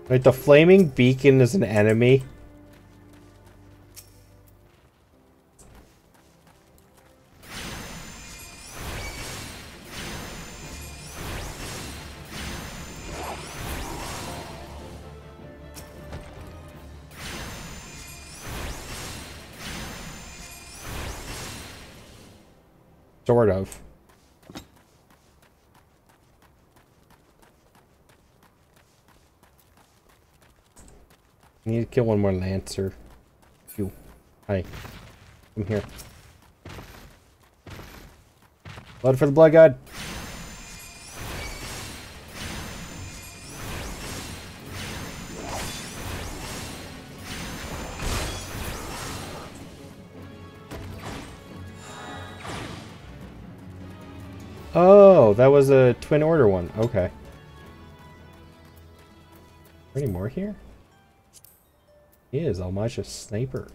Wait, the flaming beacon is an enemy? Sort of. I need to kill one more Lancer. You. Hi. Come here. Blood for the Blood God. Oh, that was a Twin Order one. Okay. Any more here? He is almost a sniper.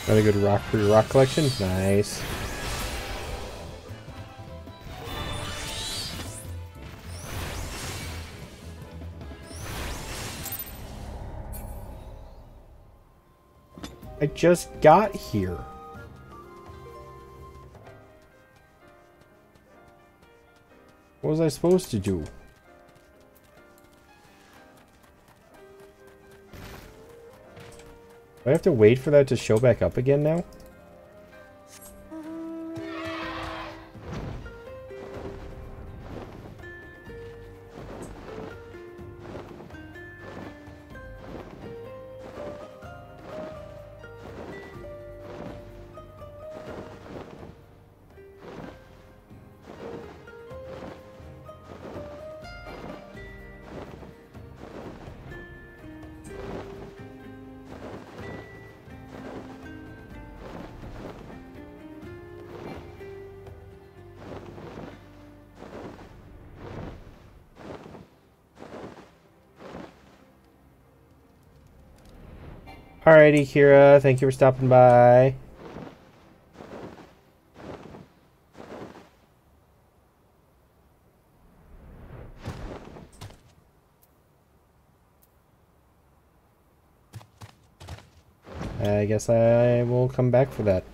Another good rock for your rock collection. Nice. I just got here. What was I supposed to do? Do I have to wait for that to show back up again now? Alrighty, Kira, thank you for stopping by. I guess I will come back for that.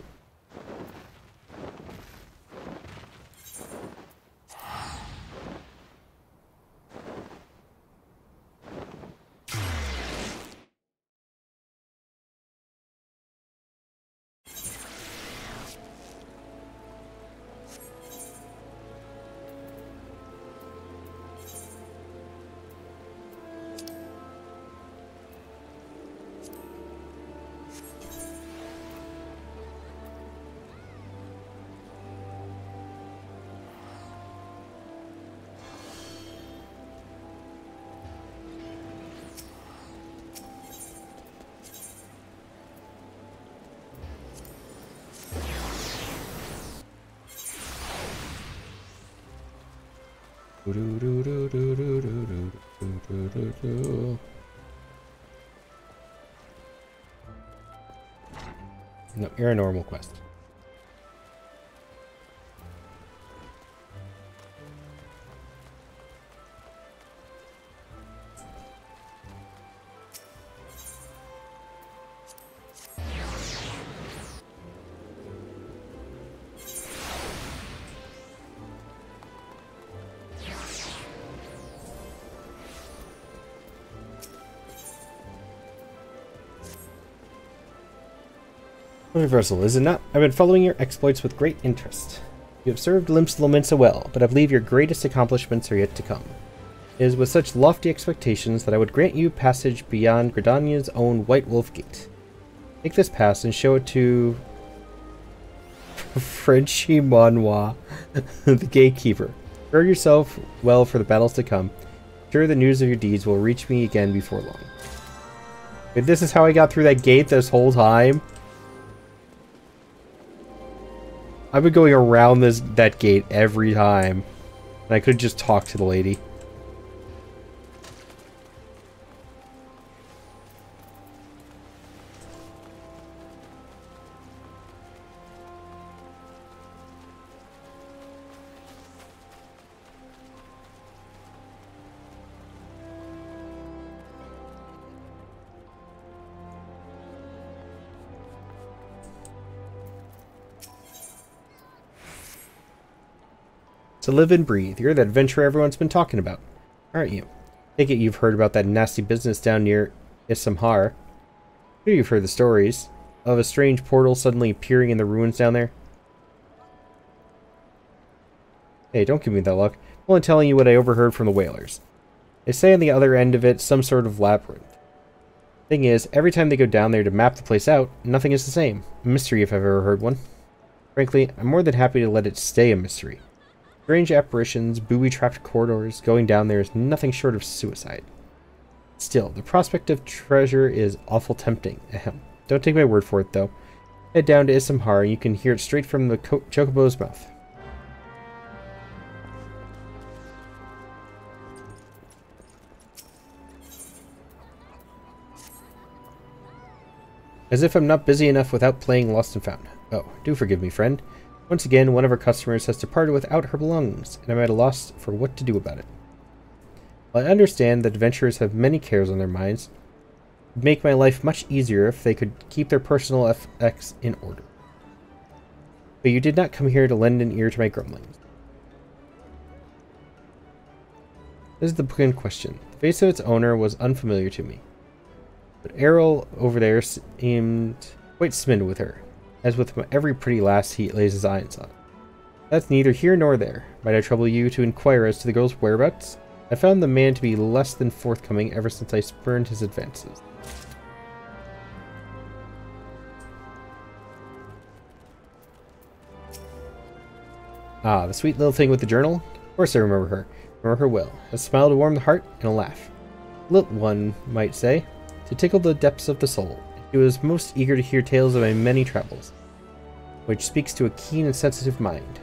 No, you're a normal quest. Universal, is it not? I've been following your exploits with great interest. You have served Limsa well, but I believe your greatest accomplishments are yet to come. It is with such lofty expectations that I would grant you passage beyond Gridania's own White Wolf Gate. Take this pass and show it to Frenchie Monnois, the gatekeeper. Prepare yourself well for the battles to come. Sure, the news of your deeds will reach me again before long. Wait, this is how I got through that gate this whole time? I've been going around that gate every time. And I could just talk to the lady. So live and breathe. You're that adventurer everyone's been talking about, aren't you? Take it you've heard about that nasty business down near Issamhar. Sure, you've heard the stories of a strange portal suddenly appearing in the ruins down there. Hey, don't give me that look. I'm only telling you what I overheard from the whalers. They say on the other end of it, some sort of labyrinth. Thing is, every time they go down there to map the place out, nothing is the same. A mystery if I've ever heard one. Frankly, I'm more than happy to let it stay a mystery. Strange apparitions, booby-trapped corridors, going down there is nothing short of suicide. Still, the prospect of treasure is awful tempting. Ahem. Don't take my word for it, though. Head down to Issamhar and you can hear it straight from the Chocobo's mouth. As if I'm not busy enough without playing Lost and Found. Oh, do forgive me, friend. Once again, one of our customers has departed without her belongings, and I'm at a loss for what to do about it. While I understand that adventurers have many cares on their minds, it would make my life much easier if they could keep their personal effects in order. But you did not come here to lend an ear to my grumblings. This is the book in question. The face of its owner was unfamiliar to me, but Errol over there seemed quite smitten with her. As with every pretty lass he lays his eyes on. That's neither here nor there. Might I trouble you to inquire as to the girl's whereabouts? I found the man to be less than forthcoming ever since I spurned his advances. Ah, the sweet little thing with the journal? Of course I remember her. Remember her well. A smile to warm the heart, and a laugh. Little one might say, to tickle the depths of the soul. He was most eager to hear tales of my many travels, which speaks to a keen and sensitive mind.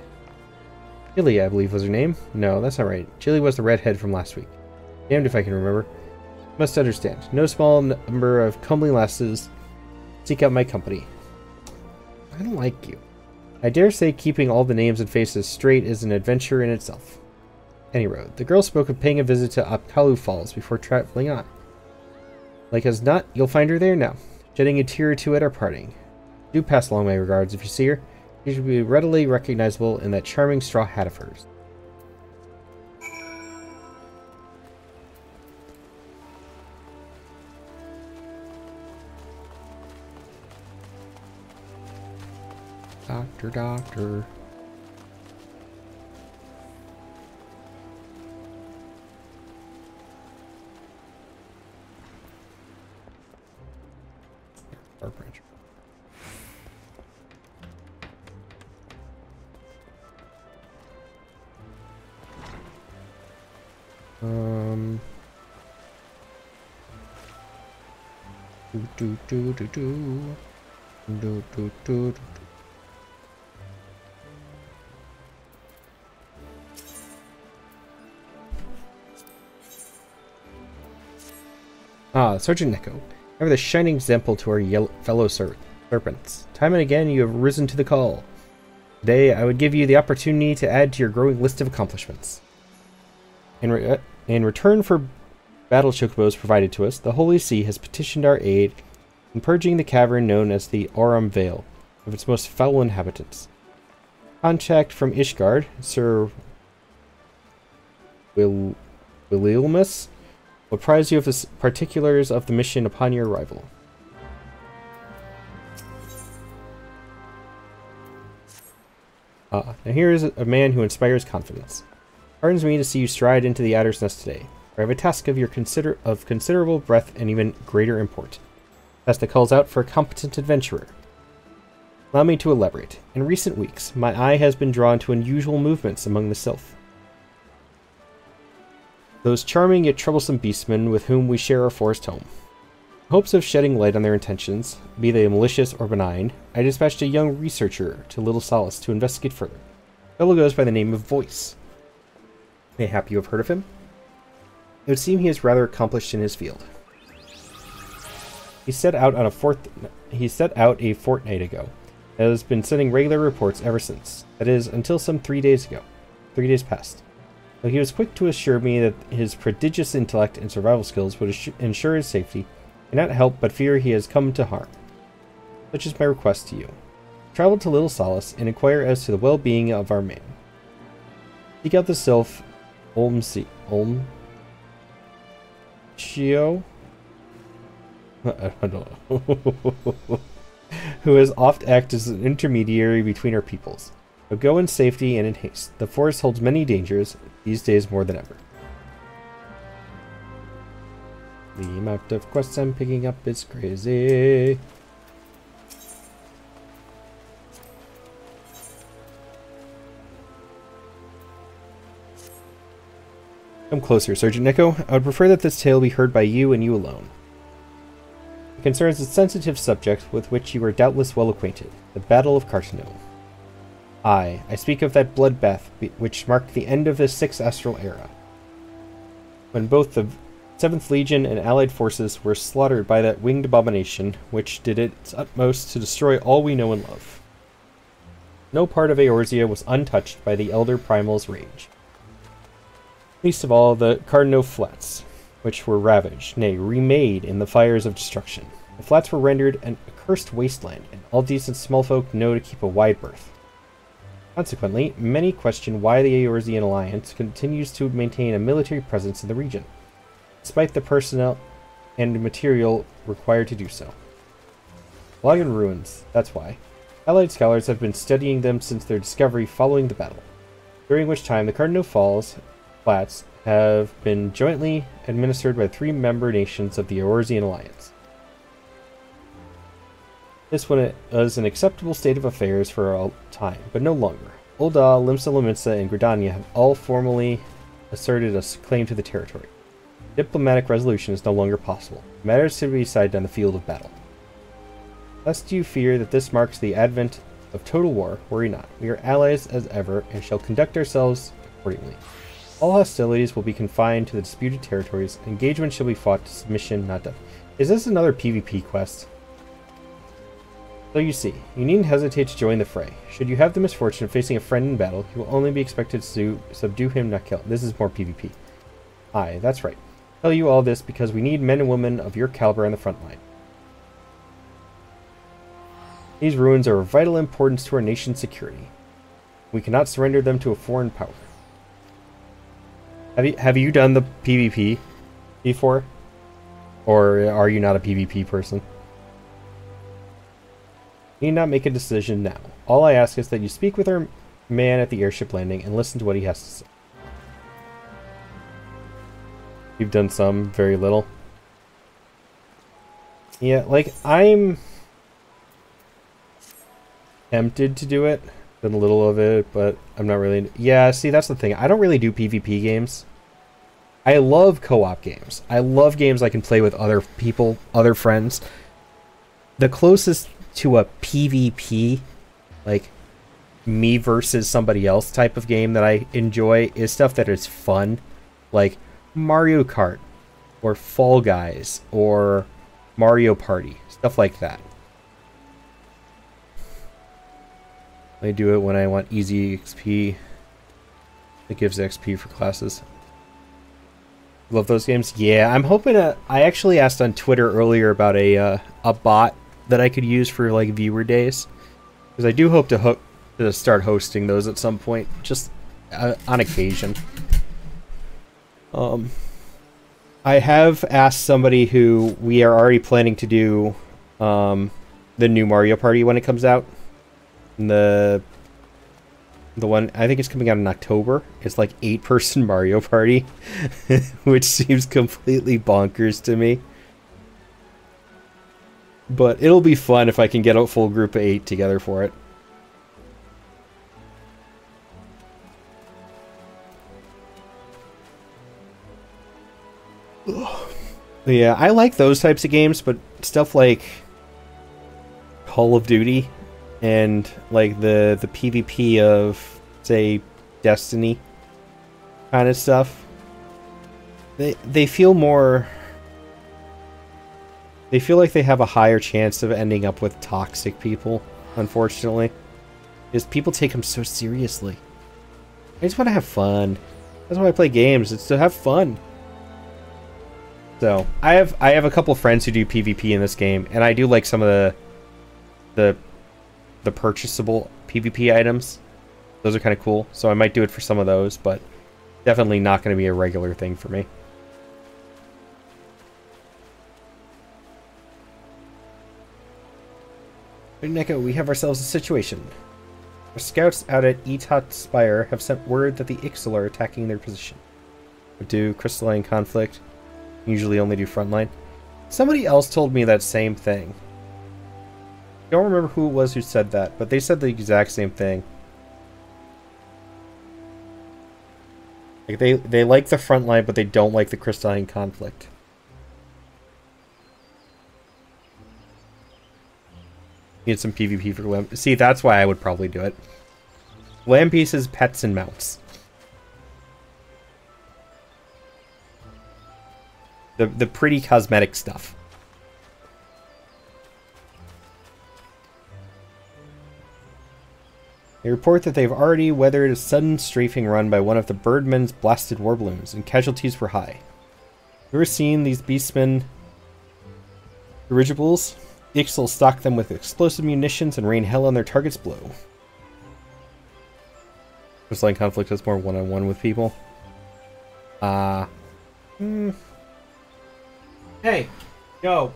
Chili, I believe was her name. No, that's not right. Chili was the redhead from last week. Damned if I can remember. Must understand. No small number of comely lasses seek out my company. I don't like you. I dare say keeping all the names and faces straight is an adventure in itself. Any road. The girl spoke of paying a visit to Apkalu Falls before traveling on. Like as not, you'll find her there now. Shedding a tear or two at our parting. Do pass along my regards if you see her. She should be readily recognizable in that charming straw hat of hers. Doctor, doctor. Our branch. Do. Ah, Sergeant Neko, ever the shining example to our fellow serpents. Time and again you have risen to the call. Today I would give you the opportunity to add to your growing list of accomplishments. In return for battle chocobos provided to us, the Holy See has petitioned our aid in purging the cavern known as the Aurum Vale of its most foul inhabitants. Contact from Ishgard, Sir Willielmus, will apprise you of the particulars of the mission upon your arrival. Now here is a man who inspires confidence. It heartens me to see you stride into the Adder's Nest today, for I have a task of considerable breadth and even greater import. A task that calls out for a competent adventurer. Allow me to elaborate. In recent weeks, my eye has been drawn to unusual movements among the Sylph. Those charming yet troublesome beastmen with whom we share our forest home. In hopes of shedding light on their intentions, be they malicious or benign, I dispatched a young researcher to Little Solace to investigate further. The fellow goes by the name of Voice. Mayhap you have heard of him? It would seem he is rather accomplished in his field. He set out a fortnight ago, and has been sending regular reports ever since. That is, until some 3 days ago. 3 days past. Though he was quick to assure me that his prodigious intellect and survival skills would ensure his safety, I cannot help but fear he has come to harm. Such is my request to you. Travel to Little Solace and inquire as to the well-being of our man. Seek out the Sylph Chio? I don't know. Who has oft acted as an intermediary between our peoples. But go in safety and in haste. The forest holds many dangers, these days more than ever. The amount of quests I'm picking up is crazy. Come closer, Sergeant Neko. I would prefer that this tale be heard by you and you alone. It concerns a sensitive subject with which you are doubtless well acquainted, the Battle of Cartano. I speak of that bloodbath which marked the end of the 6th Astral Era, when both the 7th Legion and allied forces were slaughtered by that winged abomination, which did its utmost to destroy all we know and love. No part of Eorzea was untouched by the Elder Primal's rage. Least of all, the Cardinal Flats, which were ravaged, nay, remade in the fires of destruction. The flats were rendered an accursed wasteland, and all decent small folk know to keep a wide berth. Consequently, many question why the Eorzean Alliance continues to maintain a military presence in the region, despite the personnel and material required to do so. Logan ruins, that's why. Allied scholars have been studying them since their discovery following the battle, during which time the Cardinal Flats have been jointly administered by 3 member nations of the Eorzean Alliance. This was an acceptable state of affairs for a time, but no longer. Ul'dah, Limsa Lominsa, and Gridania have all formally asserted a claim to the territory. Diplomatic resolution is no longer possible. Matters to be decided on the field of battle. Lest you fear that this marks the advent of total war, worry not. We are allies as ever, and shall conduct ourselves accordingly. All hostilities will be confined to the disputed territories. Engagement shall be fought to submission, not death. Is this another PvP quest? So you see, you needn't hesitate to join the fray. Should you have the misfortune of facing a friend in battle, you will only be expected to subdue him, not kill him. This is more PvP. Aye, that's right. I tell you all this because we need men and women of your caliber on the front line. These ruins are of vital importance to our nation's security. We cannot surrender them to a foreign power. Have you done the PvP before? Or are you not a PvP person? You need not make a decision now. All I ask is that you speak with our man at the airship landing and listen to what he has to say. You've done some, very little. Yeah, like, I'm tempted to do it. Done a little of it, but I'm not really... Yeah, see, that's the thing. I don't really do PvP games. I love co-op games. I love games I can play with other people, other friends. The closest to a PvP, like me versus somebody else type of game that I enjoy is stuff that is fun, like Mario Kart or Fall Guys, or Mario Party, stuff like that. I do it when I want easy XP. It gives XP for classes. Love those games. Yeah, I'm hoping to. I actually asked on Twitter earlier about a bot that I could use for like viewer days, because I do hope to start hosting those at some point, just on occasion. I have asked somebody who we are already planning to do the new Mario Party when it comes out. The one, I think it's coming out in October. It's like 8-person Mario Party, which seems completely bonkers to me. But it'll be fun if I can get a full group of 8 together for it. Yeah, I like those types of games, but stuff like Call of Duty and like the PvP of, say, Destiny kind of stuff, they feel more, they feel like they have a higher chance of ending up with toxic people, unfortunately, because people take them so seriously. I just want to have fun. That's why I play games. It's to have fun. So I have a couple friends who do PvP in this game, and I do like some of the purchasable PvP items. Those are kind of cool, so I might do it for some of those, but definitely not going to be a regular thing for me. Neko, we have ourselves a situation. Our scouts out at Etot Spire have sent word that the Ixal are attacking their position. But do crystalline conflict usually only do frontline? Somebody else told me that same thing. I don't remember who it was who said that, but they said the exact same thing. Like they like the frontline, but they don't like the crystalline conflict. Need some PvP for Lamb. See, that's why I would probably do it. Lamb pieces, pets, and mounts. The pretty cosmetic stuff. They report that they've already weathered a sudden strafing run by one of the Birdmen's blasted war balloons, and casualties were high. You ever seen these beastmen dirigibles? Ixal stock them with explosive munitions and rain hell on their targets below. Crystalline conflict is more one-on-one with people. Hey, yo.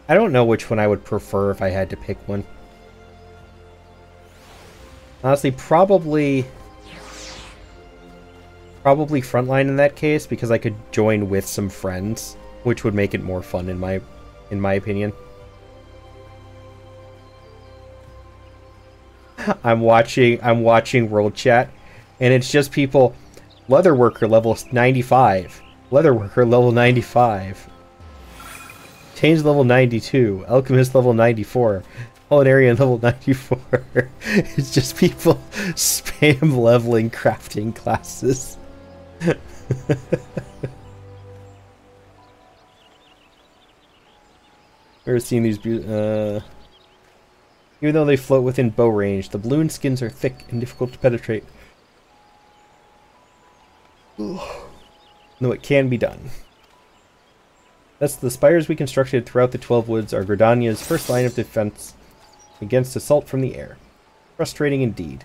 I don't know which one I would prefer if I had to pick one. Honestly, probably frontline in that case, because I could join with some friends, which would make it more fun in my opinion. I'm watching World Chat, and it's just people, Leatherworker level 95, Leatherworker level 95, Change level 92, Alchemist level 94, Culinarian level 94. It's just people spam leveling crafting classes. Ever seen these? Even though they float within bow range, the balloon skins are thick and difficult to penetrate. No, it can be done. Thus, the spires we constructed throughout the 12 Woods are Gridania's first line of defense against assault from the air. Frustrating indeed.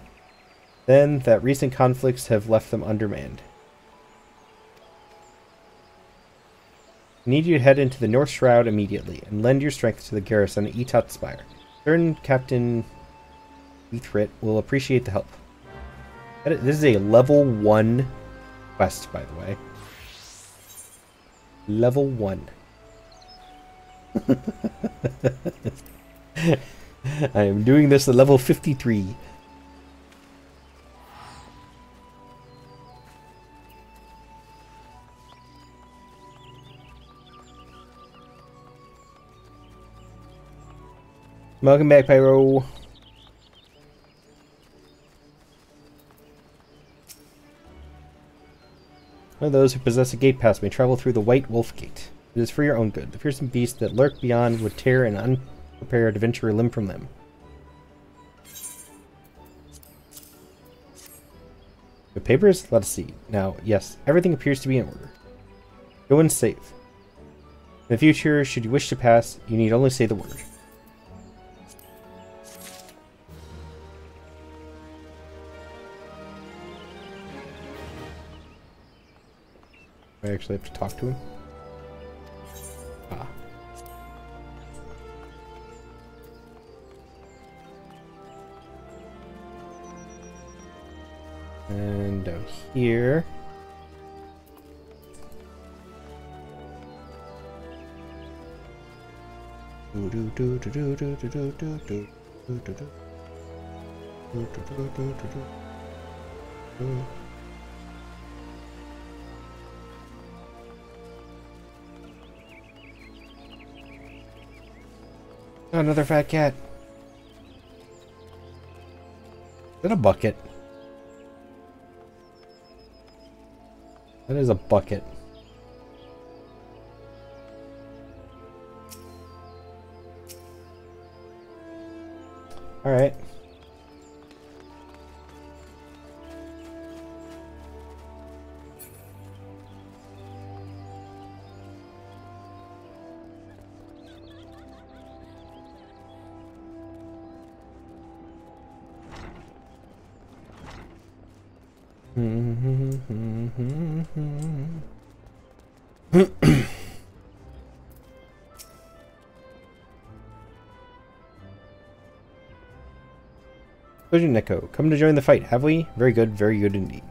Then, that recent conflicts have left them undermanned. I need you to head into the North Shroud immediately, and lend your strength to the garrison at Etot Spire. Turn Captain Ethrit will appreciate the help. This is a level 1 quest, by the way. Level 1. I am doing this at level 53. Welcome back, Pyro. One of those who possess a gate pass may travel through the White Wolf Gate. It is for your own good. The fearsome beasts that lurk beyond would tear an unprepared adventurer limb from limb. The papers? Let us see. Now, yes, everything appears to be in order. Go and save. In the future, should you wish to pass, you need only say the word. I actually have to talk to him. Ah. And down here. Oh, another fat cat. Is that a bucket? That is a bucket. All right. Neko, come to join the fight, have we? Very good indeed.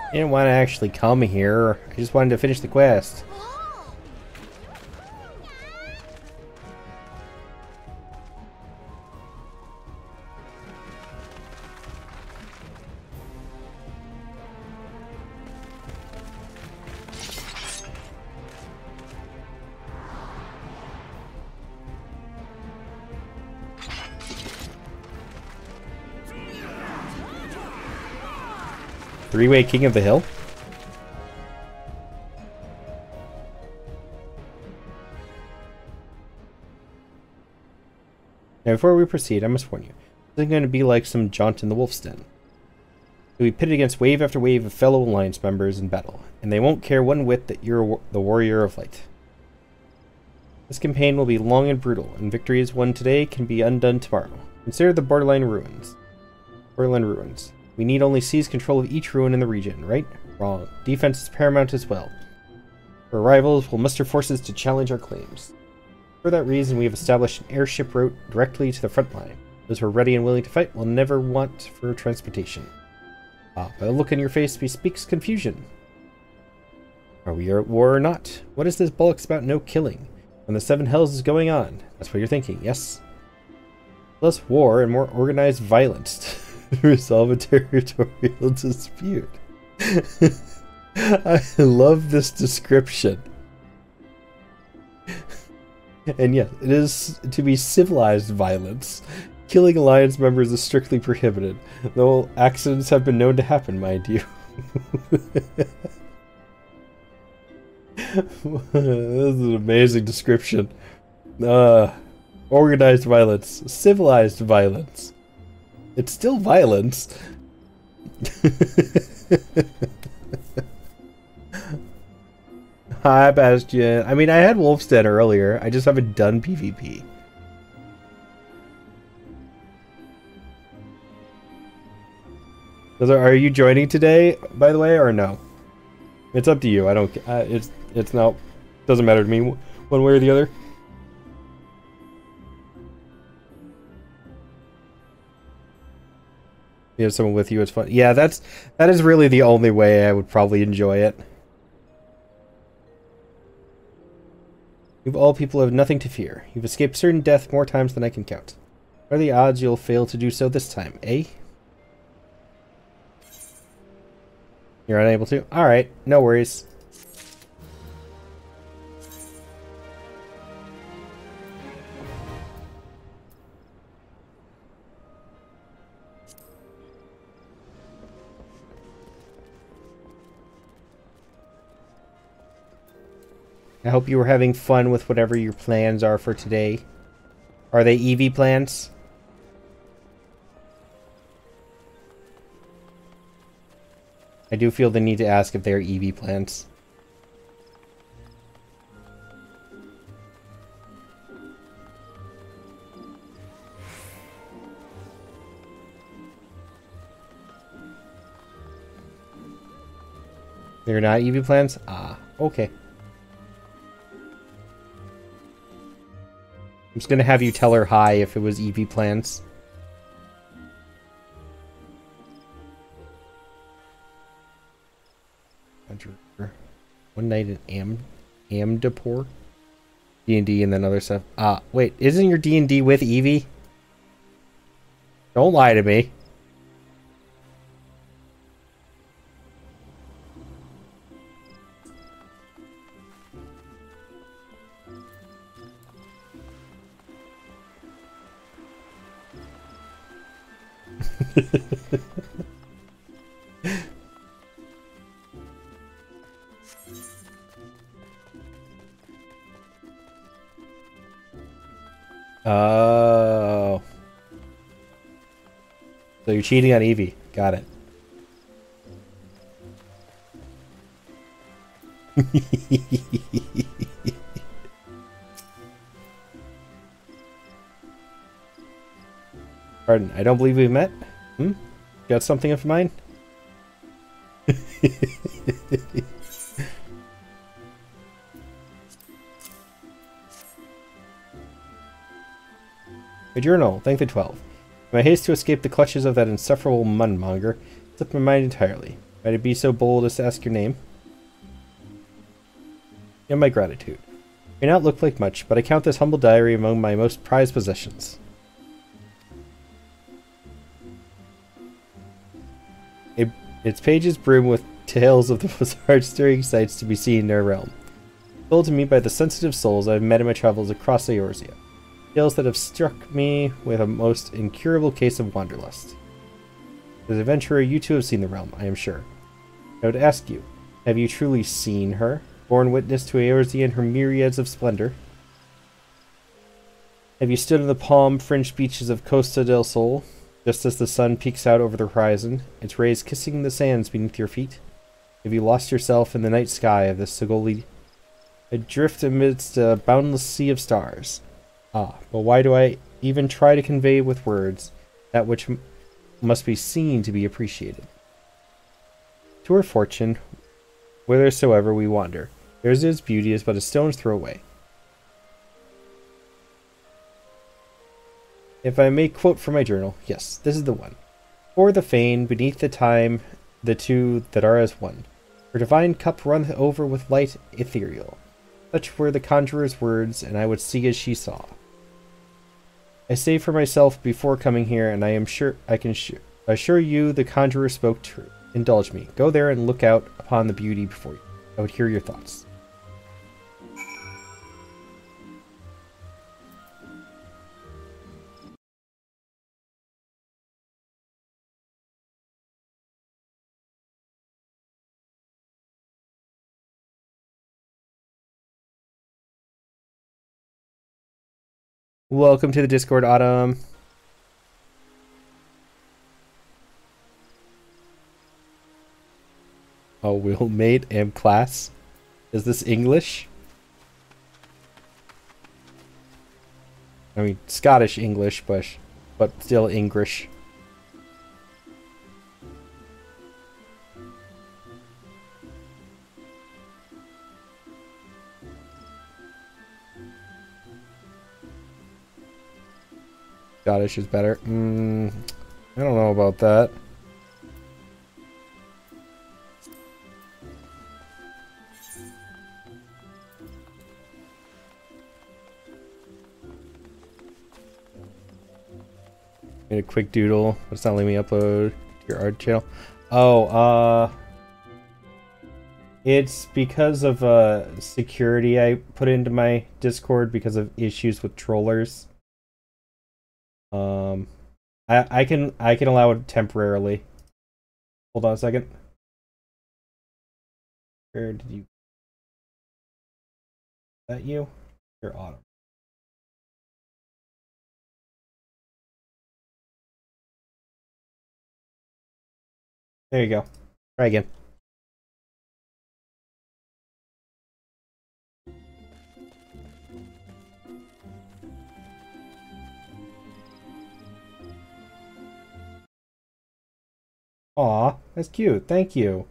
I didn't want to actually come here. I just wanted to finish the quest. Three-way King of the Hill? Now before we proceed, I must warn you. This isn't going to be like some jaunt in the Wolf's Den. You'll be pitted against wave after wave of fellow Alliance members in battle, and they won't care one whit that you're the warrior of light. This campaign will be long and brutal, and victories won today can be undone tomorrow. Consider the Borderline Ruins. We need only seize control of each ruin in the region, right? Wrong. Defense is paramount as well. For rivals, we'll muster forces to challenge our claims. For that reason, we have established an airship route directly to the front line. Those who are ready and willing to fight will never want for transportation. Ah, by the look in your face bespeaks confusion. Are we at war or not? What is this bollocks about no killing? When the Seven Hells is going on. That's what you're thinking, yes? Less war and more organized violence. Resolve a territorial dispute. I love this description. And yes, it is to be civilized violence. Killing Alliance members is strictly prohibited, though accidents have been known to happen, mind you. This is an amazing description. Organized violence, civilized violence. It's still violence. Hi, Bastion. I mean, I had Wolf's Den earlier. I just haven't done PvP. Are you joining today, by the way, or no? It's up to you. I don't. It's no. Doesn't matter to me, one way or the other. You have someone with you, it's fun. Yeah, that is really the only way I would probably enjoy it. You of all people have nothing to fear. You've escaped certain death more times than I can count. What are the odds you'll fail to do so this time, eh? You're unable to? Alright, no worries. I hope you were having fun with whatever your plans are for today. Are they EV plans? I do feel the need to ask if they are EV plans. They're not EV plans? Ah, okay. I'm just gonna have you tell her hi if it was EV plans. One night in Amdapur? D&D and then other stuff. Ah, wait, isn't your D&D with Eevee? Don't lie to me. Oh. So you're cheating on Eevee. Got it. Pardon, I don't believe we've met? Hmm? Got something of mine? A journal, thank the 12. In my haste to escape the clutches of that insufferable mudmonger, slipped my mind entirely. Might it be so bold as to ask your name? And my gratitude. May not look like much, but I count this humble diary among my most prized possessions. Its pages brim with tales of the most heart-stirring sights to be seen in our realm. Told to me by the sensitive souls I have met in my travels across Eorzea. Tales that have struck me with a most incurable case of wanderlust. As an adventurer, you too have seen the realm, I am sure. I would ask you, have you truly seen her, borne witness to Eorzea and her myriads of splendor? Have you stood on the palm-fringed beaches of Costa del Sol, just as the sun peeks out over the horizon, its rays kissing the sands beneath your feet? Have you lost yourself in the night sky of the Sogoli, adrift amidst a boundless sea of stars? Ah, but why do I even try to convey with words that which must be seen to be appreciated? To our fortune, whithersoever we wander, Erzea's beauty is but a stone's throw away. If I may quote from my journal, yes, this is the one. For the fane, beneath the time, the two that are as one. Her divine cup runneth over with light ethereal. Such were the conjurer's words, and I would see as she saw. I say for myself before coming here, and I am sure I can assure you the conjurer spoke true. Indulge me. Go there and look out upon the beauty before you. I would hear your thoughts. Welcome to the Discord, Autumn. Oh, will mate and class. Is this English? I mean, Scottish English, but still English. Scottish is better. I don't know about that. Made a quick doodle. It's not letting me upload to your art channel. Oh, it's because of security I put into my Discord because of issues with trollers. I can allow it temporarily. Hold on a second. Where did you? Is that you? You're Autumn. There you go. Try again. Aw, that's cute. Thank you.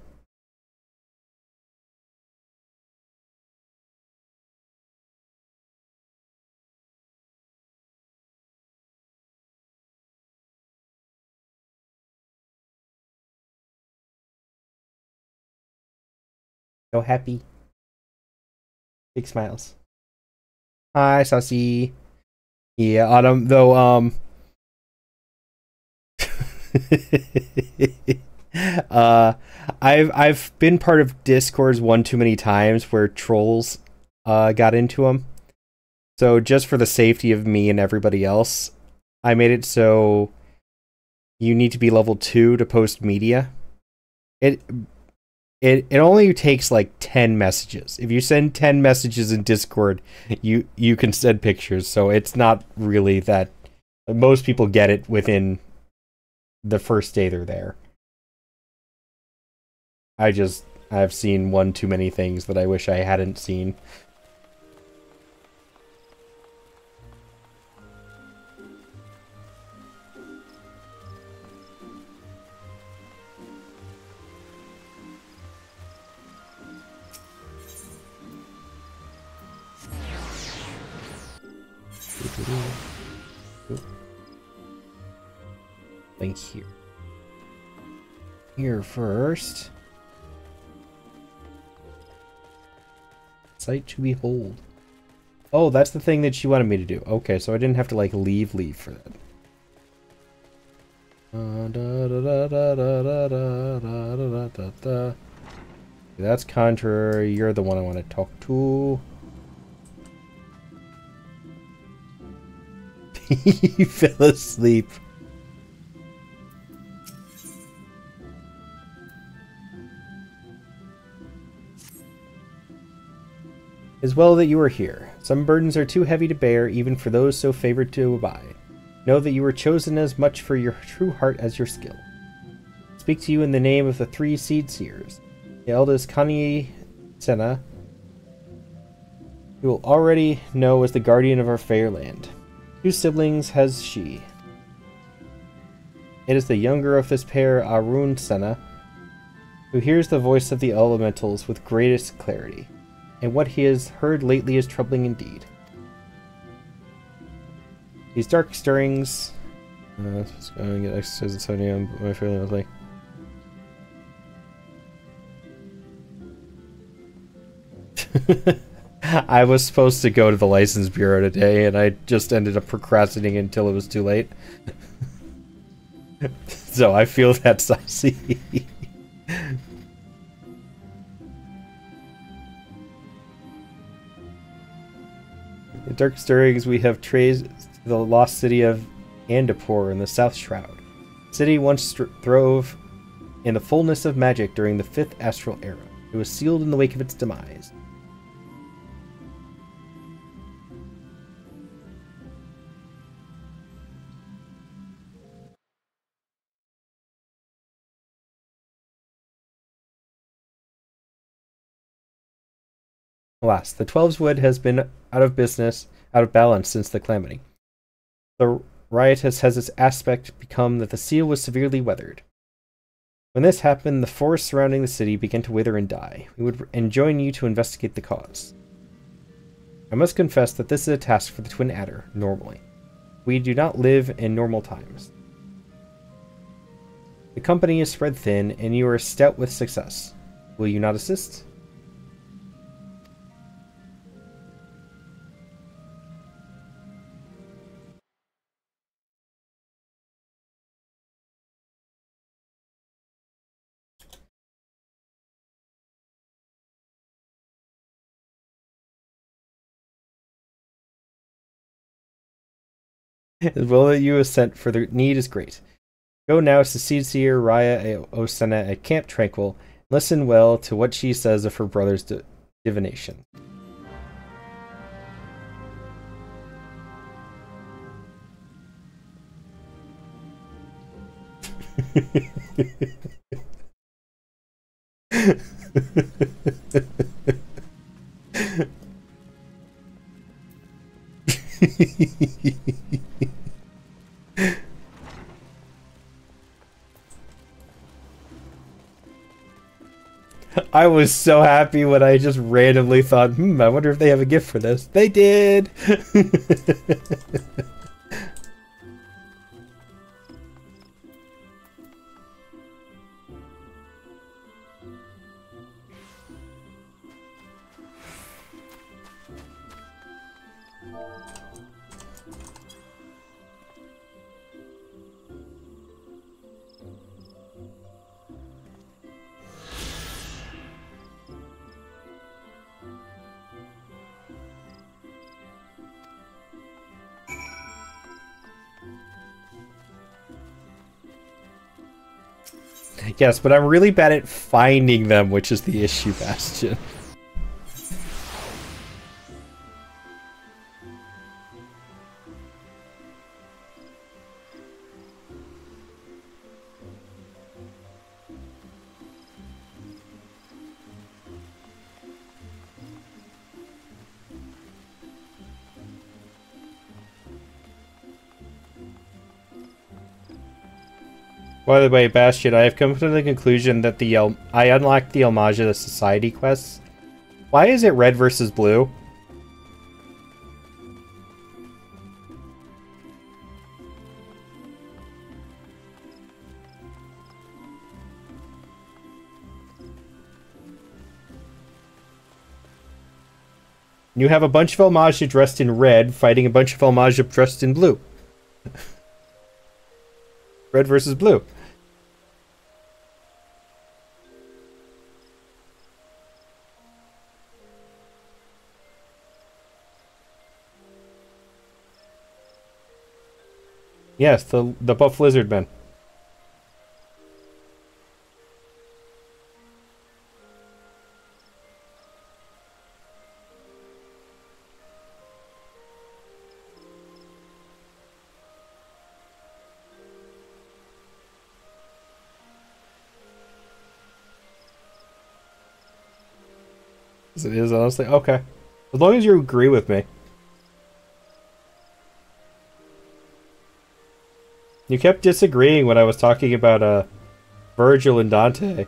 So happy. Big smiles. Hi, Saucy. Yeah, Autumn, though, I've been part of Discords one too many times where trolls got into them. So just for the safety of me and everybody else, I made it so you need to be level 2 to post media. It only takes like 10 messages. If you send 10 messages in Discord, you can send pictures. So it's not really that most people get it within the first day they're there. I've seen one too many things that I wish I hadn't seen. Link here. Here first. Sight to behold. Oh, that's the thing that she wanted me to do. Okay, so I didn't have to like leave for that. That's contrary. You're the one I want to talk to. He fell asleep. It's well that you are here. Some burdens are too heavy to bear, even for those so favored to abide. Know that you were chosen as much for your true heart as your skill. Speak to you in the name of the 3 seed seers. The eldest Kani Senna, you will already know as the guardian of our fair land. 2 siblings has she. It is the younger of this pair, Arun Senna, who hears the voice of the elementals with greatest clarity, and what he has heard lately is troubling indeed. These dark stirrings... let's go and get exercise insomnia on my fairly lovely. I was supposed to go to the license bureau today, and I just ended up procrastinating until it was too late. So I feel that, Saucy. In dark stirrings, we have traced the lost city of Andapur in the South Shroud. The city once throve in the fullness of magic during the 5th Astral Era. It was sealed in the wake of its demise. Alas, the Twelves Wood has been out of balance since the calamity. The riotous has its aspect become that the seal was severely weathered. When this happened, the forests surrounding the city began to wither and die. We would enjoin you to investigate the cause. I must confess that this is a task for the Twin Adder, normally. We do not live in normal times. The company is spread thin, and you are stout with success. Will you not assist? The will that you have sent for the need is great. Go now to Seer Raya Osena at Camp Tranquil. Listen well to what she says of her brother's divination. I was so happy when I just randomly thought, I wonder if they have a gift for this. They did! Yes, but I'm really bad at finding them, which is the issue, Bastion. By the way, Bastion, I have come to the conclusion that I unlocked the Almaja Society quests. Why is it red versus blue? You have a bunch of Almaja dressed in red fighting a bunch of Almaja dressed in blue. Red versus blue. Yes, the buff lizard men. It is, honestly. Okay. As long as you agree with me. You kept disagreeing when I was talking about Virgil and Dante.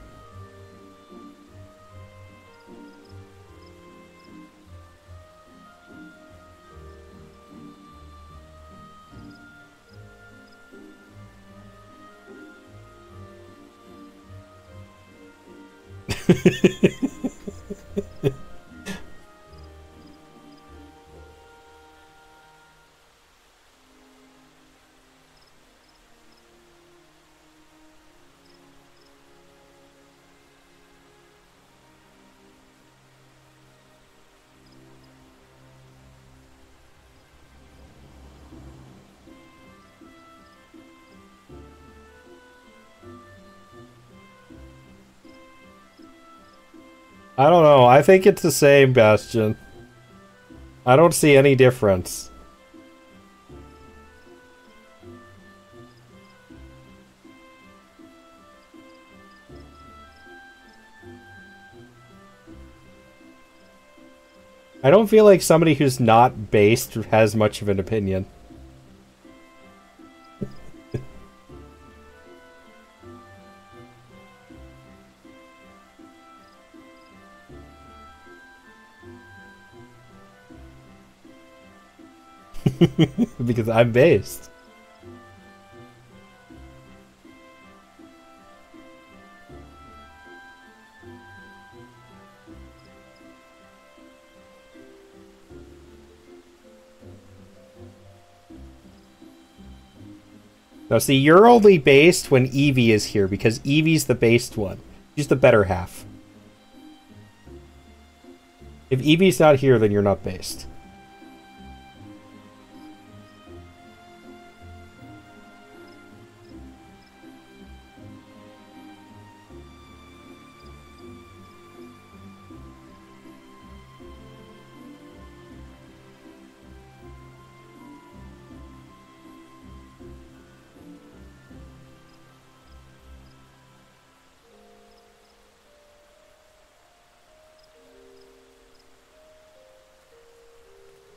I don't know. I think it's the same, Bastion. I don't see any difference. I don't feel like somebody who's not based has much of an opinion. Because I'm based. Now see, you're only based when Eevee is here, because Eevee's the based one. She's the better half. If Eevee's not here, then you're not based.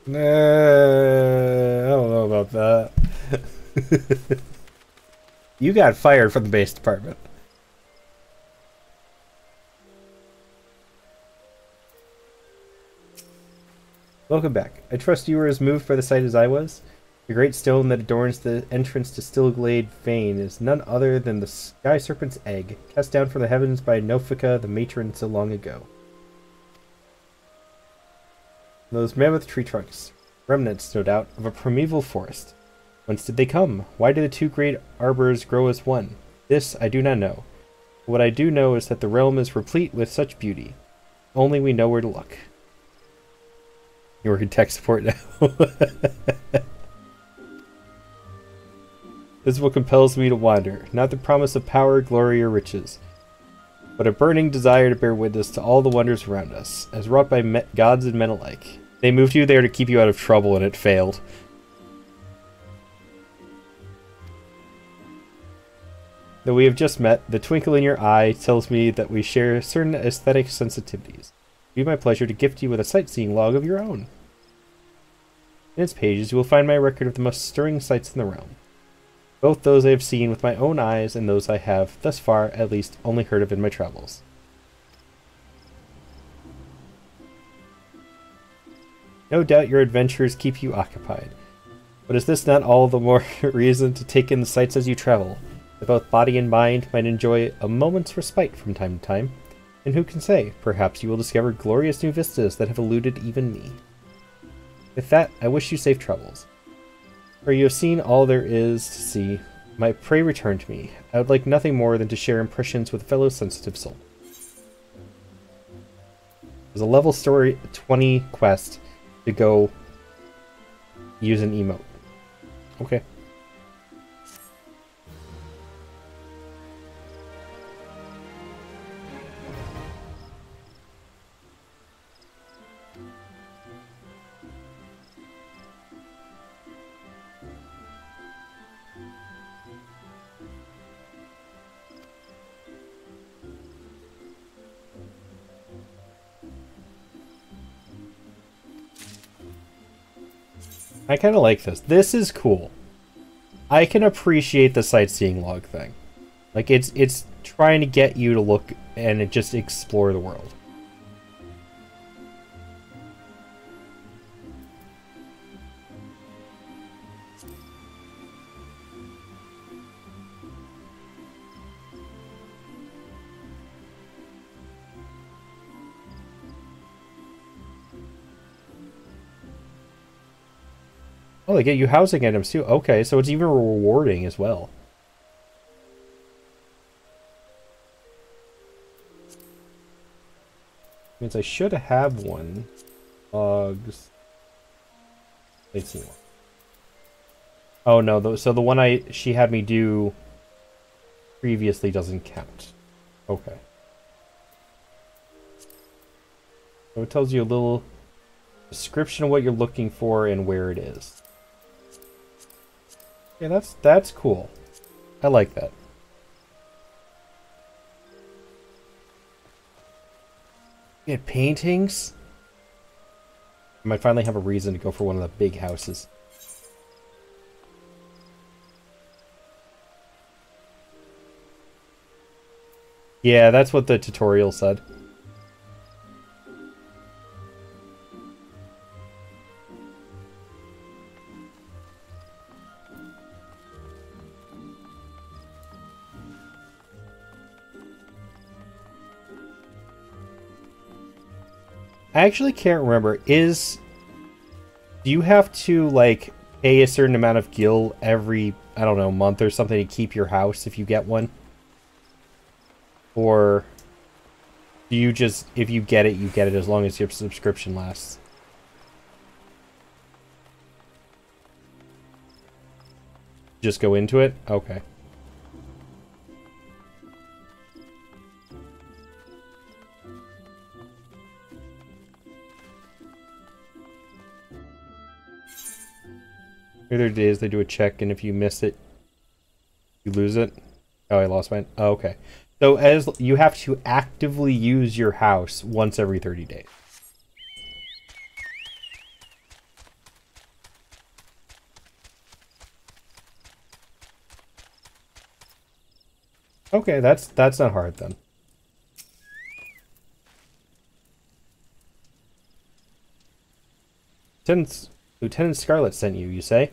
I don't know about that. You got fired from the base department. Welcome back. I trust you were as moved by the sight as I was. The great stone that adorns the entrance to Stillglade Fane is none other than the Sky Serpent's egg, cast down from the heavens by Nofika, the matron, so long ago. Those mammoth tree trunks, remnants, no doubt, of a primeval forest. Whence did they come? Why did the two great arbors grow as one? This I do not know. But what I do know is that the realm is replete with such beauty. Only we know where to look. You work in tech support now. This is what compels me to wander, not the promise of power, glory, or riches, but a burning desire to bear witness to all the wonders around us, as wrought by gods and men alike. They moved you there to keep you out of trouble, and it failed. Though we have just met, the twinkle in your eye tells me that we share certain aesthetic sensitivities. It would be my pleasure to gift you with a sightseeing log of your own. In its pages, you will find my record of the most stirring sights in the realm. Both those I have seen with my own eyes and those I have, thus far, at least, only heard of in my travels. No doubt your adventures keep you occupied. But is this not all the more reason to take in the sights as you travel, that both body and mind might enjoy a moment's respite from time to time? And who can say, perhaps you will discover glorious new vistas that have eluded even me. With that, I wish you safe travels. For you have seen all there is to see. Pray return to me. I would like nothing more than to share impressions with a fellow sensitive soul. There's a level story 20 quest to go use an emote. Okay. I kind of like this. This is cool. I can appreciate the sightseeing log thing. Like, it's trying to get you to look and just explore the world. Oh, they get you housing items too. Okay, so it's even rewarding as well. Means I should have one. Logs. Let's see one. Oh no, so the one she had me do previously doesn't count. Okay. So it tells you a little description of what you're looking for and where it is. Yeah, that's cool. I like that. Get paintings? I might finally have a reason to go for one of the big houses. Yeah, that's what the tutorial said. I actually can't remember. Do you have to, like, pay a certain amount of gil every, I don't know, month or something to keep your house if you get one? Or do you just, if you get it as long as your subscription lasts? Just go into it? Okay. The other days they do a check, and if you miss it, you lose it. Oh, I lost mine. Oh, okay. So as you have to actively use your house once every 30 days. Okay, that's not hard then. Lieutenant Scarlet sent you, you say?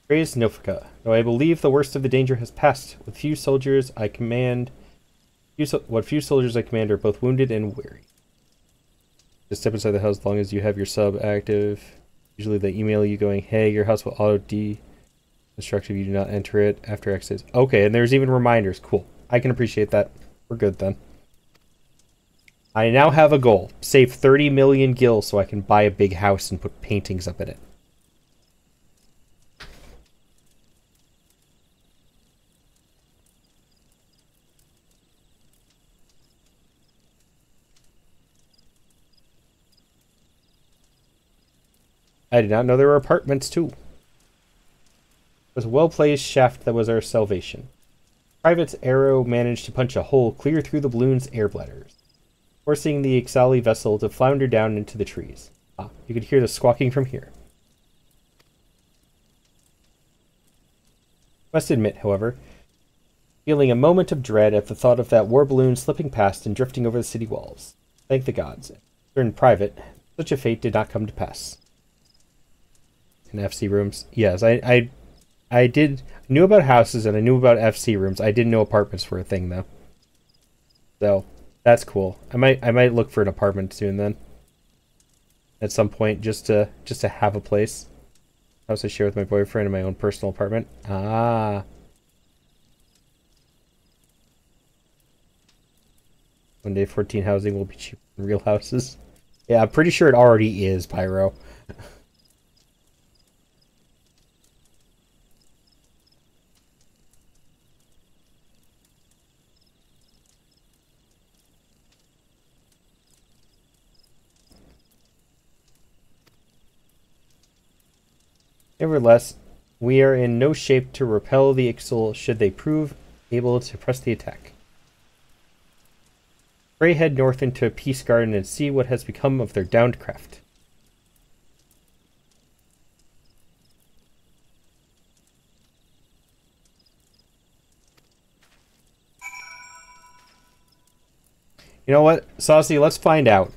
Praise Nofika. Though I believe the worst of the danger has passed. With few soldiers I command, what few soldiers I command are both wounded and weary. Just step inside the house as long as you have your sub active. Usually they email you going, hey, your house will auto-destruct if you do not enter it after X days. Okay, and there's even reminders. Cool. I can appreciate that. We're good then. I now have a goal. Save 30 million gil so I can buy a big house and put paintings up in it. I did not know there were apartments too. It was a well-placed shaft that was our salvation. Private's arrow managed to punch a hole clear through the balloon's air bladders, forcing the XIV vessel to flounder down into the trees. Ah, you could hear the squawking from here. Must admit, however, feeling a moment of dread at the thought of that war balloon slipping past and drifting over the city walls. Thank the gods. Turned private, such a fate did not come to pass. In FC rooms, yes, I knew about houses and I knew about FC rooms. I didn't know apartments were a thing though. So that's cool. I might look for an apartment soon then. At some point, just to have a place. House I share with my boyfriend and my own personal apartment. Ah. One day 14 housing will be cheaper than real houses. Yeah, I'm pretty sure it already is, Pyro. Nevertheless, we are in no shape to repel the Ixal should they prove able to press the attack. Pray head north into a peace garden and see what has become of their downed craft. You know what, Saucy, let's find out.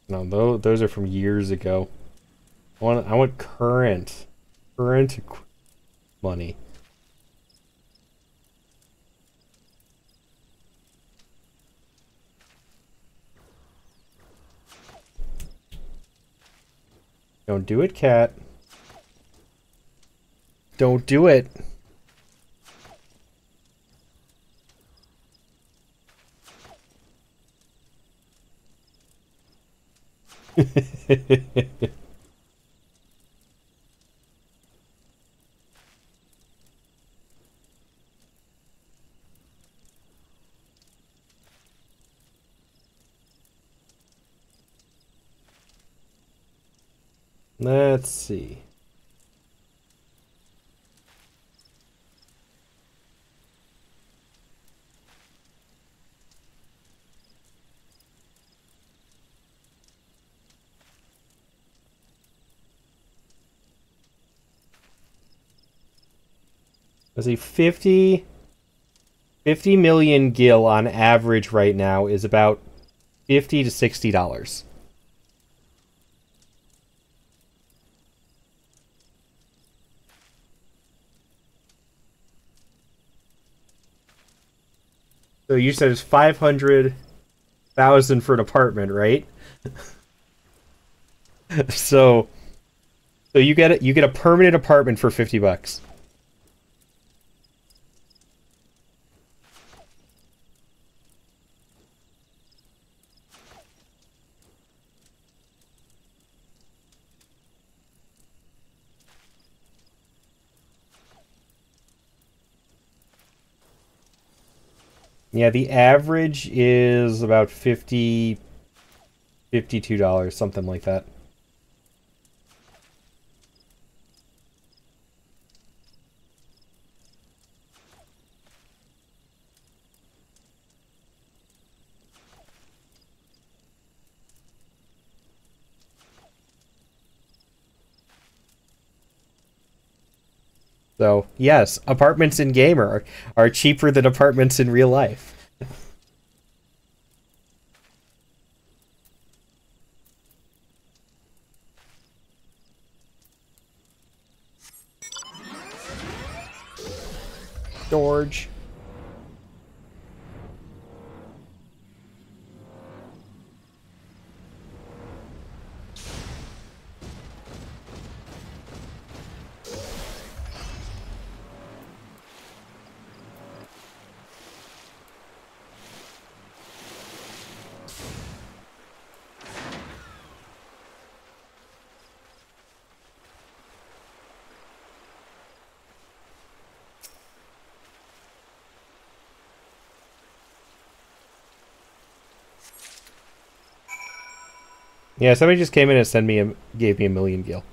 No, those are from years ago. I want current money. Don't do it, cat. Don't do it. Let's see. Let's see, 50 million gil on average right now is about $50 to $60. So you said it's 500,000 for an apartment, right? so you get a permanent apartment for $50. Yeah, the average is about $52, something like that. So, yes, apartments in game are cheaper than apartments in real life. George. Yeah, somebody just came in and gave me a million gil.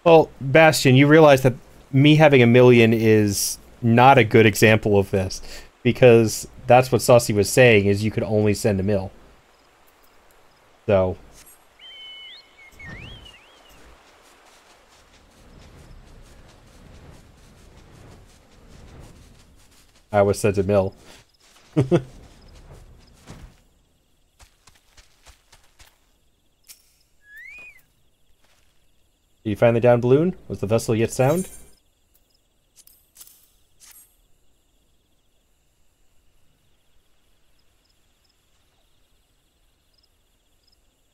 Well, Bastion, you realize that me having a million is not a good example of this, because that's what Saucy was saying, is you could only send a mil. So... I was sent a mil. Did you find the downed balloon? Was the vessel yet sound?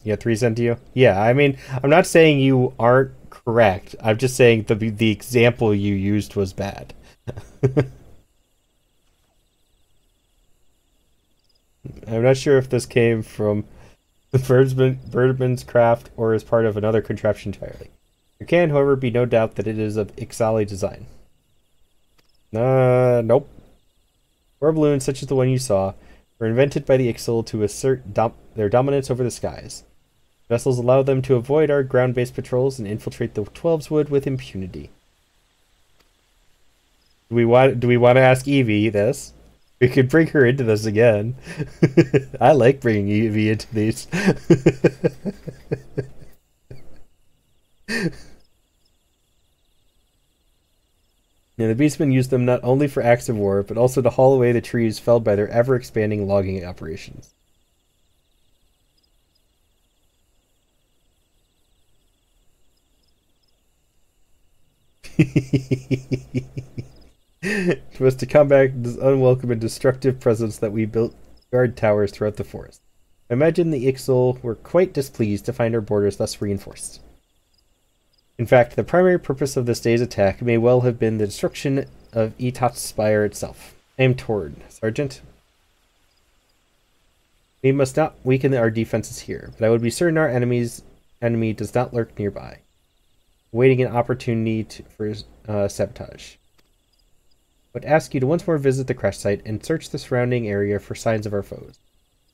Yeah, 3 sent to you? Yeah, I mean, I'm not saying you aren't correct. I'm just saying the example you used was bad. I'm not sure if this came from Birdman's craft or is part of another contraption entirely. There can, however, be no doubt that it is of XIV design. Nope. War balloons such as the one you saw were invented by the Ixal to assert their dominance over the skies. Vessels allow them to avoid our ground-based patrols and infiltrate the 12's wood with impunity. Do we want to ask Evie this? We could bring her into this again. I like bringing Evie into these. Yeah, the beastmen used them not only for acts of war, but also to haul away the trees felled by their ever-expanding logging operations. It was to combat this unwelcome and destructive presence that we built guard towers throughout the forest. I imagine the Ixal were quite displeased to find our borders thus reinforced. In fact, the primary purpose of this day's attack may well have been the destruction of Etat's spire itself. I am Tord, Sergeant. We must not weaken our defenses here, but I would be certain our enemy does not lurk nearby, waiting an opportunity for sabotage. I would ask you to once more visit the crash site and search the surrounding area for signs of our foes.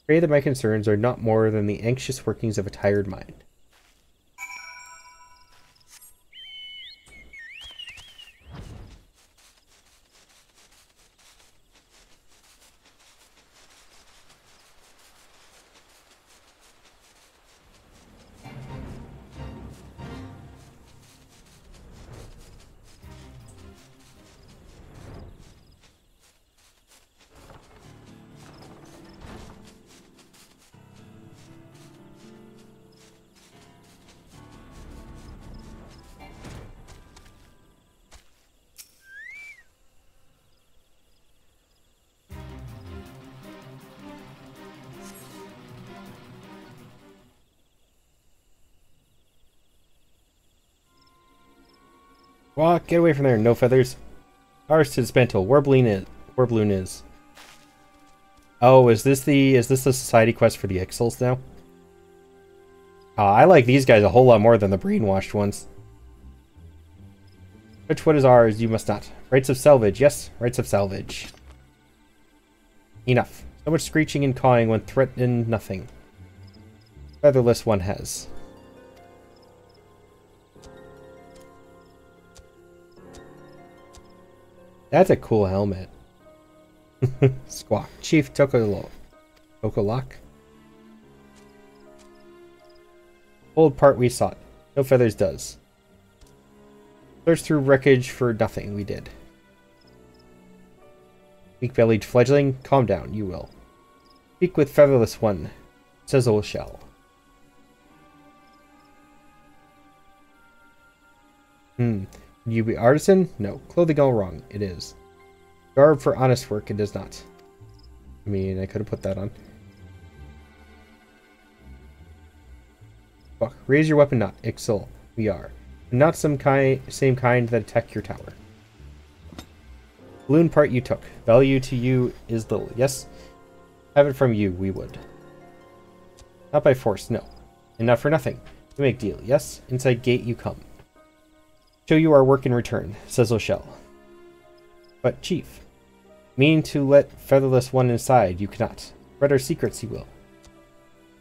Pray that my concerns are not more than the anxious workings of a tired mind. Walk, get away from there, no feathers. Ours to dismantle. Warbloon is. Oh, is this the society quest for the Ixals now? I like these guys a whole lot more than the brainwashed ones. Touch what is ours, you must not. Rights of salvage, yes, rights of salvage. Enough. So much screeching and cawing when threatened nothing. Featherless one has. That's a cool helmet. Squawk. Chief Tokolok. Old part we sought. No feathers does. Search through wreckage for nothing. We did. Weak-bellied fledgling. Calm down. You will. Speak with featherless one. Sizzle shall. You be artisan? No. Clothing all wrong. It is. Garb for honest work. It does not. I mean, I could have put that on. Fuck. Raise your weapon not. Ixol. We are. Not same kind that attack your tower. Balloon part you took. Value to you is little. Yes? Have it from you. We would. Not by force. No. And not for nothing. We make deal. Yes? Inside gate you come. Show you our work in return, says O'Shell. But, Chief, meaning to let featherless one inside, you cannot. Read our secrets, you will.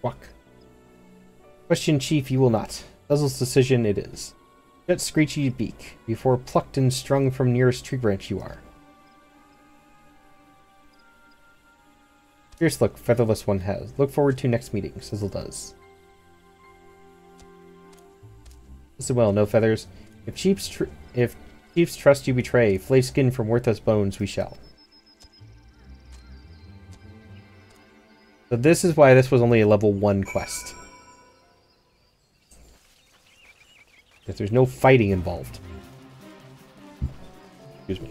Walk. Question, Chief, you will not. Puzzle's decision it is. Jet screechy beak, before plucked and strung from nearest tree branch you are. Fierce look, featherless one has. Look forward to next meeting, Sizzle does. Listen well, no feathers. If chiefs trust you betray, flay skin from worthless bones we shall. So this is why this was only a level 1 quest. Because there's no fighting involved. Excuse me.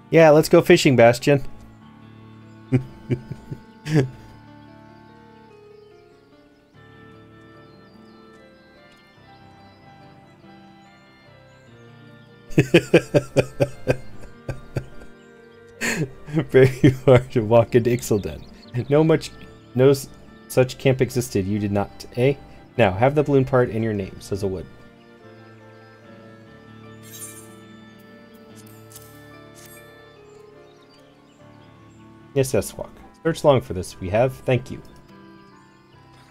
Yeah, let's go fishing, Bastion. Very hard to walk into Ixelden. No such camp existed. You did not, eh? Now, have the balloon part in your name, says a wood. Yes, Squawk. Search long for this. We have. Thank you.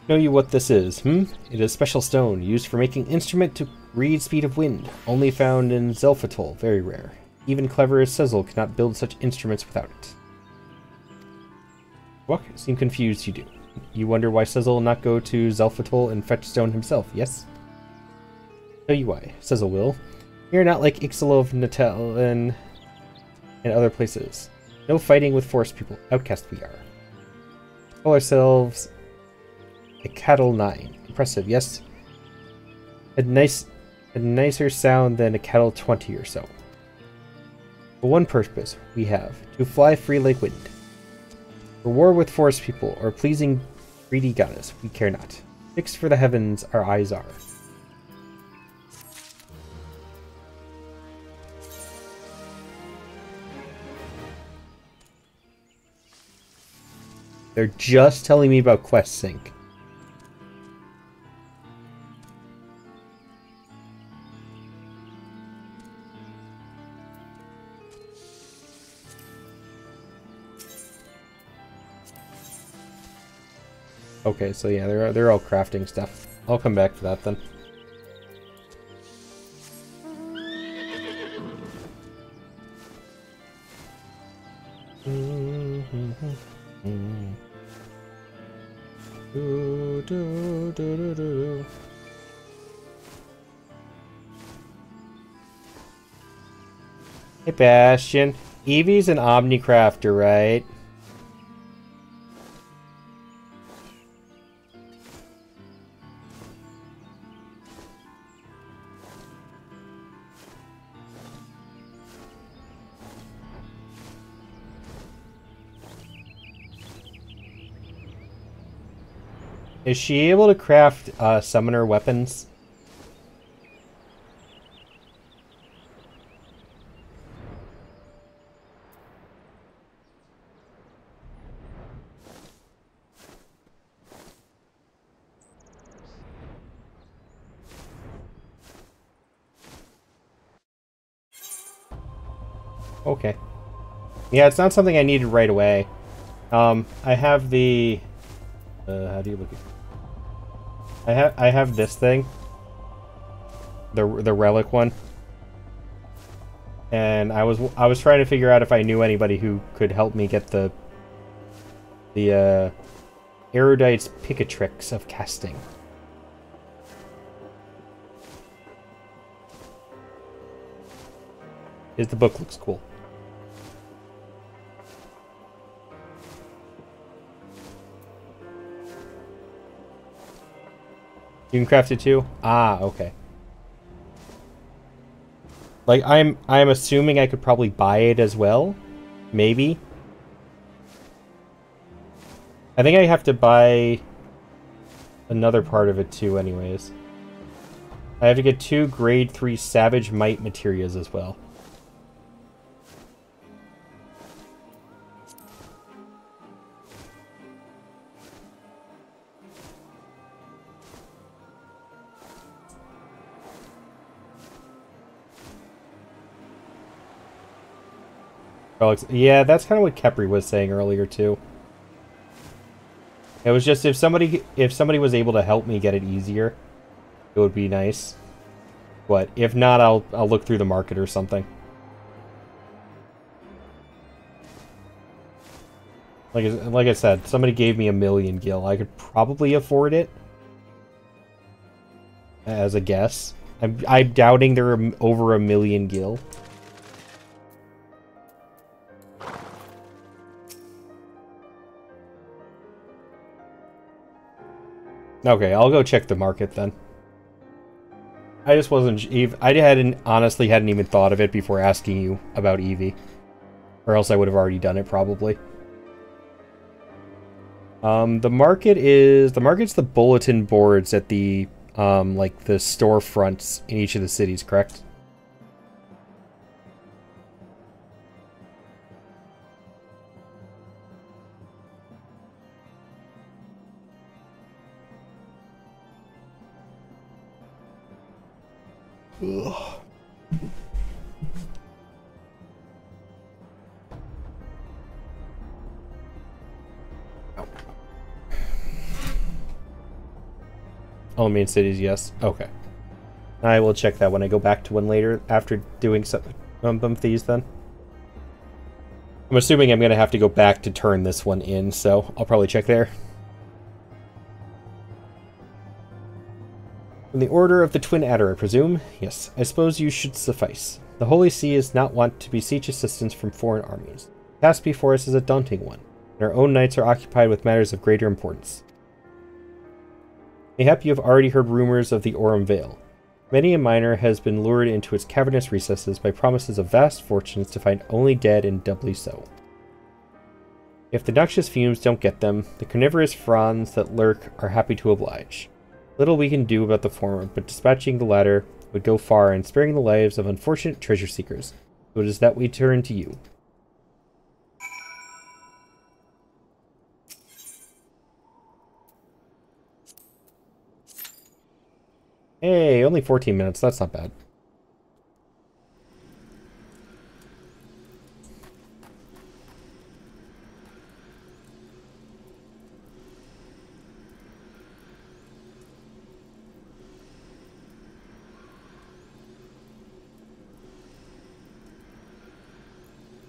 Know you what this is, It is special stone, used for making instrument to read speed of wind. Only found in Zelfatol. Very rare. Even clever as Sizzle cannot build such instruments without it. Squawk, seem confused you do. You wonder why Sizzle will not go to Zelfatol and fetch stone himself, yes? Tell you why. Sizzle will. We are not like Ixilov, Natal, and other places. No fighting with forest people. Outcast we are. Call ourselves a Cattle 9. Impressive, yes? A nicer sound than a Cattle 20 or so. For one purpose we have, to fly free like wind. For war with forest people, or pleasing greedy goddess, we care not. Fixed for the heavens our eyes are. They're just telling me about quest sync. Okay, so yeah, they're all crafting stuff. I'll come back to that then. Hey Bastion, Evie's an Omnicrafter, right? Is she able to craft summoner weapons? Okay. Yeah, it's not something I needed right away. I have the... how do you look at... I have this thing. The relic one. And I was trying to figure out if I knew anybody who could help me get the erudite's Picatrix of casting. The book looks cool. You can craft it too? Ah, okay. Like, I'm assuming I could probably buy it as well. Maybe. I think I have to buy another part of it too anyways. I have to get 2 grade 3 Savage Might materials as well. Yeah, that's kind of what Kepri was saying earlier too. It was just if somebody was able to help me get it easier, it would be nice. But if not, I'll look through the market or something. Like I said, somebody gave me 1,000,000 gil. I could probably afford it. As a guess. I'm doubting there are over 1,000,000 gil. Okay, I'll go check the market then. I just wasn't... honestly hadn't even thought of it before asking you about Eevee. Or else I would have already done it, probably. The market's the bulletin boards at the, like, the storefronts in each of the cities, correct? Ugh. All main cities, yes. Okay. I will check that when I go back to one later after doing some these then. I'm assuming I'm going to have to go back to turn this one in, so I'll probably check there. From the Order of the Twin Adder, I presume? Yes, I suppose you should suffice. The Holy See is not wont to beseech assistance from foreign armies. The task before us is a daunting one, and our own knights are occupied with matters of greater importance. Mayhap you have already heard rumors of the Aurum Vale. Many a miner has been lured into its cavernous recesses by promises of vast fortunes to find only dead and doubly so. If the noxious fumes don't get them, the carnivorous fronds that lurk are happy to oblige. Little we can do about the former, but dispatching the latter would go far in sparing the lives of unfortunate treasure seekers. So it is that we turn to you. Hey, only 14 minutes, that's not bad.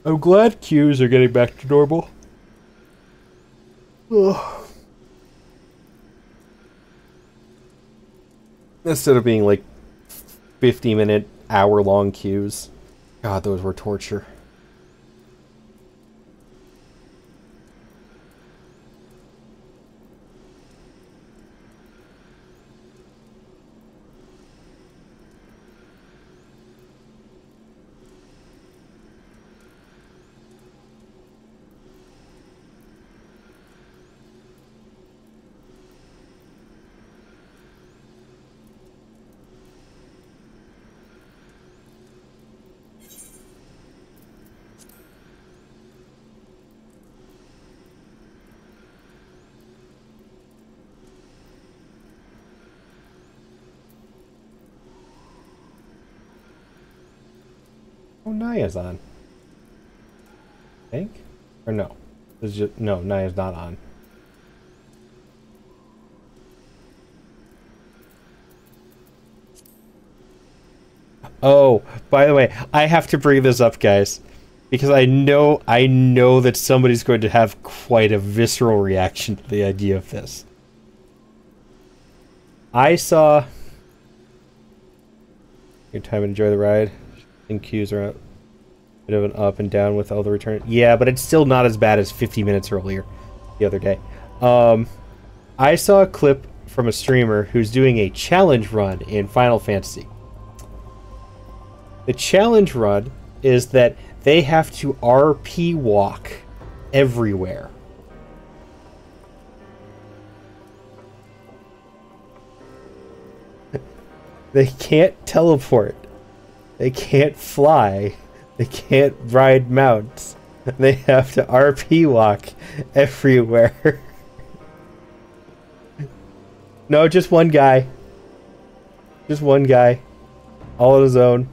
I'm glad queues are getting back to normal. Ugh. Instead of being like 50-minute, hour-long queues. God, those were torture. Oh, Naya's on. I think? Or no. It's just, no, Naya's not on. Oh, by the way, I have to bring this up, guys, because I know that somebody's going to have quite a visceral reaction to the idea of this. I saw... Good time and enjoy the ride. I think queues are a bit of an up and down with all the return. Yeah, but it's still not as bad as 50 minutes earlier the other day. I saw a clip from a streamer who's doing a challenge run in Final Fantasy. The challenge run is that they have to RP walk everywhere. They can't teleport. They can't fly. They can't ride mounts. They have to RP walk everywhere. No, just one guy. Just one guy. All on his own.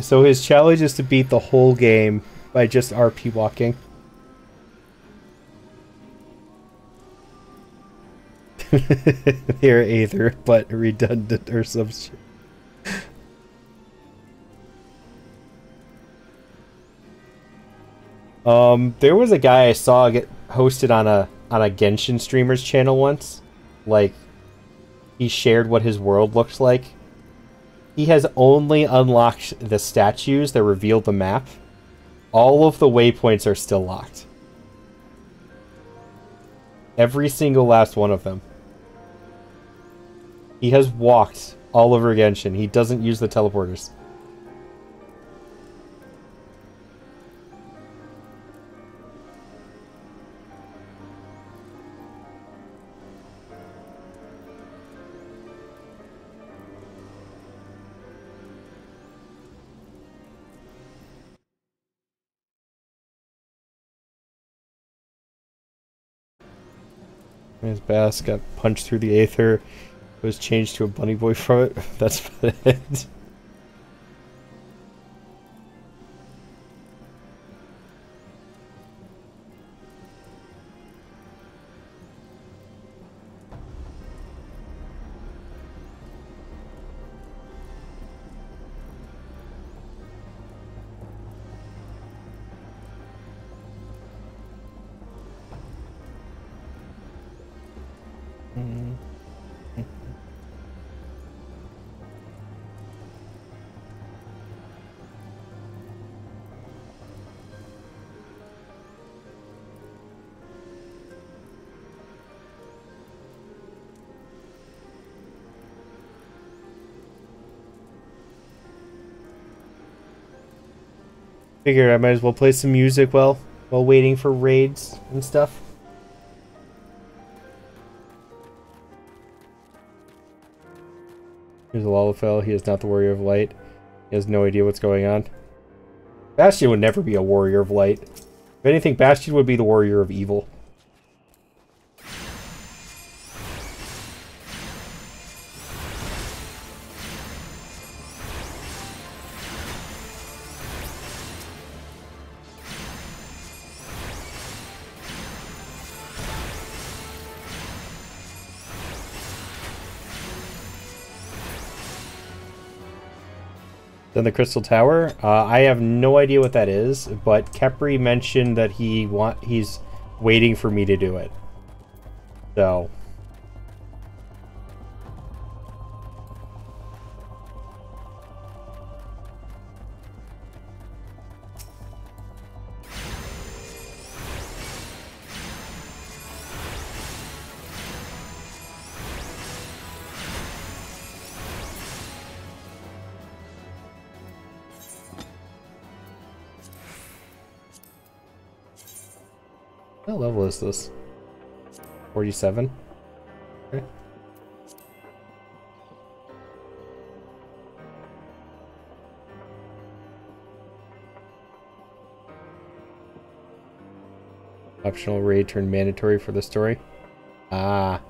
So his challenge is to beat the whole game by just RP walking. They're either but redundant or some shit. There was a guy I saw get hosted on a Genshin streamer's channel once. Like, he shared what his world looks like. He has only unlocked the statues that reveal the map. All of the waypoints are still locked. Every single last one of them. He has walked all over Genshin. He doesn't use the teleporters. His Bass got punched through the Aether. Was changed to a bunny boy from it. That's about it. Figured I might as well play some music while waiting for raids and stuff. Here's a Lalafell. He is not the Warrior of Light. He has no idea what's going on. Bastion would never be a Warrior of Light. If anything, Bastion would be the Warrior of Evil. Then the Crystal Tower. I have no idea what that is, but Kepri mentioned that he's waiting for me to do it. So. What level is this? 47? Okay. Optional raid turned mandatory for the story. Ah.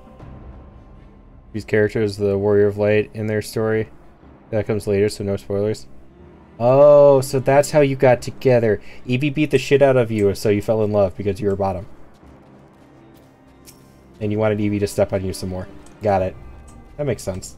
These characters, the Warrior of Light in their story. That comes later, so no spoilers. Oh, so that's how you got together. Evie beat the shit out of you, so you fell in love because you were bottom. And you wanted Evie to step on you some more. Got it. That makes sense.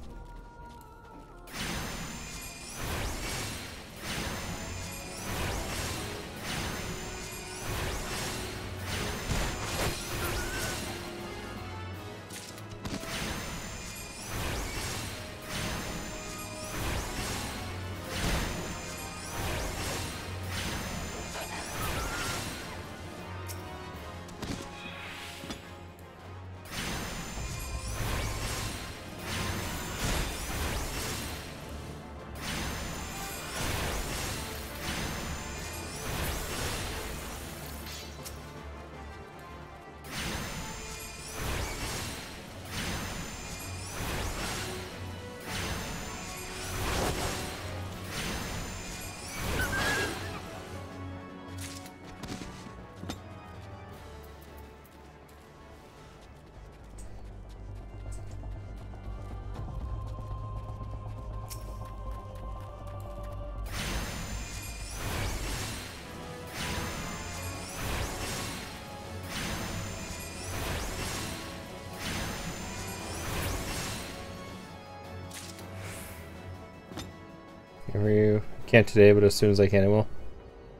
Can't today, but as soon as I can, I will.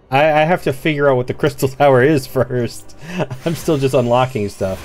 I have to figure out what the Crystal Tower is first. I'm still just unlocking stuff.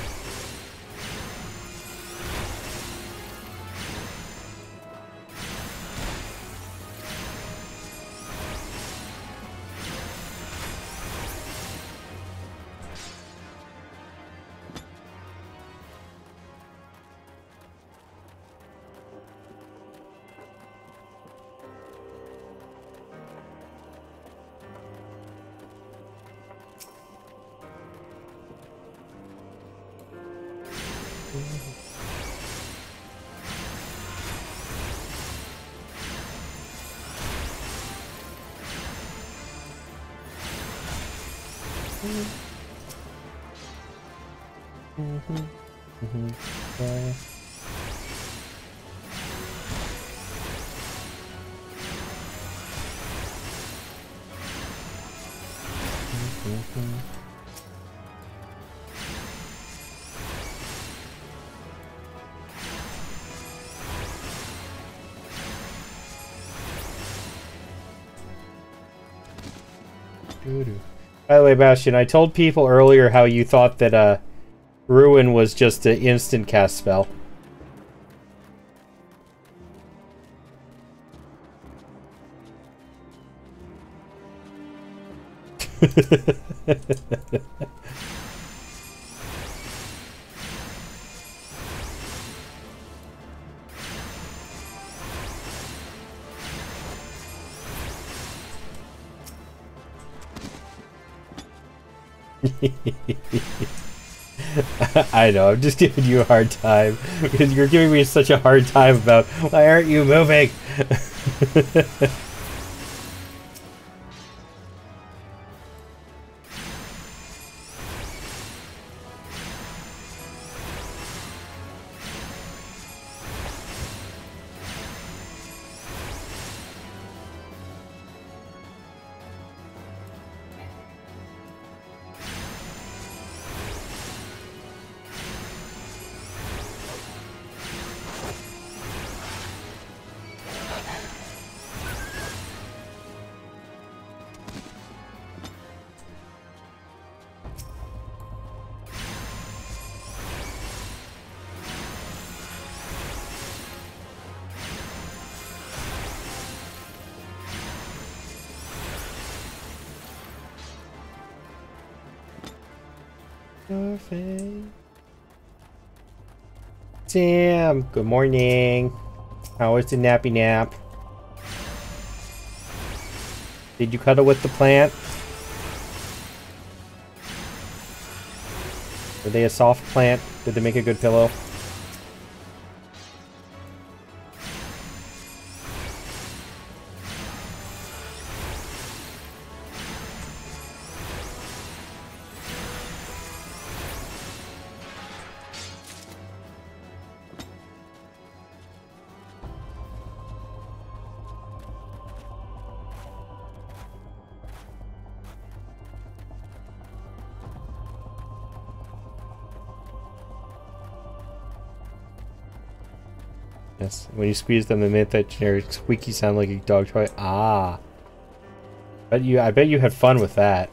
By the way, Bastion, I told people earlier how you thought that Ruin was just an instant cast spell. I know, I'm just giving you a hard time because you're giving me such a hard time about why aren't you moving? Perfect. Sam, good morning. How was the nappy nap? Did you cuddle with the plant? Were they a soft plant? Did they make a good pillow? Yes, when you squeeze them, they make that generic squeaky sound like a dog toy. Ah. I bet you had fun with that.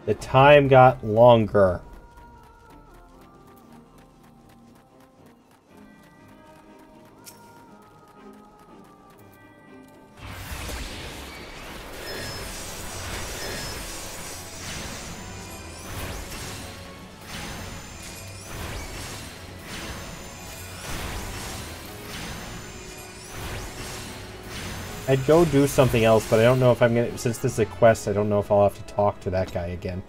The time got longer. I'd go do something else, but I don't know if I'm gonna... Since this is a quest, I don't know if I'll have to talk to that guy again.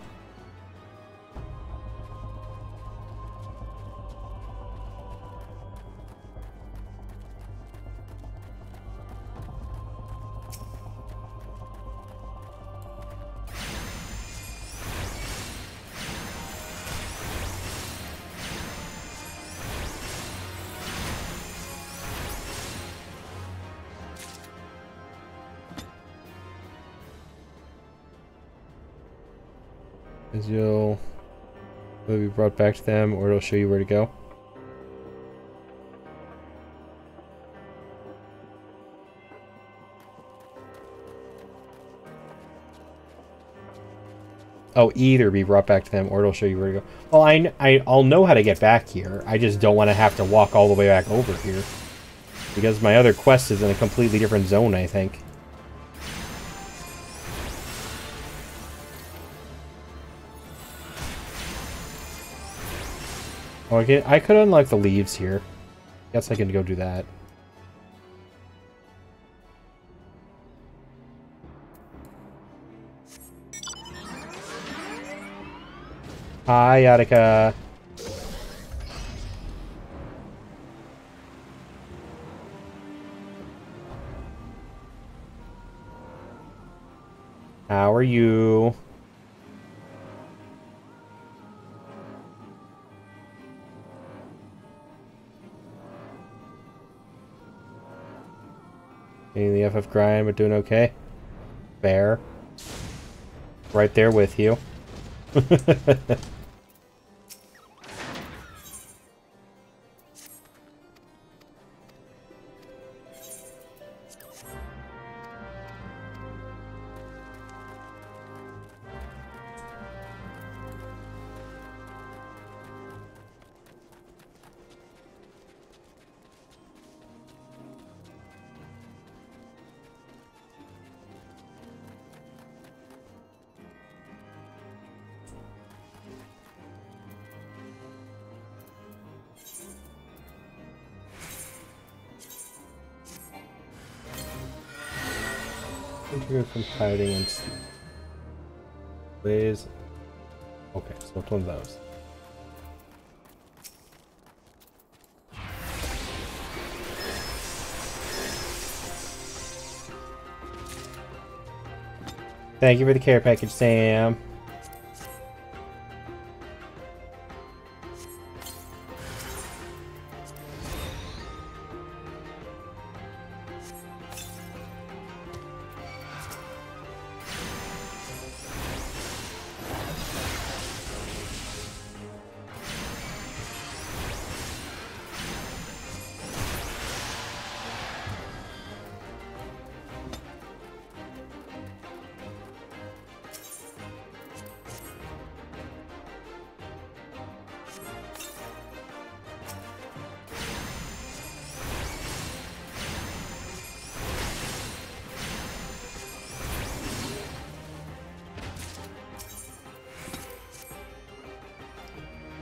You'll be brought back to them, or it'll show you where to go. Oh, either be brought back to them, or it'll show you where to go. Well, I'll know how to get back here. I just don't want to have to walk all the way back over here. Because my other quest is in a completely different zone, I think. Oh, I could unlock the leaves here. Guess I can go do that. Hi, Attica. How are you? Getting the FF grind, but doing okay. Fair. Right there with you. Integrate from hiding and ways. Okay, so it's one of those. Thank you for the care package, Sam.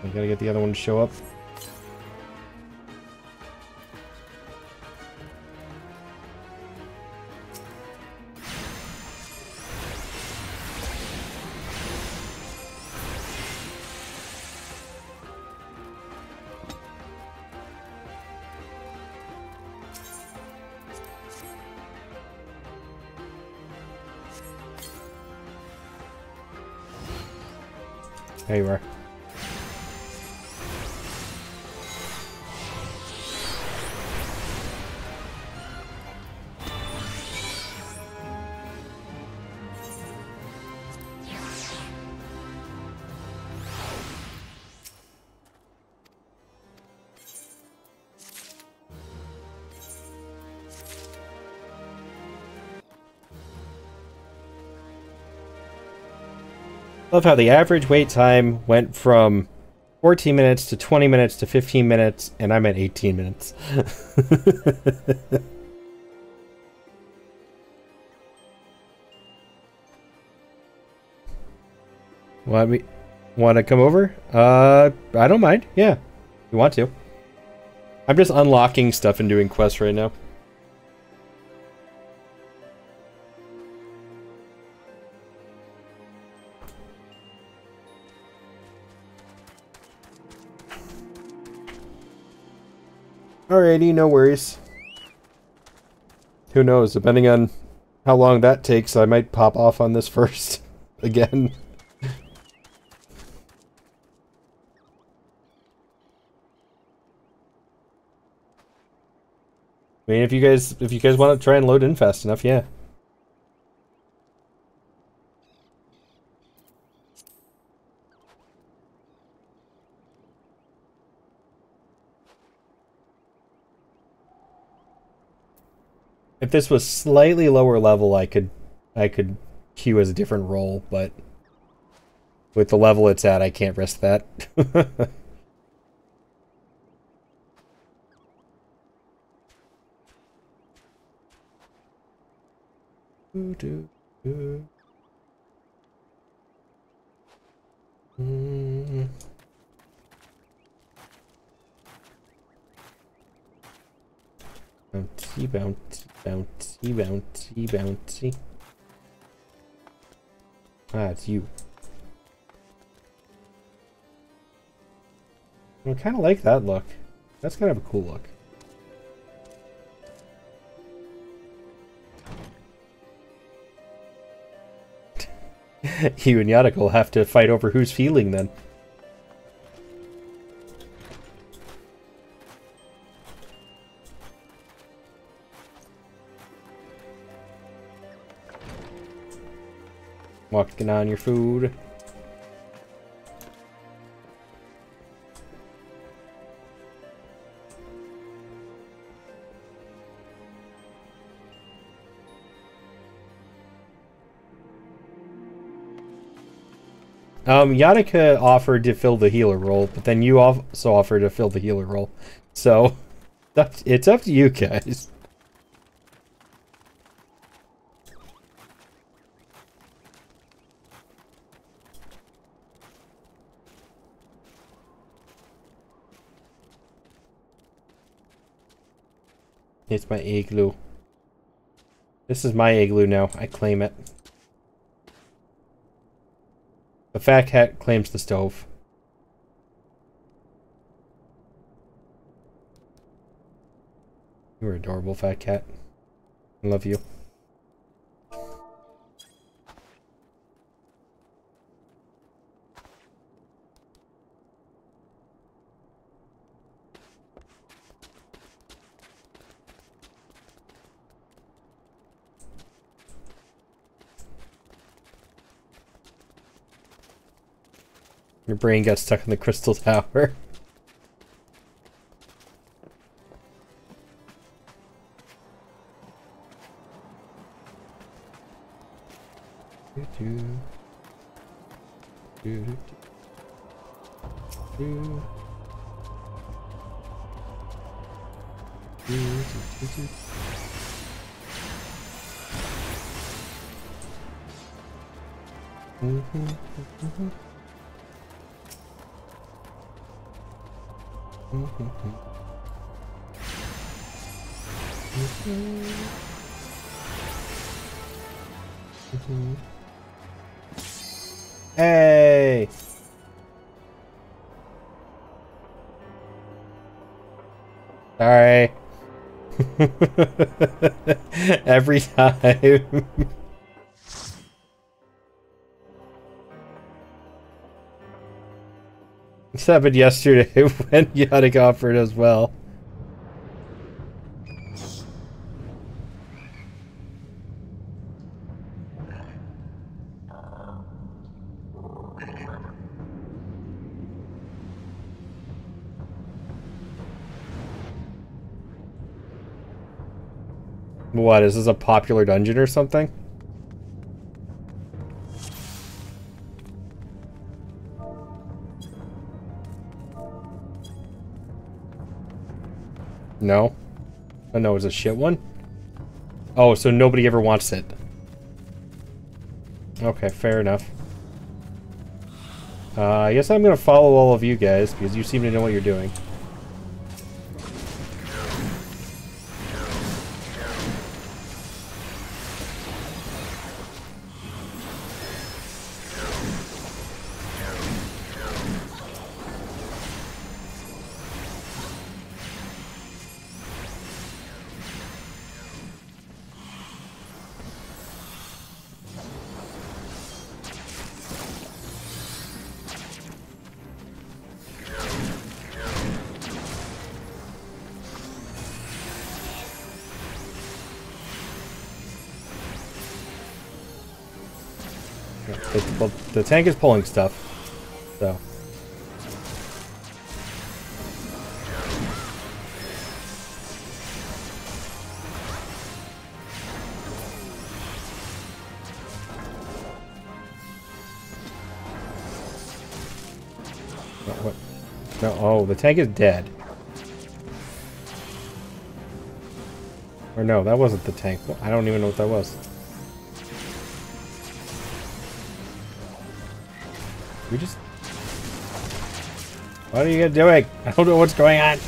We gotta get the other one to show up. There you are. Love how the average wait time went from 14 minutes to 20 minutes to 15 minutes, and I'm at 18 minutes. Want to come over? I don't mind. Yeah, you want to. I'm just unlocking stuff and doing quests right now. Alrighty, no worries. Who knows, depending on how long that takes, I might pop off on this first again. I mean, if you guys want to try and load in fast enough, yeah. If this was slightly lower level, I could queue as a different role, but with the level it's at, I can't risk that. Bouncy, bouncy, bouncy, bouncy, bouncy. Ah, it's you. I kind of like that look. That's kind of a cool look. You and Yannick will have to fight over who's feeling then. Walking on your food. Yannicka offered to fill the healer role, but then you also offered to fill the healer role. So, it's up to you guys. It's my igloo. This is my igloo now. I claim it. The fat cat claims the stove. You're adorable, fat cat. I love you. Your brain got stuck in the crystal tower. Hey! Sorry. Every time. This happened yesterday when Yannick offered as well. What, is this a popular dungeon or something? No? Oh no, it's a shit one? Oh, so nobody ever wants it. Okay, fair enough. I guess I'm gonna follow all of you guys, because you seem to know what you're doing. Well, the tank is pulling stuff, so. What? No, oh, the tank is dead. Or no, that wasn't the tank. I don't even know what that was. We just... What are you doing? I don't know what's going on.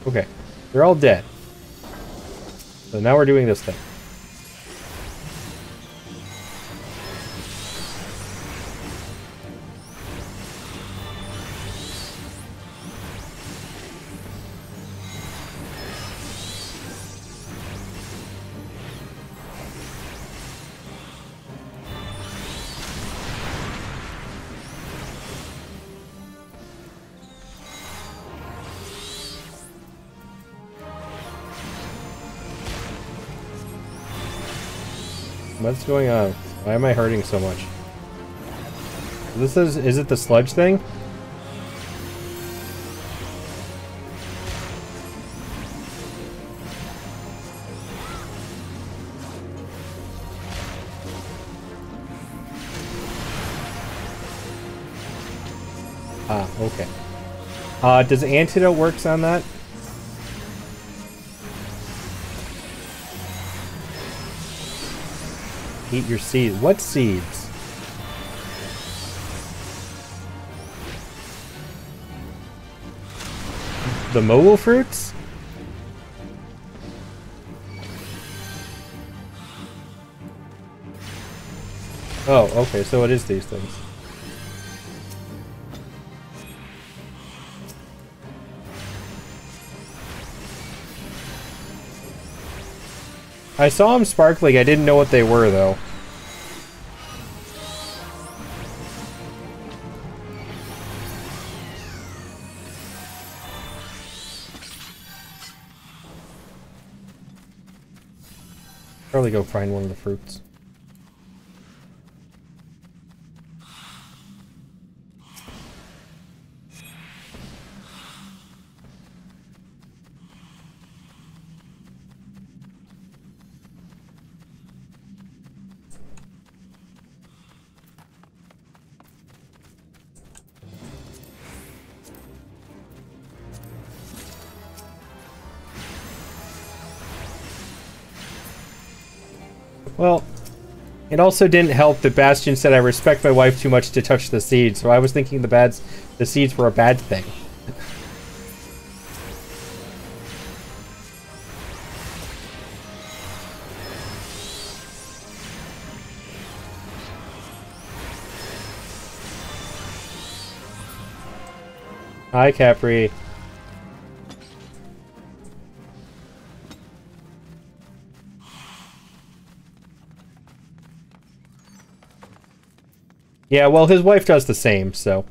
Okay, they're all dead. So now we're doing this thing. What's going on? Why am I hurting so much? This is it the sludge thing? Ah, okay. Does antidote works on that? Eat your seeds. What seeds? The mobile fruits? Oh, okay, so it is these things. I saw them sparkling, I didn't know what they were, though. Probably go find one of the fruits. Well, it also didn't help that Bastion said I respect my wife too much to touch the seeds, so I was thinking the seeds were a bad thing. Hi, Capri. Yeah, well, his wife does the same, so...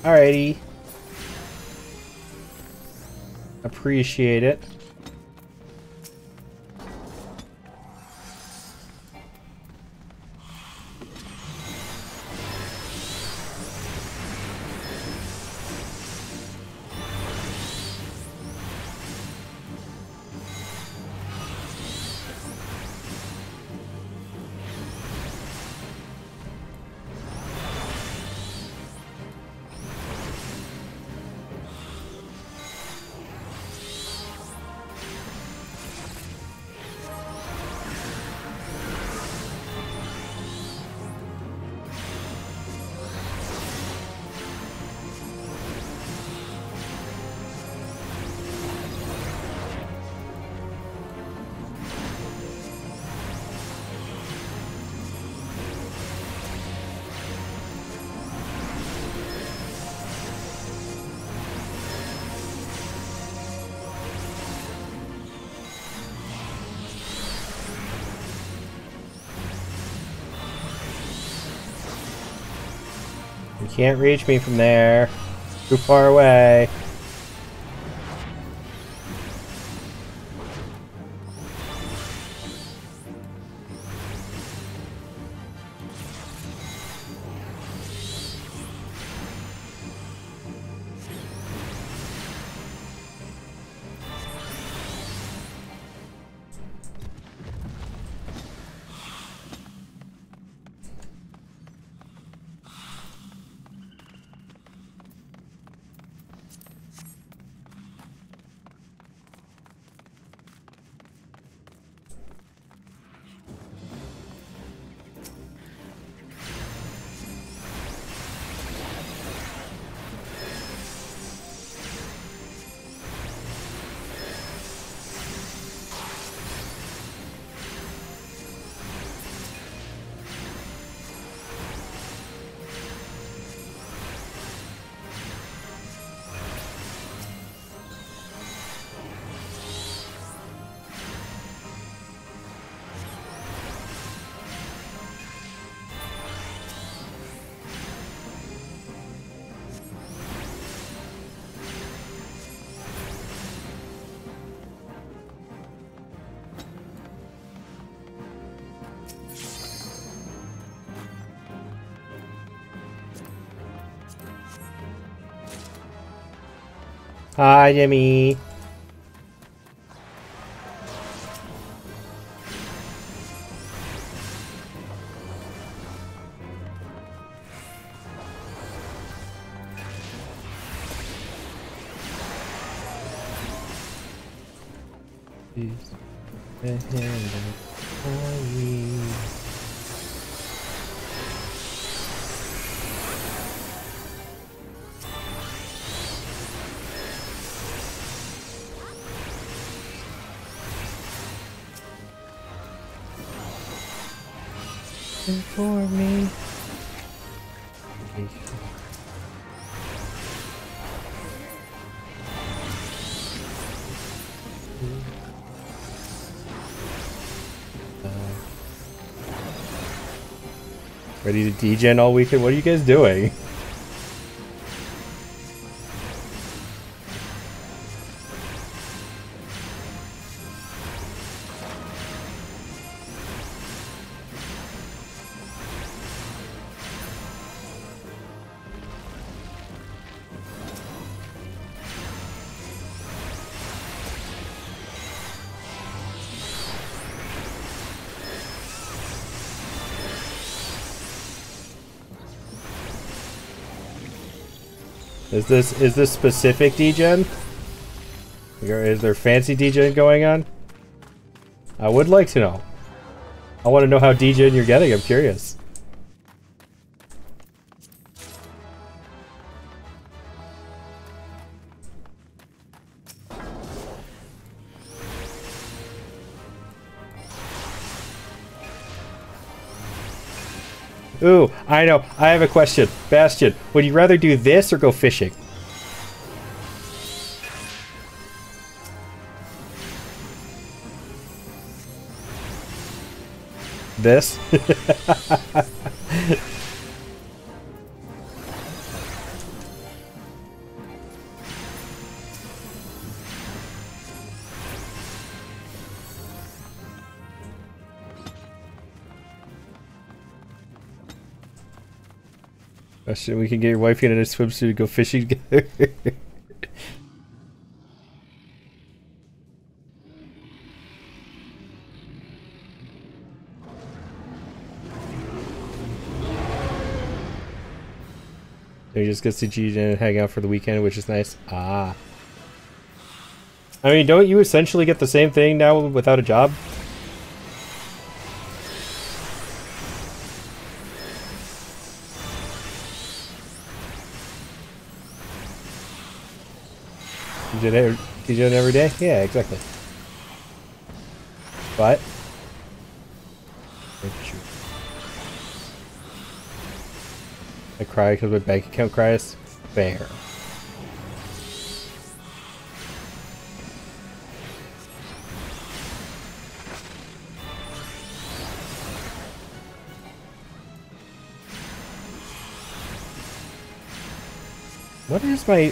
Alrighty. Appreciate it. You can't reach me from there. Too far away. Hi, Jimmy. For me. Ready to degen all weekend? What are you guys doing? Is this specific degen? Is there fancy degen going on? I would like to know. I want to know how degen you're getting. I'm curious. Ooh, I know. I have a question. Bastion, would you rather do this or go fishing? This? We can get your wife in a swimsuit and go fishing together. You just get to G and hang out for the weekend, which is nice. Ah. I mean, don't you essentially get the same thing now without a job? DJ every day? Yeah, exactly. But I cry because my bank account cries. Fair.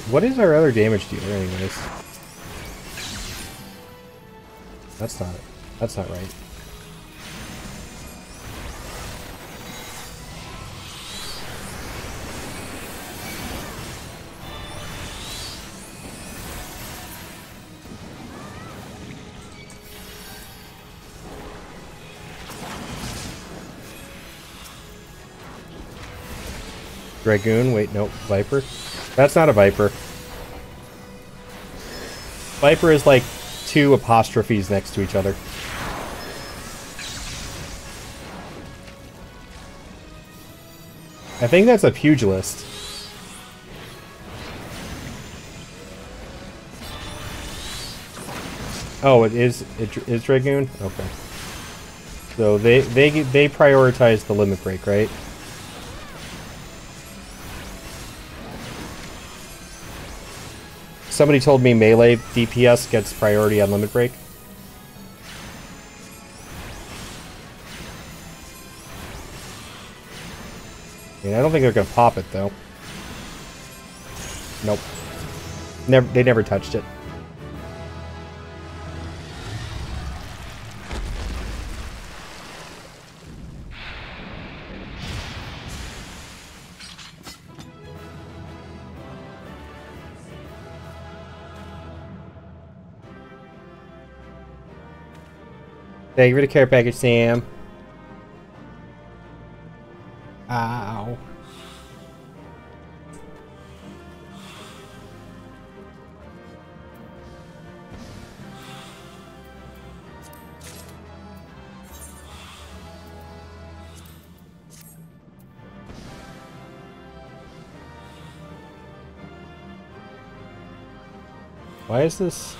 What is our other damage dealer anyways? That's not right. Dragoon, wait, no, Viper? That's not a Viper. Viper is like two apostrophes next to each other. I think that's a pugilist. Oh, it is Dragoon? Okay. So they prioritize the limit break, right? Somebody told me melee DPS gets priority on limit break. I mean, I don't think they're gonna pop it though. Nope. They never touched it. Thank you for the care package, Sam. Ow. Why is this?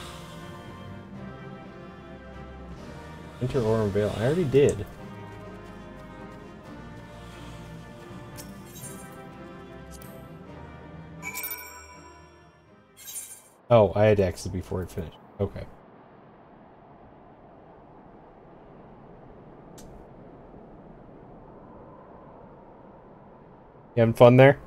Enter Aurum Vale. I already did. Oh, I had to exit before it finished. Okay. You having fun there?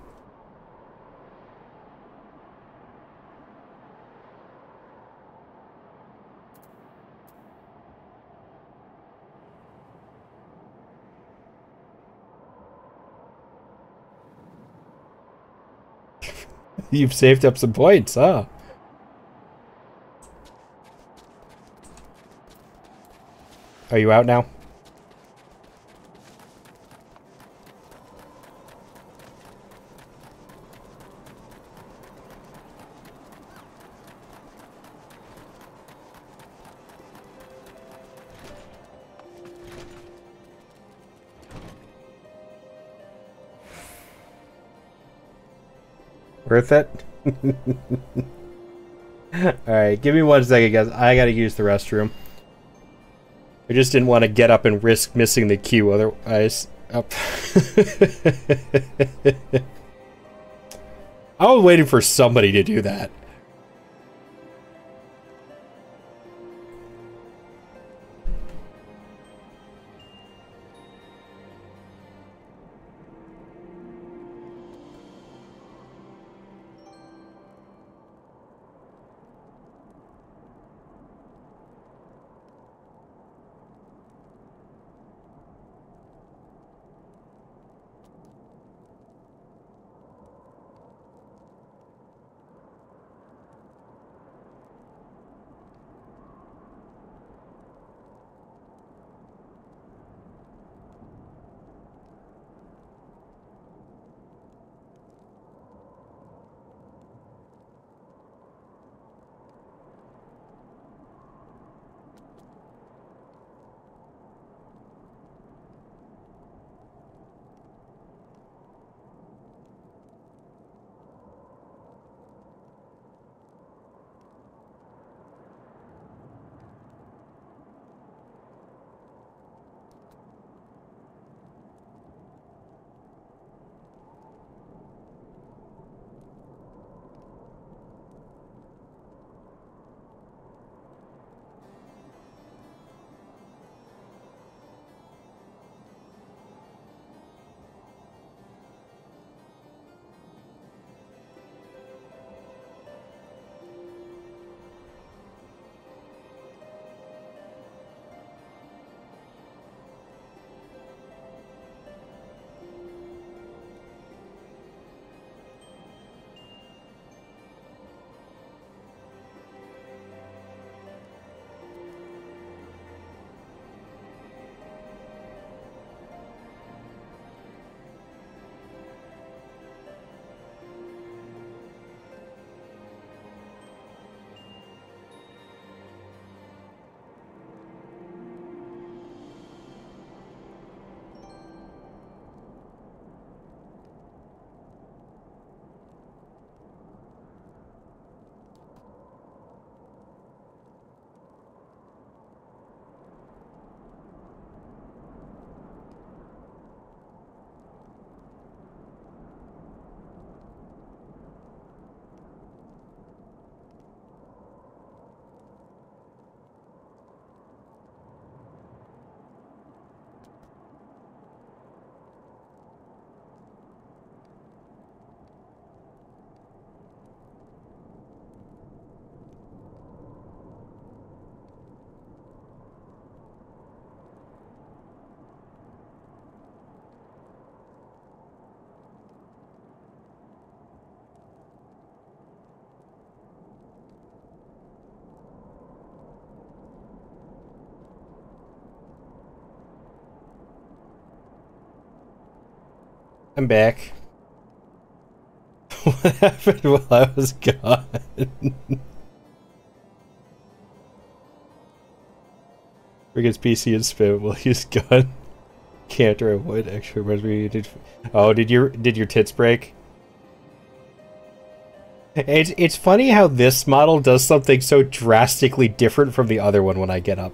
You've saved up some points, huh? Are you out now? Worth it? Alright, give me 1 second, guys. I gotta use the restroom. I just didn't want to get up and risk missing the queue otherwise. Up. I was waiting for somebody to do that. I'm back. What happened while I was gone? Frigate's PC and spam while he's gone. Canter avoid extra reminds me. Did your tits break? It's funny how this model does something so drastically different from the other one when I get up.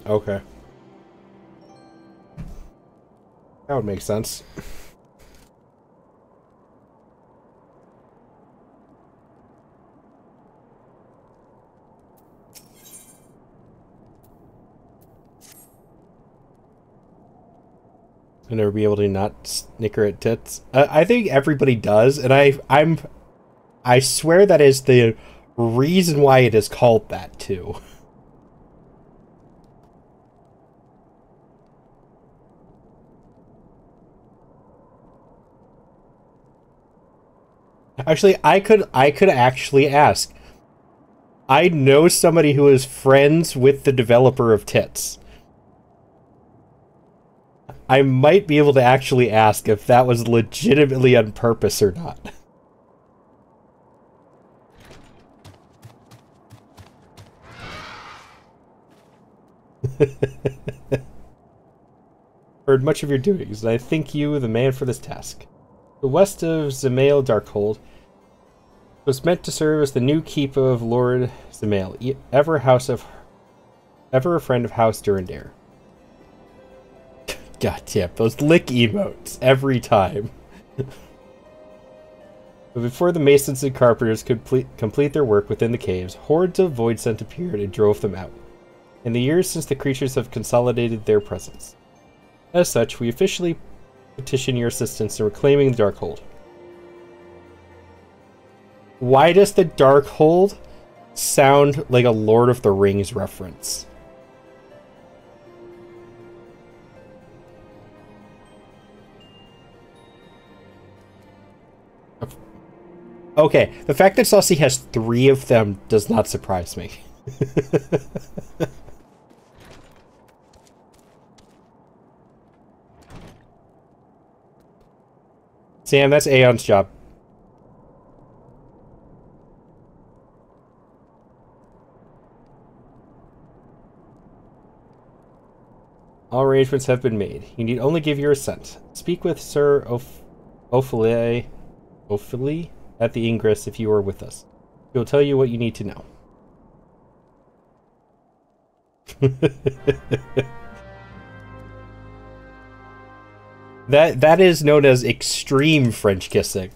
Okay. That would make sense. I'll never be able to not snicker at tits. I think everybody does, and I swear that is the reason why it is called that too. Actually, I could actually ask. I know somebody who is friends with the developer of Tits. I might be able to actually ask if that was legitimately on purpose or not. Heard much of your doings, and I think you the man for this task. The west of Zemail Darkhold was meant to serve as the new keep of Lord Zemail, ever a friend of House Durandare. God damn, those lick emotes every time. But before the masons and carpenters could complete their work within the caves, hordes of Voidsent appeared and drove them out. In the years since the creatures have consolidated their presence. As such, we officially petition your assistance in reclaiming the Darkhold. Why does the Darkhold sound like a Lord of the Rings reference? Okay, the fact that Saucy has 3 of them does not surprise me. Sam, that's Aeon's job. All arrangements have been made. You need only give your assent. Speak with Sir Ophelie at the Ingress if you are with us. He will tell you what you need to know. That is known as extreme French kissing.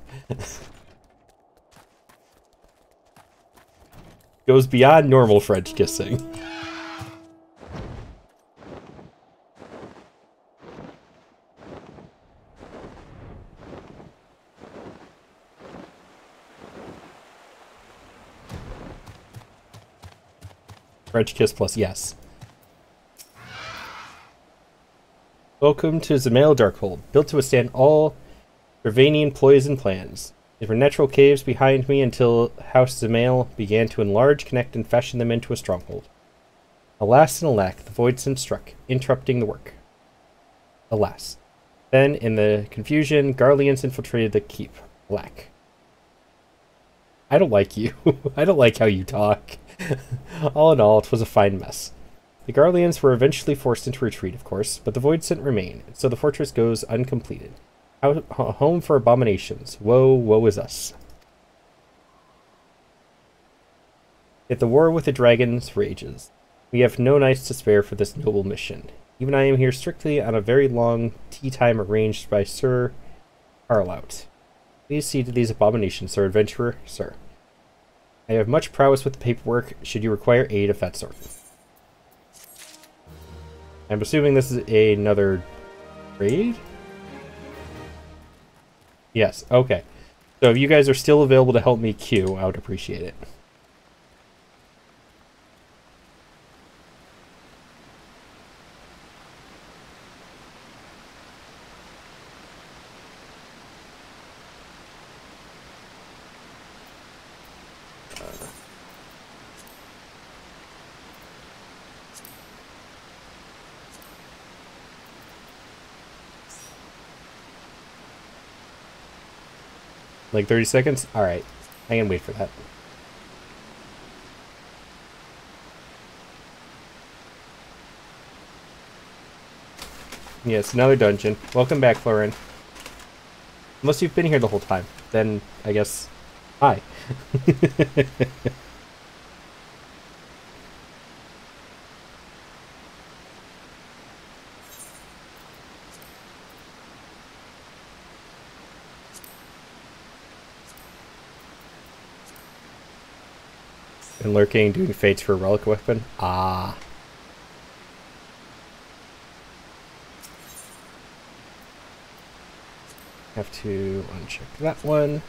Goes beyond normal French kissing. French kiss plus yes. Welcome to Zemail Darkhold, built to withstand all Ravanian ploys and plans. There were natural caves behind me until House Zemail began to enlarge, connect, and fashion them into a stronghold. Alas and alack, the Voidsent struck, interrupting the work. Alas. Then, in the confusion, Garleans infiltrated the keep. Alack. I don't like you. I don't like how you talk. All in all, it was a fine mess. The Garleans were eventually forced into retreat, of course, but the Voidsent remain, so the fortress goes uncompleted. Home for abominations. Woe is us. Yet the war with the dragons rages. We have no nights to spare for this noble mission. Even I am here strictly on a very long tea time arranged by Sir Harlout. Please see to these abominations, Sir Adventurer, sir. I have much prowess with the paperwork, should you require aid of that sort. I'm assuming this is another raid? Yes, okay. So if you guys are still available to help me queue, I would appreciate it. Like 30 seconds? Alright. I can wait for that. Yes, another dungeon. Welcome back, Florin. Unless you've been here the whole time. Then, I guess, hi. And lurking, doing fates for a relic weapon. Ah. Have to uncheck that one.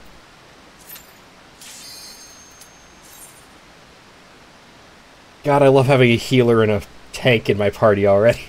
God, I love having a healer and a tank in my party already.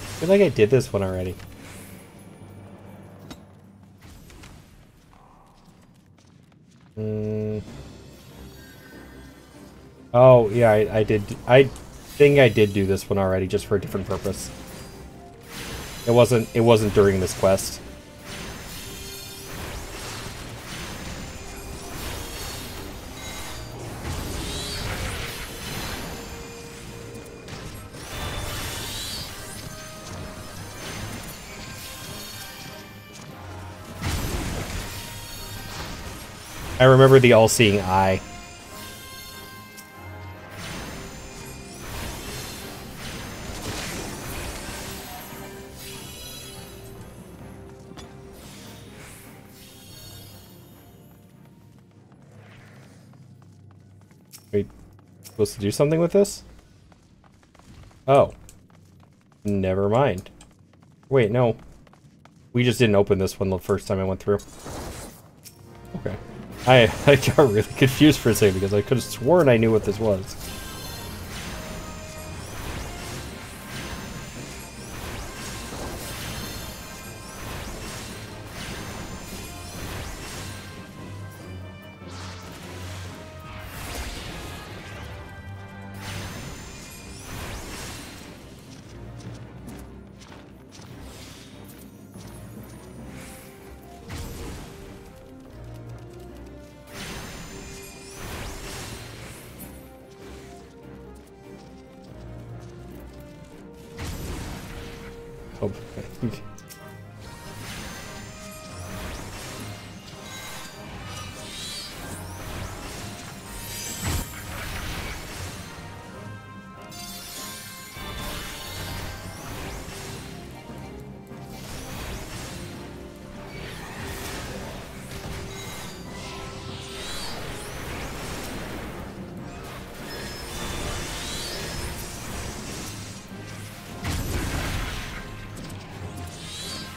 I feel like I did this one already. Oh, yeah, I did. I think I did do this one already, just for a different purpose. It wasn't during this quest. I remember the all-seeing eye. Are we supposed to do something with this? Oh. Never mind. Wait, no. We just didn't open this one the first time I went through. Okay. I got really confused for a second because I could have sworn I knew what this was. Oh,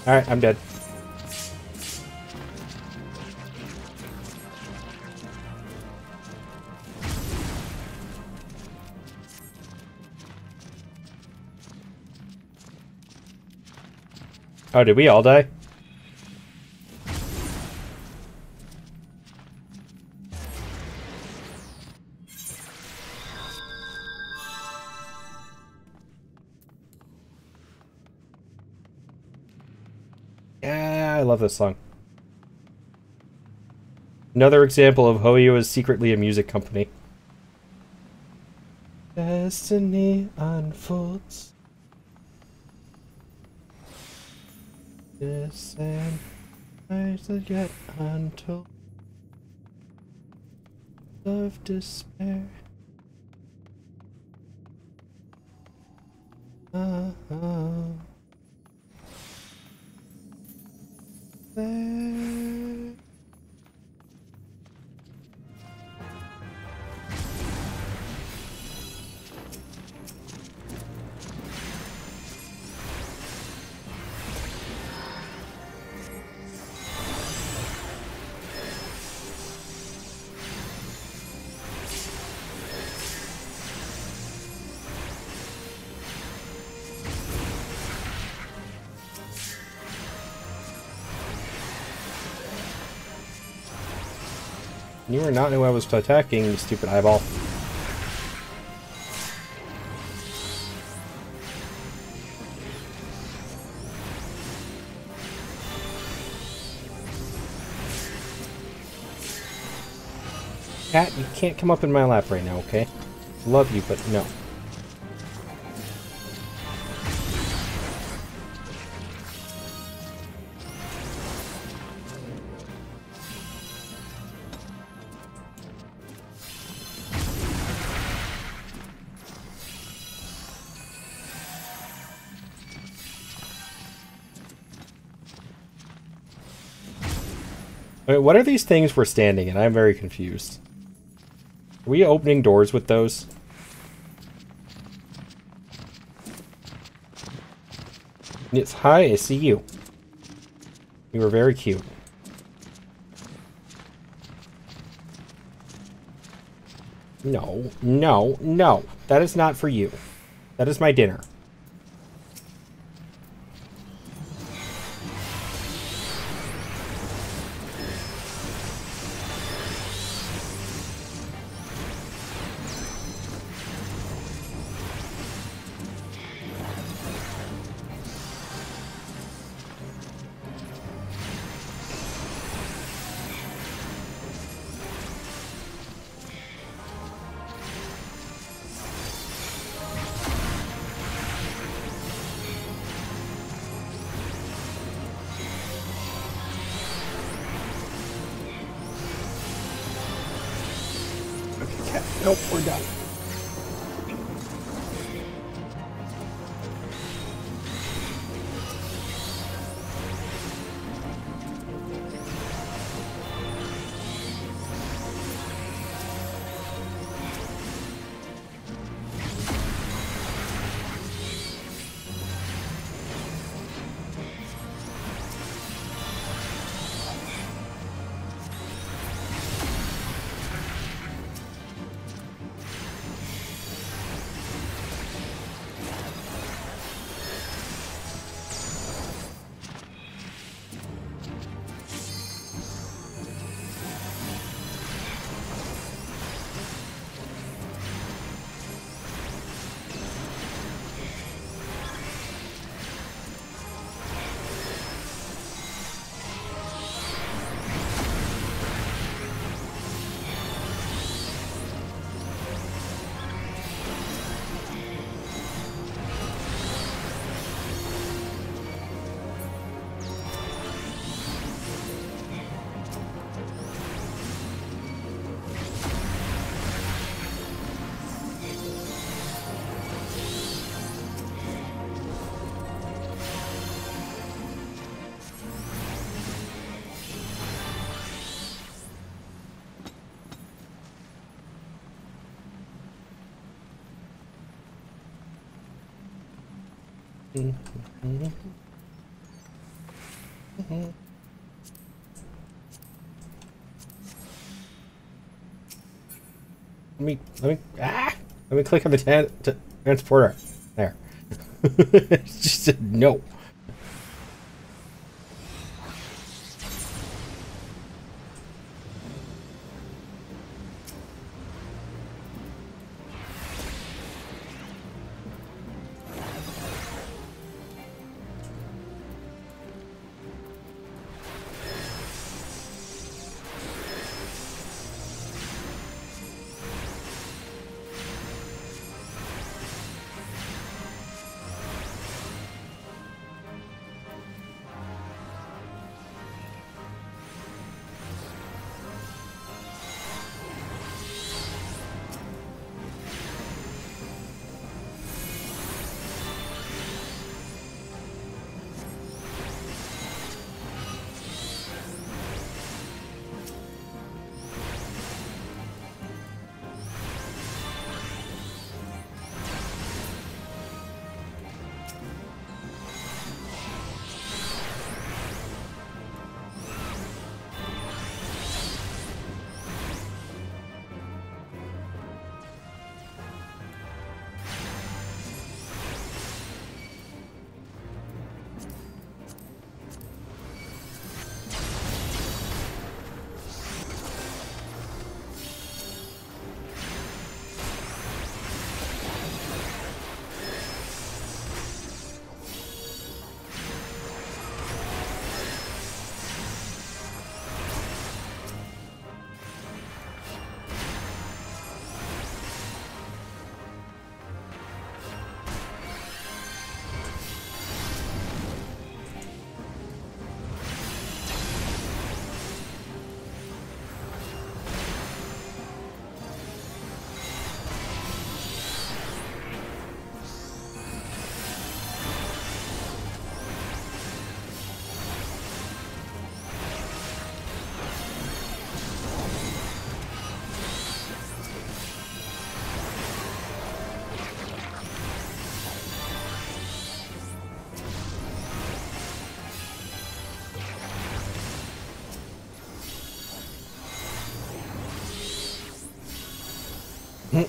alright, I'm dead. Oh, did we all die? Yeah, I love this song. Another example of Hoyo is secretly a music company. Destiny unfolds. Yes, and eyes that yet untold of despair. There. You were not who I was attacking, you stupid eyeball. Cat, you can't come up in my lap right now, okay? Love you, but no. Wait, what are these things we're standing in? I'm very confused. Are we opening doors with those? It's hi, I see you. You were very cute. No, no, no. That is not for you. That is my dinner. Nope, we're done. Let me click on the transporter. There. It just said no. No.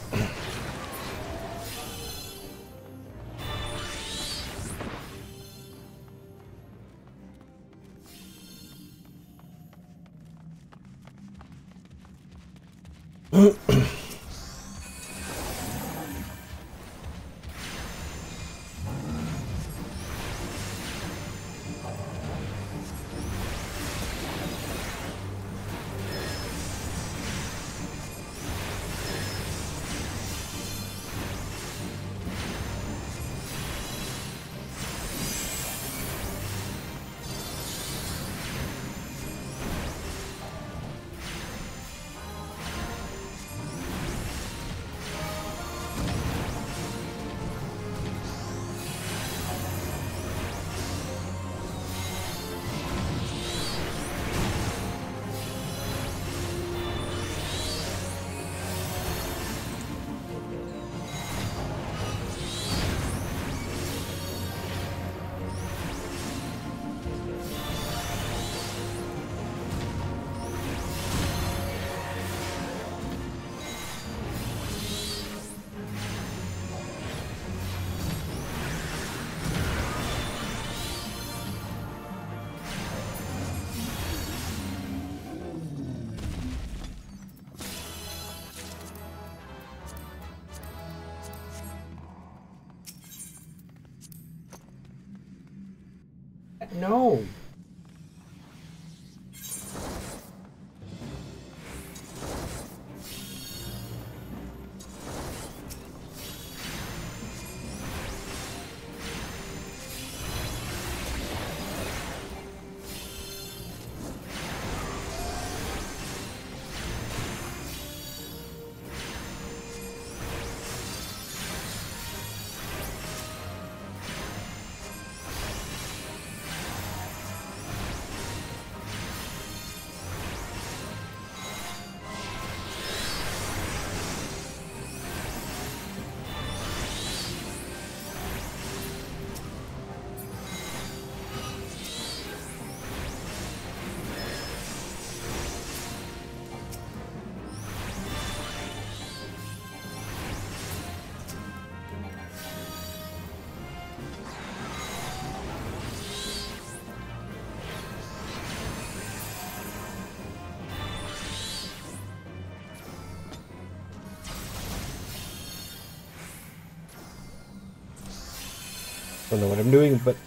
Don't know what I'm doing, but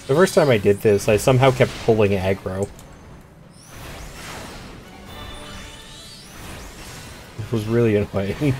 The first time I did this, I somehow kept pulling aggro. It was really annoying.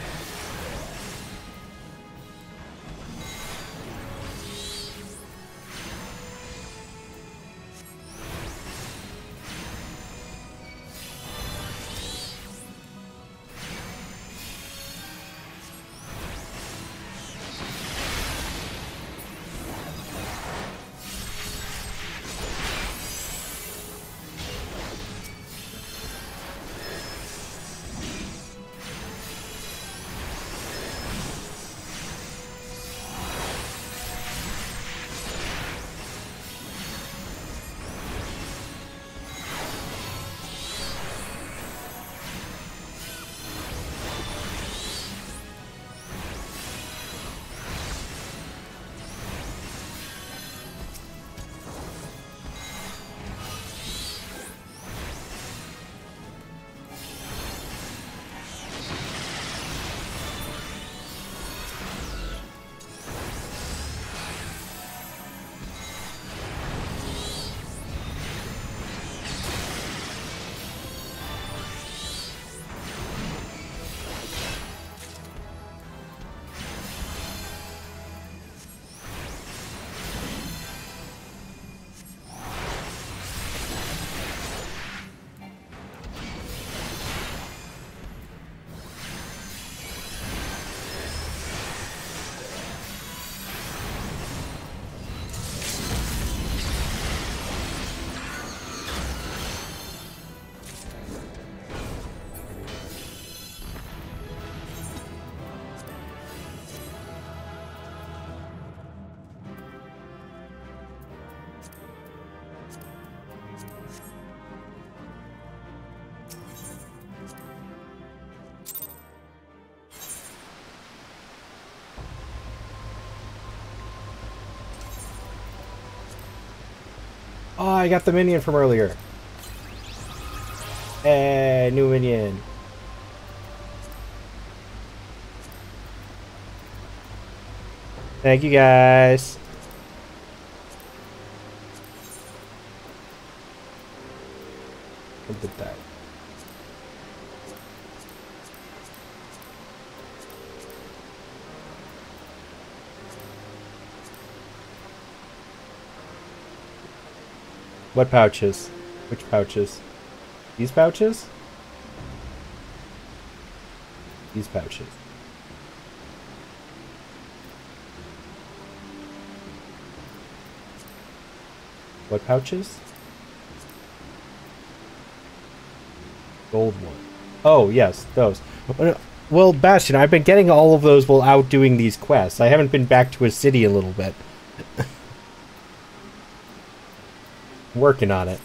Oh, I got the minion from earlier. Hey, new minion. Thank you guys. Look at that. What pouches? Which pouches? These pouches? These pouches. What pouches? Gold one. Oh, yes, those. Well, Bastion, I've been getting all of those while out doing these quests. I haven't been back to a city a little bit. Working on it.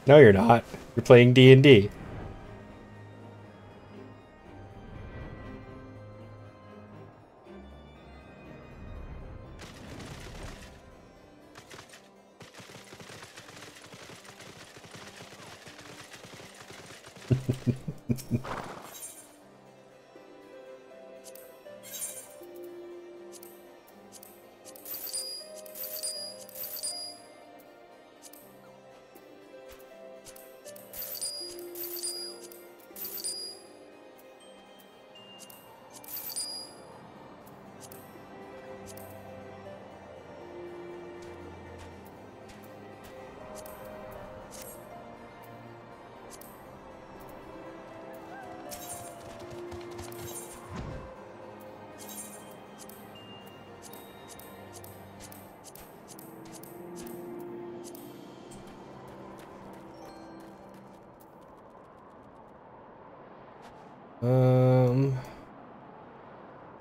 No, you're not. You're playing D&D.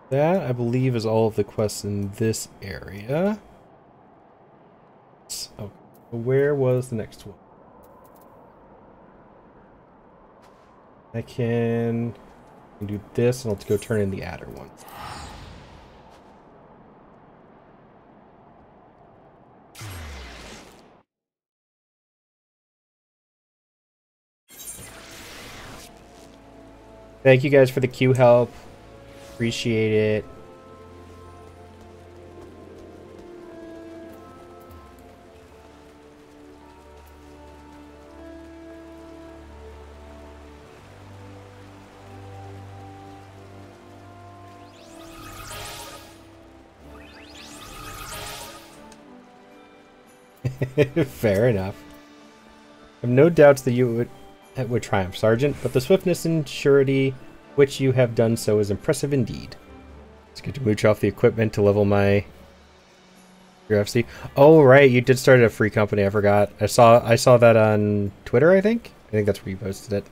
That, I believe, is all of the quests in this area. Okay, where was the next one? I can do this, and I'll go turn in the adder one. Thank you guys for the queue help. Appreciate it. Fair enough. I have no doubts that you would triumph, Sergeant, but the swiftness and surety which you have done so is impressive indeed. It's good to mooch off the equipment to level your FC. Oh right, you did start a free company, I forgot. I saw that on Twitter, I think? I think that's where you posted it.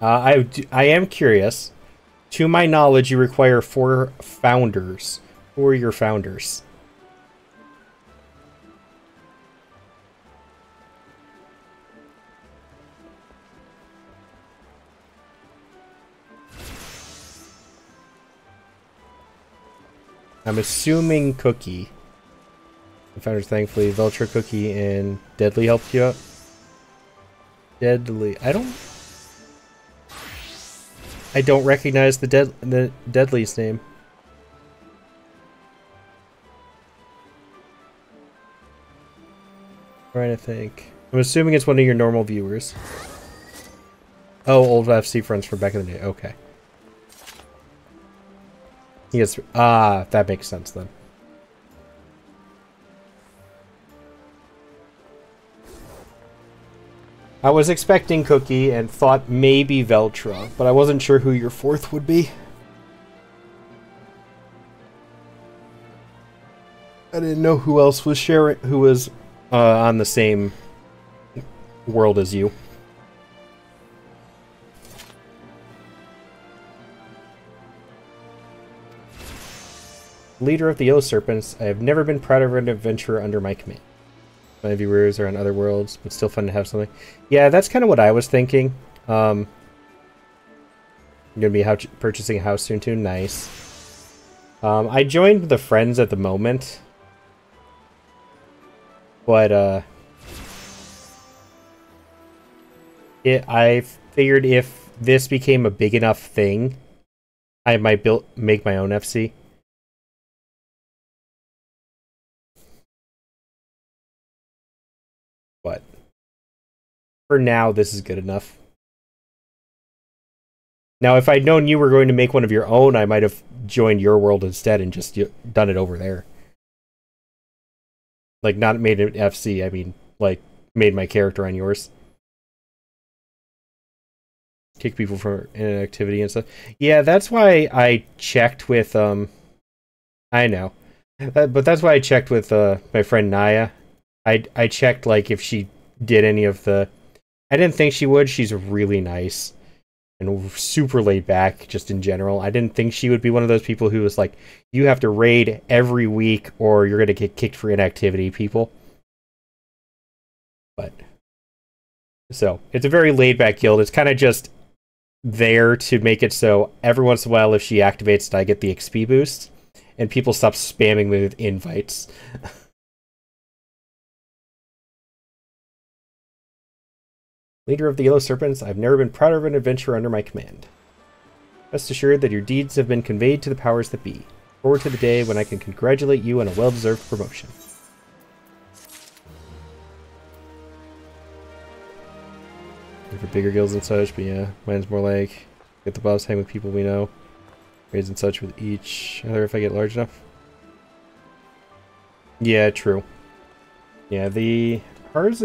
I am curious. To my knowledge, you require 4 founders. Who are your founders? I'm assuming Cookie. The founders, thankfully, Vulture, Cookie, and Deadly helped you out. Deadly. I don't recognize the Deadly's name. Trying to think. I'm assuming it's one of your normal viewers. Oh, old FC friends from back in the day. Okay. Yes. Ah, that makes sense then. I was expecting Cookie and thought maybe Veltra, but I wasn't sure who your 4th would be. I didn't know who else was on the same world as you. Leader of the Yellow Serpents, I have never been proud of an adventurer under my command. My viewers are on other worlds, but still fun to have something. Yeah, that's kind of what I was thinking. I'm gonna be purchasing a house soon too. Nice. I joined the friends at the moment, but I figured if this became a big enough thing, I might make my own FC. But for now, this is good enough. Now, if I'd known you were going to make one of your own, I might have joined your world instead and just done it over there. Like, not made an FC, I mean, like, made my character on yours. Kick people from inactivity and stuff. Yeah, that's why I checked with, I know. But that's why I checked with, my friend Naya. I checked, like, if she did any of the... I didn't think she would. She's really nice. And super laid back, just in general. I didn't think she would be one of those people who was like, you have to raid every week or you're going to get kicked for inactivity, people. But... So, it's a very laid back guild. It's kind of just there to make it so every once in a while, if she activates it, I get the XP boost. And people stop spamming me with invites. Leader of the Yellow Serpents, I've never been prouder of an adventurer under my command. Rest assured that your deeds have been conveyed to the powers that be. Forward to the day when I can congratulate you on a well-deserved promotion. For bigger guilds and such, but yeah, mine's more like get the buffs, hang with people we know. Raids and such with each other if I get large enough. Yeah, true. Yeah, hers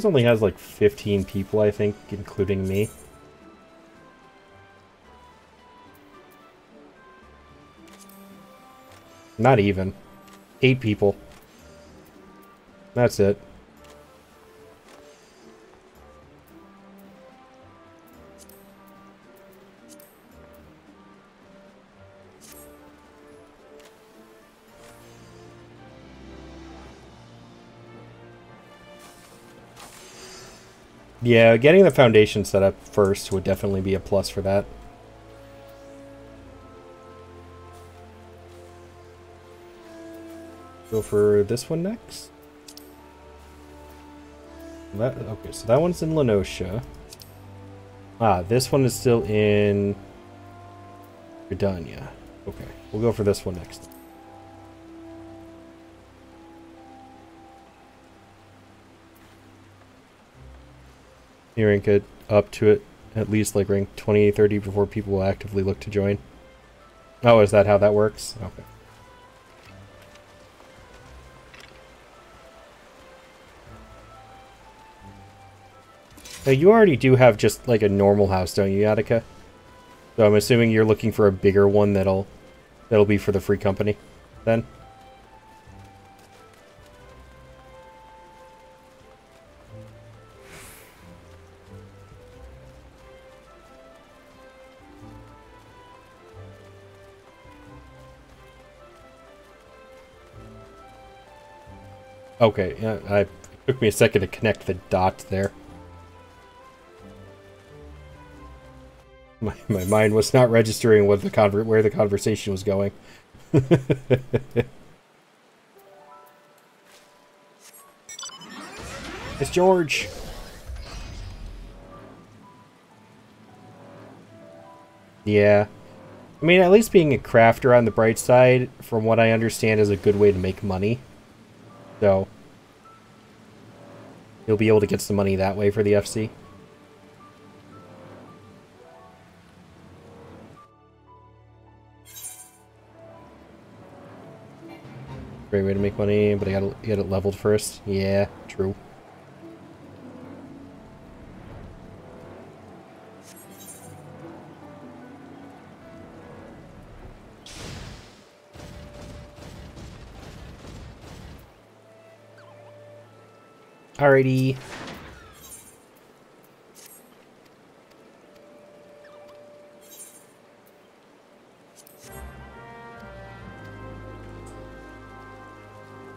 only has like 15 people, I think, including me. Not even. 8 people. That's it. Yeah, getting the foundation set up first would definitely be a plus for that. Go for this one next. Okay, so that one's in Lenosha. Ah, this one is still in Gridania. Okay, we'll go for this one next. You rank it up to it at least like rank 20, 30 before people will actively look to join. Oh, is that how that works? Okay. Now, you already do have just like a normal house, don't you, Attica? So I'm assuming you're looking for a bigger one that'll be for the free company, then? Okay, yeah, it took me a second to connect the dots there. My mind was not registering what where the conversation was going. It's George. Yeah. I mean, at least being a crafter on the bright side, from what I understand, is a good way to make money. So, you'll be able to get some money that way for the FC. Great way to make money, but I gotta get it leveled first. Yeah, true. Alrighty.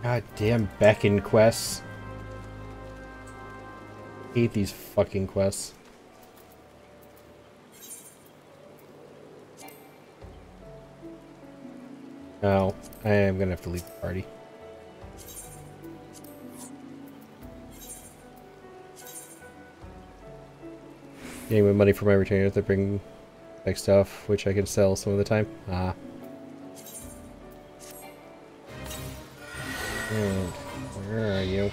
God damn beckon quests. Hate these fucking quests. No, I am gonna have to leave the party. Getting my money for my retainers that bring back stuff, which I can sell some of the time. Ah. Where are you?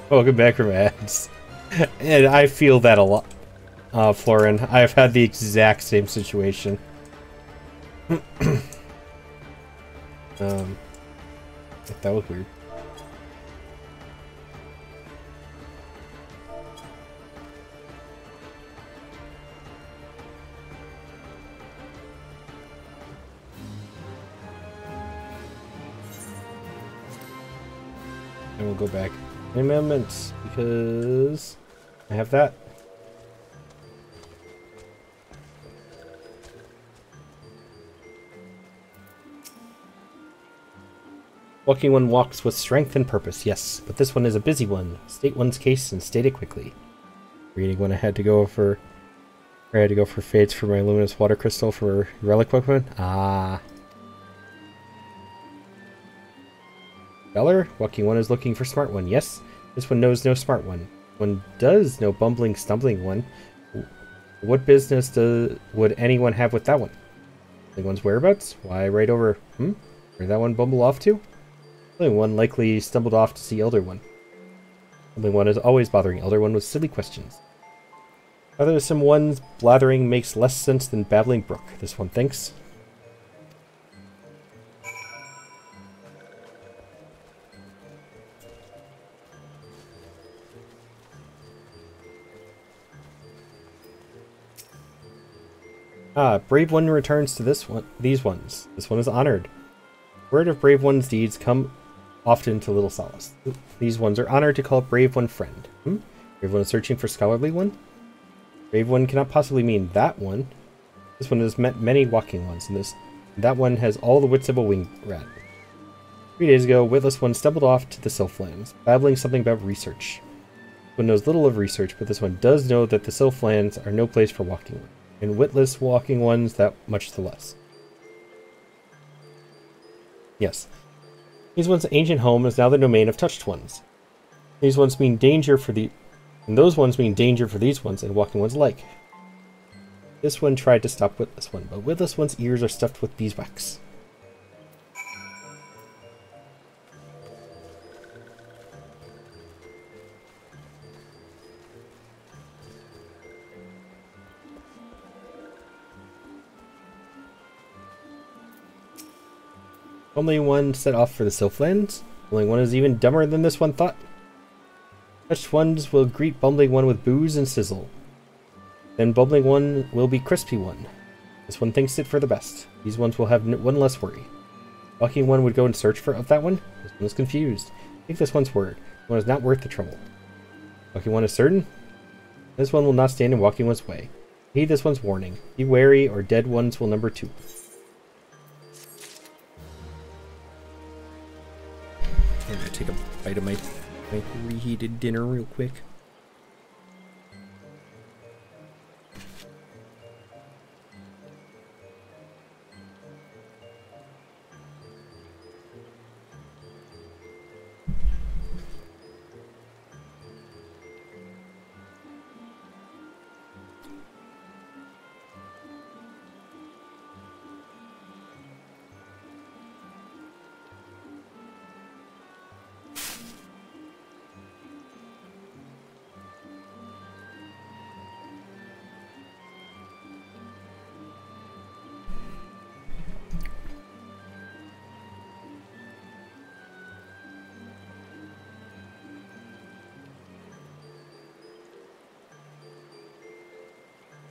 Welcome back from ads. And I feel that a lot, Florin. I've had the exact same situation. That was weird. And we'll go back. Amendments, because I have that. Walking one walks with strength and purpose, yes, but this one is a busy one. State one's case and state it quickly. Reading one I had to go for fades for my luminous water crystal for relic weapon. Ah. Beller, walking one is looking for smart one. Yes, this one knows no smart one. One does know bumbling, stumbling one. What business would anyone have with that one? The one's whereabouts? Why, right over. Where did that one bumble off to? Only one likely stumbled off to see Elder One. Only one is always bothering Elder One with silly questions. Bothersome one's blathering makes less sense than babbling brook, this one thinks. Ah, brave one returns to these ones. This one is honored. Word of brave one's deeds come often to little solace. These ones are honored to call brave one friend. Brave one is searching for scholarly one? Brave one cannot possibly mean that one. This one has met many walking ones, and that one has all the wits of a winged rat. 3 days ago, witless one stumbled off to the Sylphlands, babbling something about research. This one knows little of research, but this one does know that the Sylphlands are no place for walking ones, and witless walking ones that much the less. Yes. These ones' ancient home is now the domain of touched ones. These ones mean danger for and those ones mean danger for these ones and walking ones alike. This one tried to stop witless one, but witless one's ears are stuffed with beeswax. Only one set off for the Sylphlands. Only one is even dumber than this one thought. Touched ones will greet bumbling one with booze and sizzle. Then bumbling one will be crispy one. This one thinks it for the best. These ones will have one less worry. Walking one would go in search of that one. This one is confused. Take this one's word. This one is not worth the trouble. Walking one is certain. This one will not stand in walking one's way. Heed this one's warning. Be wary or dead ones will number 2. I'm gonna take a bite of my reheated dinner real quick.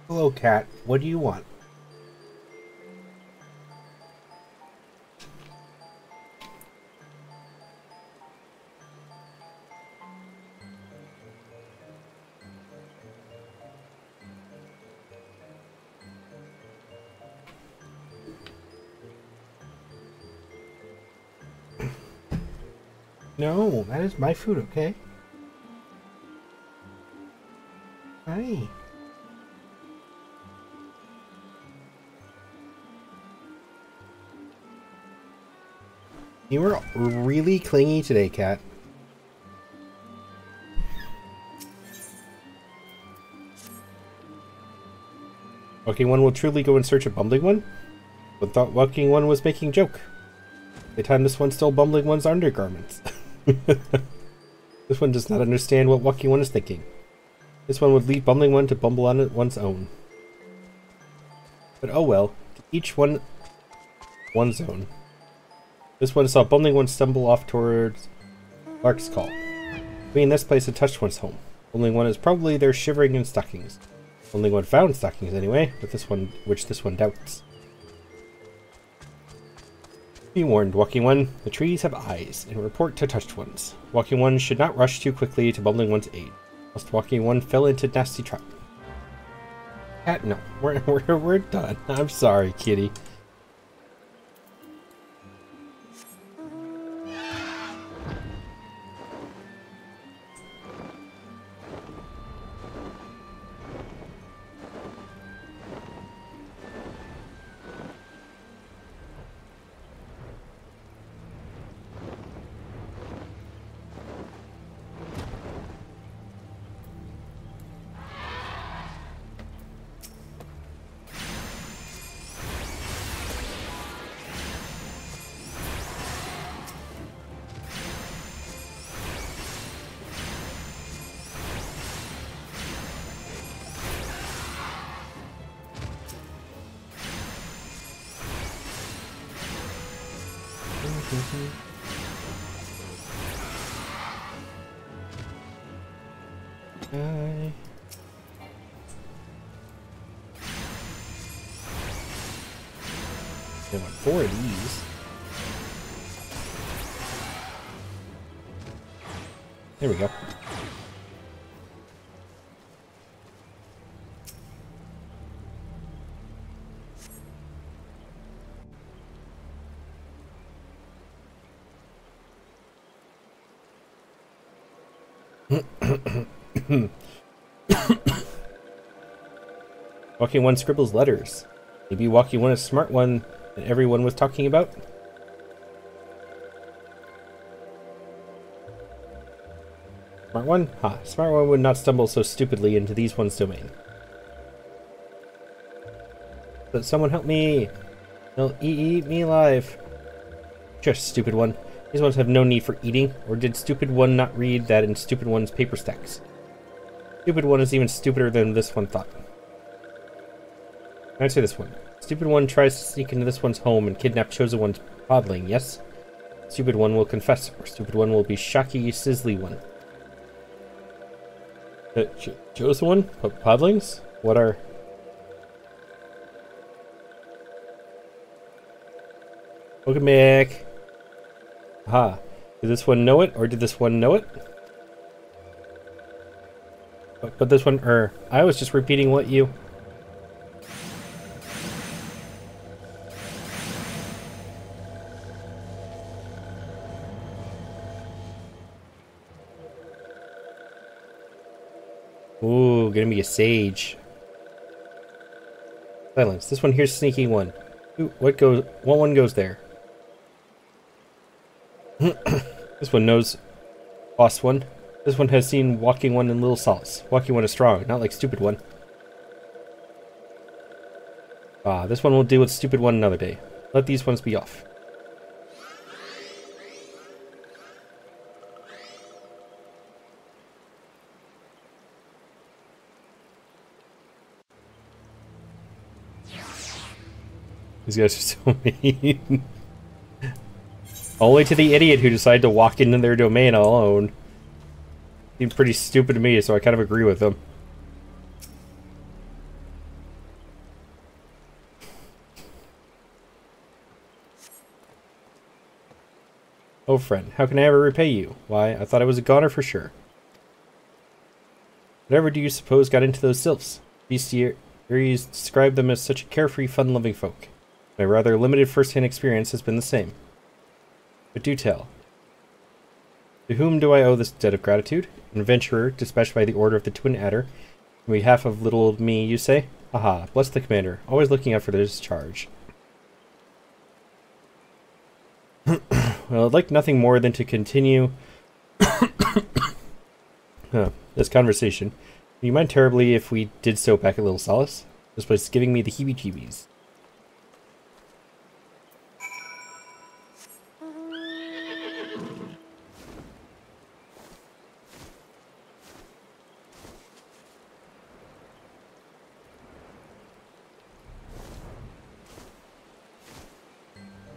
Hello, cat. What do you want? No, that is my food, okay? Hi. You were really clingy today, cat. Walking one will truly go in search of bumbling one? But thought walking one was making joke. The time this one stole bumbling one's undergarments. This one does not understand what walking one is thinking. This one would leave bumbling one to bumble on one's own. But oh well, to each one one's own. This one saw bumbling one stumble off towards Lark's Call. Between this place and touched one's home. Bumbling one is probably there shivering in stockings. Bumbling one found stockings anyway, but this one doubts. Be warned, walking one, the trees have eyes, and report to touched ones. Walking one should not rush too quickly to bumbling one's aid, lest walking one fell into nasty trap. Cat, no, we're done. I'm sorry, kitty. They want 4 of these. There we go. Walking One scribbles letters. Maybe Walking One is a smart one that everyone was talking about? Smart one? Ha, smart one would not stumble so stupidly into these one's domain. But someone help me! They'll eat me alive. Just stupid one. These ones have no need for eating, or did stupid one not read that in stupid one's paper stacks? Stupid one is even stupider than this one thought. I'd say this one. Stupid one tries to sneak into this one's home and kidnap chosen one's podling, yes? Stupid one will confess, or stupid one will be shocky, sizzly one. Chosen one? Podlings? What are... Welcome back. Aha. Did this one know it, or did this one know it? But this one, I was just repeating what you... Ooh, gonna be a sage. Silence. This one here's sneaking one. Ooh, what one goes there? This one knows boss one. This one has seen walking one in little solace. Walking one is strong, not like stupid one. Ah, this one will deal with stupid one another day. Let these ones be off. These guys are so mean. Only to the idiot who decided to walk into their domain alone. Seemed pretty stupid to me, so I kind of agree with them. Oh, friend, how can I ever repay you? Why, I thought I was a goner for sure. Whatever do you suppose got into those sylphs? Bestiaries describe them as such a carefree, fun-loving folk. My rather limited first-hand experience has been the same. But do tell. To whom do I owe this debt of gratitude? An adventurer, dispatched by the order of the Twin Adder. On behalf of little old me, you say? Aha, bless the commander, always looking out for the discharge. Well, I'd like nothing more than to continue this conversation. Do you mind terribly if we did so back at Little Solace? This place is giving me the heebie-jeebies.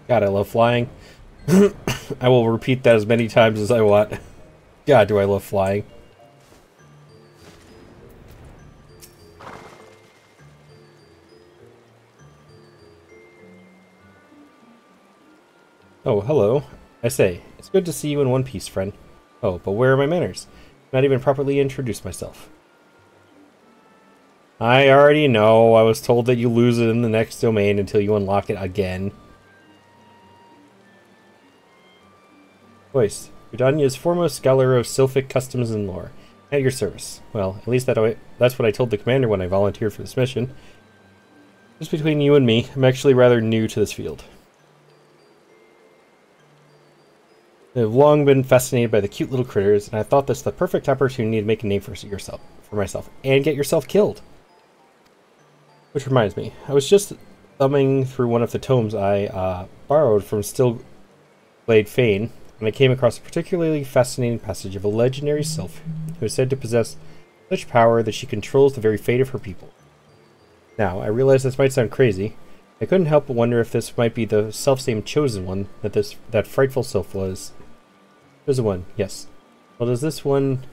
God, I love flying. I will repeat that as many times as I want. God, do I love flying. Oh, hello. I say, it's good to see you in one piece, friend. Oh, but where are my manners? Not even properly introduced myself. I already know. I was told that you lose it in the next domain until you unlock it again. Voice. Udania's foremost scholar of Sylphic customs and lore. At your service. Well, at least that's what I told the commander when I volunteered for this mission. Just between you and me, I'm actually rather new to this field. I've long been fascinated by the cute little critters, and I thought this the perfect opportunity to make a name for myself, and get yourself killed. Which reminds me, I was just thumbing through one of the tomes I borrowed from Stillglade Fane, and I came across a particularly fascinating passage of a legendary sylph who is said to possess such power that she controls the very fate of her people. Now, I realize this might sound crazy, I couldn't help but wonder if this might be the self-same Chosen One that frightful sylph was. Chosen One, yes. Well, does this one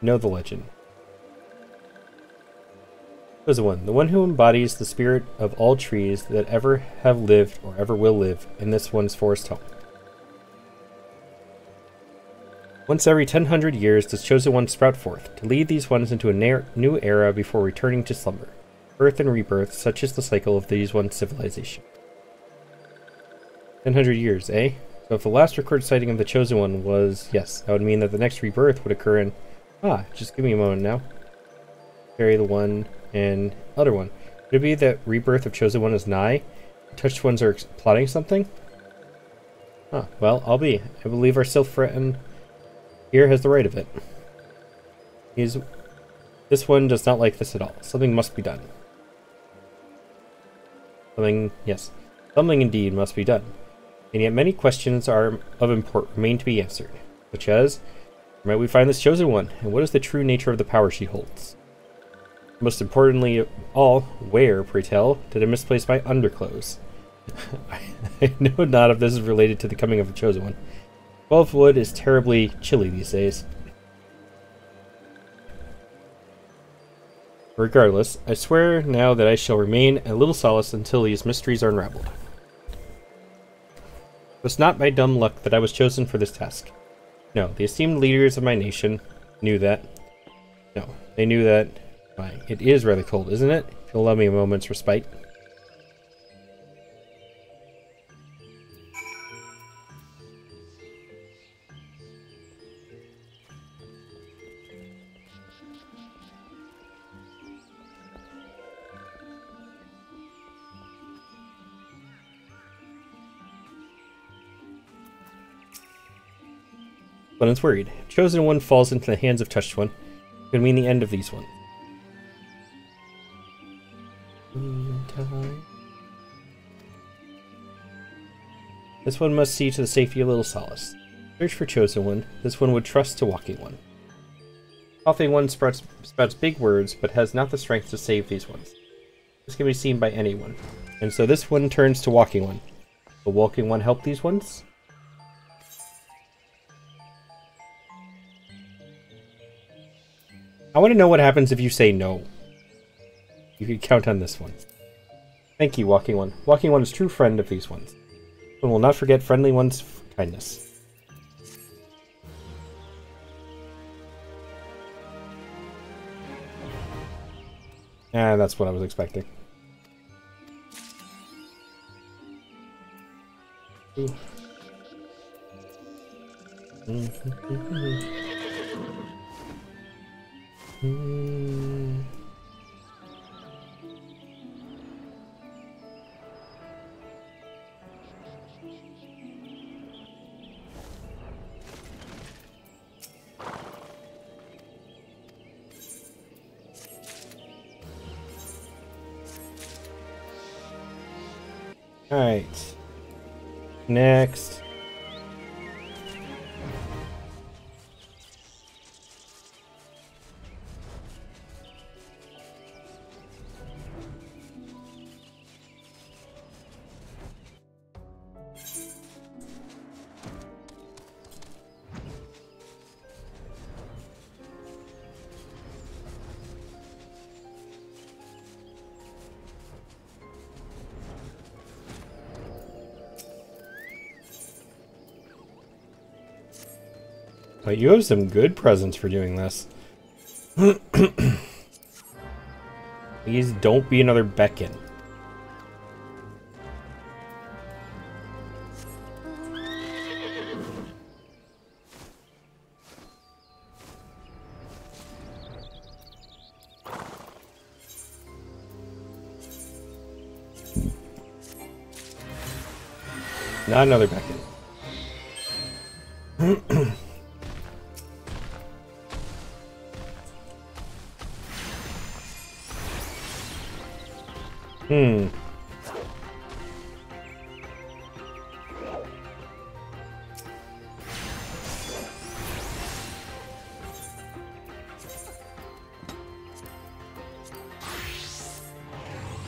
know the legend? Chosen One, the one who embodies the spirit of all trees that ever have lived or ever will live in this one's forest home. Once every 1,000 years does Chosen One sprout forth, to lead these ones into a new era before returning to slumber. Birth and rebirth, such is the cycle of these one's civilization. 1,000 years, eh? So if the last recorded sighting of the Chosen One was, yes, that would mean that the next rebirth would occur in... just give me a moment now. Carry the one and other one. Could it be that rebirth of Chosen One is nigh? Touched ones are plotting something? Well, I'll be. I believe our sylph friend here has the right of it. This one does not like this at all. Something must be done. Something indeed must be done. And yet many questions of import remain to be answered, such as, where might we find this Chosen One, and what is the true nature of the power she holds? Most importantly of all, where, pray tell, did I misplace my underclothes? I know not if this is related to the coming of the Chosen One. 12 wood is terribly chilly these days. Regardless, I swear now that I shall remain a little solace until these mysteries are unraveled. It was not by dumb luck that I was chosen for this task. No, the esteemed leaders of my nation knew that. No, they knew that... Why, it is rather cold, isn't it? If you'll allow me a moment's respite. But it's worried. Chosen One falls into the hands of Touched One. It could mean the end of these ones. This one must see to the safety of Little Solace. Search for Chosen One. This one would trust to Walking One. Coughing One sprouts big words, but has not the strength to save these ones. This can be seen by anyone. And so this one turns to Walking One. Will Walking One help these ones? I want to know what happens if you say no. You can count on this one. Thank you, Walking One. Walking One is true friend of these ones. One will not forget Friendly One's kindness. And that's what I was expecting. Alright. Next. But you have some good presents for doing this. Please don't be another Beacon. Not another Beacon.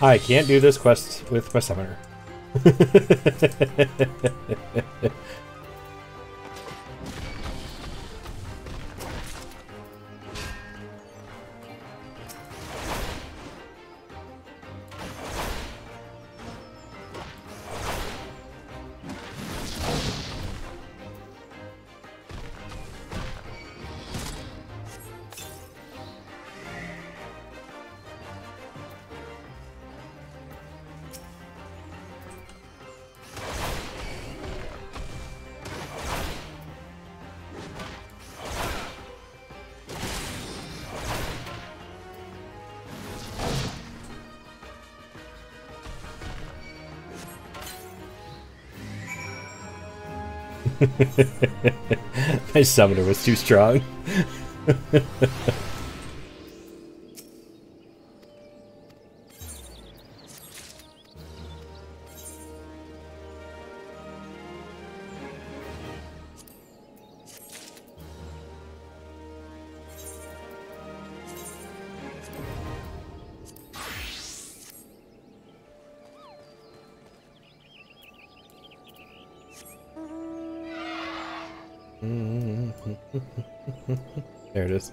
I can't do this quest with my summoner. My summoner was too strong. There it is.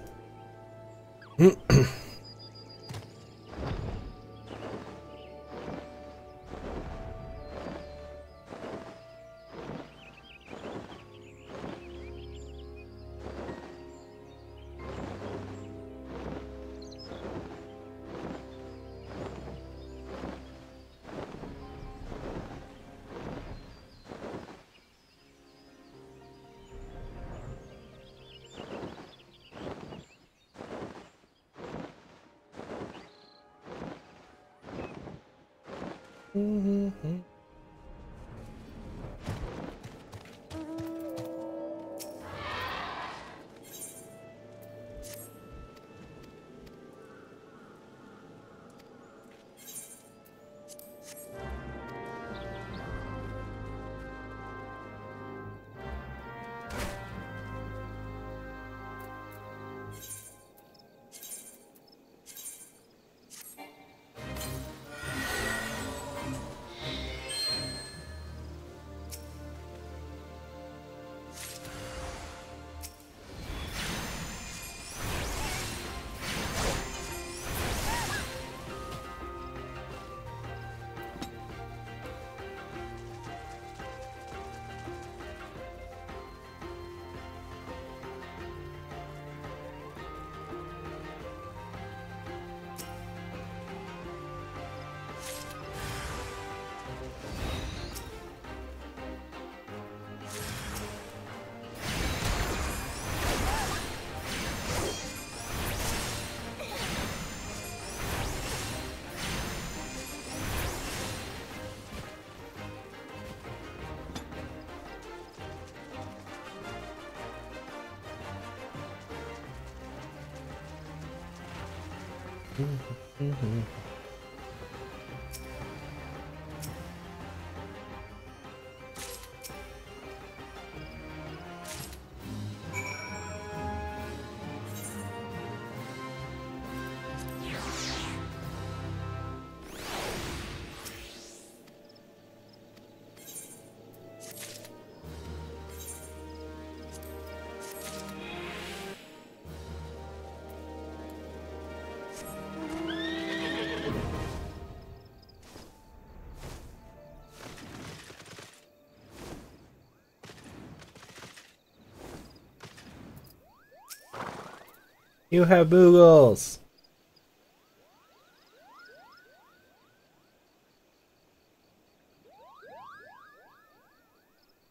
You have boogles!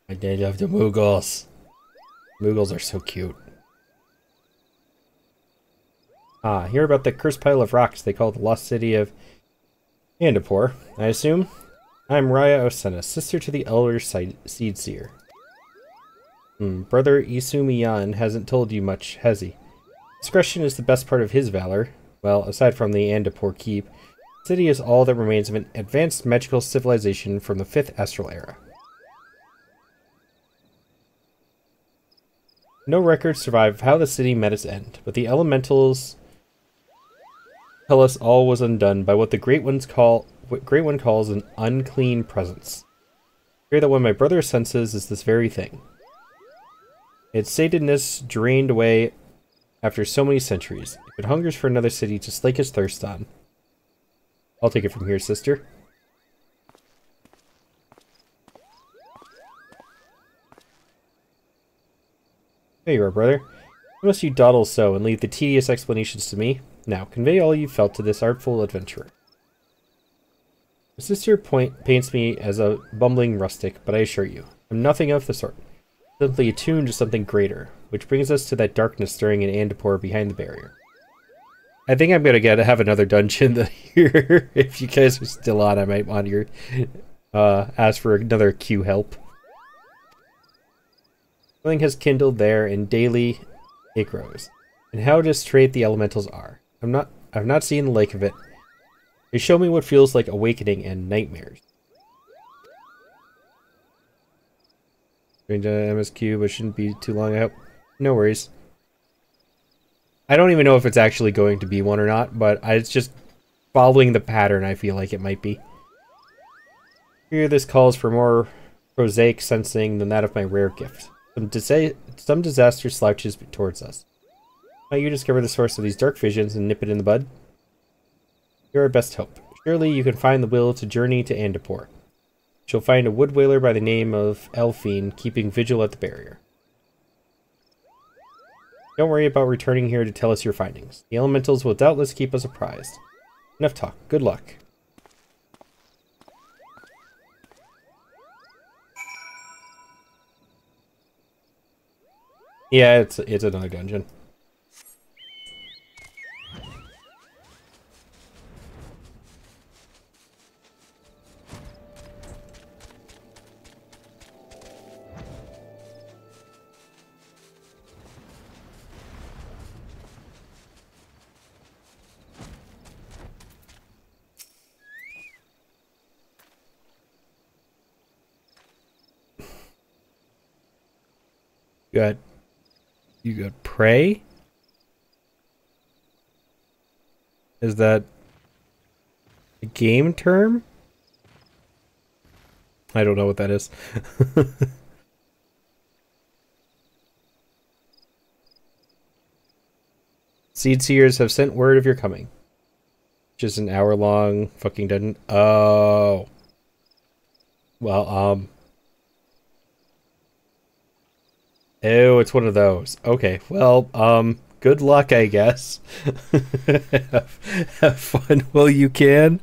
I love the moogles. Moogles are so cute. Ah, hear about the cursed pile of rocks they call the lost city of Andapur, I assume? I'm Raya Osena, sister to the elder seed seer. Brother Isumiyan hasn't told you much, has he? Discretion is the best part of his valor. Well, aside from the Andapur keep, the city is all that remains of an advanced magical civilization from the 5th Astral Era. No records survive of how the city met its end, but the elementals tell us all was undone by what what Great One calls an unclean presence. I fear that what my brother senses is this very thing. Its satedness drained away after so many centuries. If it hungers for another city to slake its thirst on. I'll take it from here, sister. There you are, brother. Why must you dawdle so and leave the tedious explanations to me? Now, convey all you felt to this artful adventurer. My sister paints me as a bumbling rustic, but I assure you, I'm nothing of the sort. Simply attuned to something greater, which brings us to that darkness stirring in Andapur behind the barrier. I think I'm gonna have another dungeon here. If you guys are still on, I might want your ask for another queue help. Something has kindled there, and daily it grows. And how distrait the elementals are. I've not seen the like of it. They show me what feels like awakening and nightmares. Going to MSQ, but shouldn't be too long, I hope. No worries. I don't even know if it's actually going to be one or not, but it's just following the pattern I feel like it might be. Here this calls for more prosaic sensing than that of my rare gift. Some disaster slouches towards us. Might you discover the source of these dark visions and nip it in the bud? You're our best hope. Surely you can find the will to journey to Andapur. You'll find a wood whaler by the name of Elfine keeping vigil at the barrier. Don't worry about returning here to tell us your findings. The elementals will doubtless keep us apprised. Enough talk. Good luck. Yeah, it's another dungeon. You got prey? Is that a game term? I don't know what that is. Seed Seers have sent word of your coming. Just an hour-long fucking dungeon. Oh. Well, oh, it's one of those. Okay, well, good luck, I guess. have fun while you can.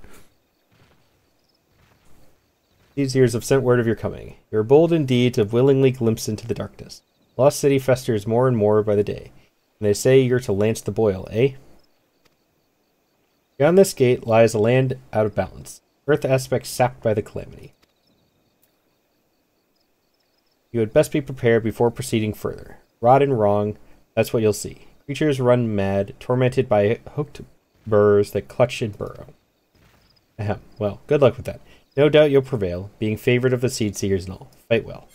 These years have sent word of your coming. You are bold indeed to willingly glimpse into the darkness. Lost City festers more and more by the day, and they say you're to lance the boil, eh? Beyond this gate lies a land out of balance, earth aspects sapped by the calamity. You had best be prepared before proceeding further. Rot and wrong, that's what you'll see. Creatures run mad, tormented by hooked burrs that clutch and burrow. Ahem. Well, good luck with that. No doubt you'll prevail, being favored of the Seed Seers and all. Fight well.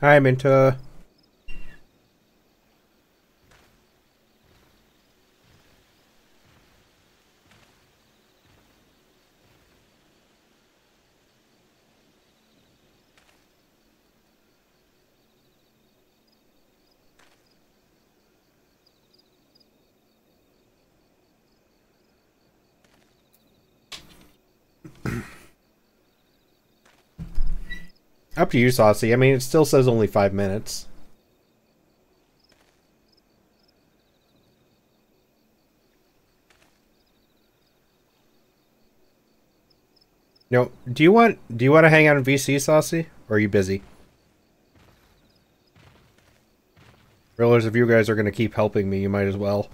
Hi, Minta. Up to you, Saucy. I mean, it still says only 5 minutes. No, do you want to hang out in VC, Saucy? Or are you busy? Realize if you guys are going to keep helping me, you might as well.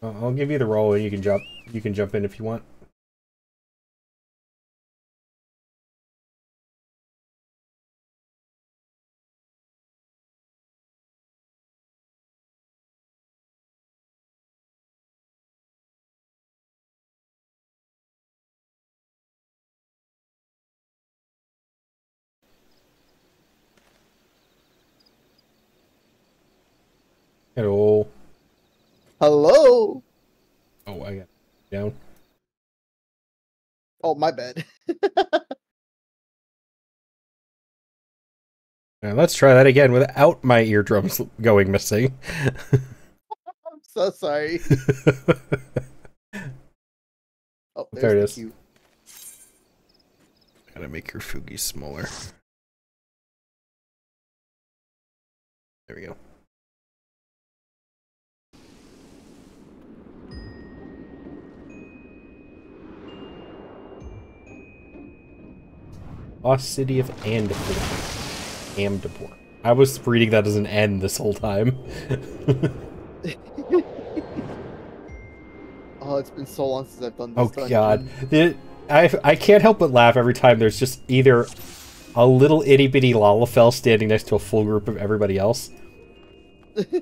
I'll give you the roll and you can jump. You can jump in if you want. Hello. Hello. Oh, I got it down. Oh, my bad. Now, let's try that again without my eardrums going missing. I'm so sorry. Oh, There it is. cue. Gotta make your Fugi smaller. There we go. Lost City of Amdapur. I was reading that as an N this whole time. Oh, it's been so long since I've done this. Oh god. I can't help but laugh every time there's just either a little itty-bitty Lalafell standing next to a full group of everybody else,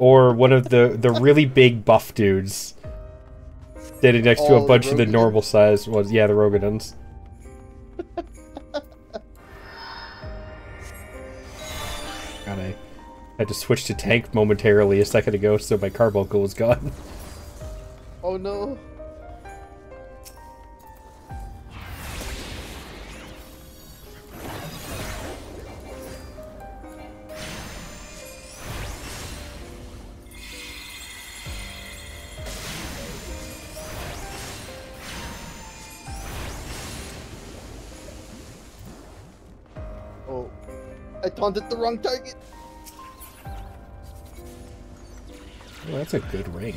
or one of the really big buff dudes standing next to a bunch of the normal size ones. Yeah, the Rogadons. God, I had to switch to tank momentarily a second ago, so my carbuncle was gone. Oh no. Oh, I taunted the wrong target. Oh, that's a good ring.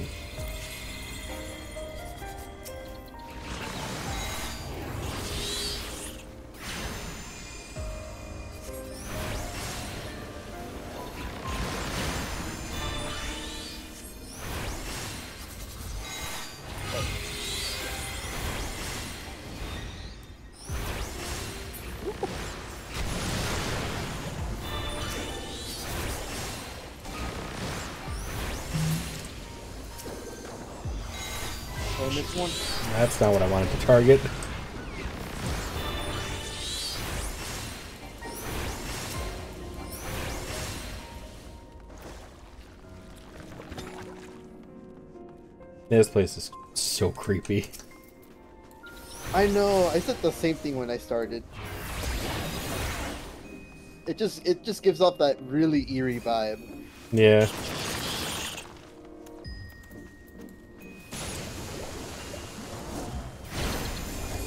This one. That's not what I wanted to target. This place is so creepy. I know. I said the same thing when I started. It just gives off that really eerie vibe. Yeah.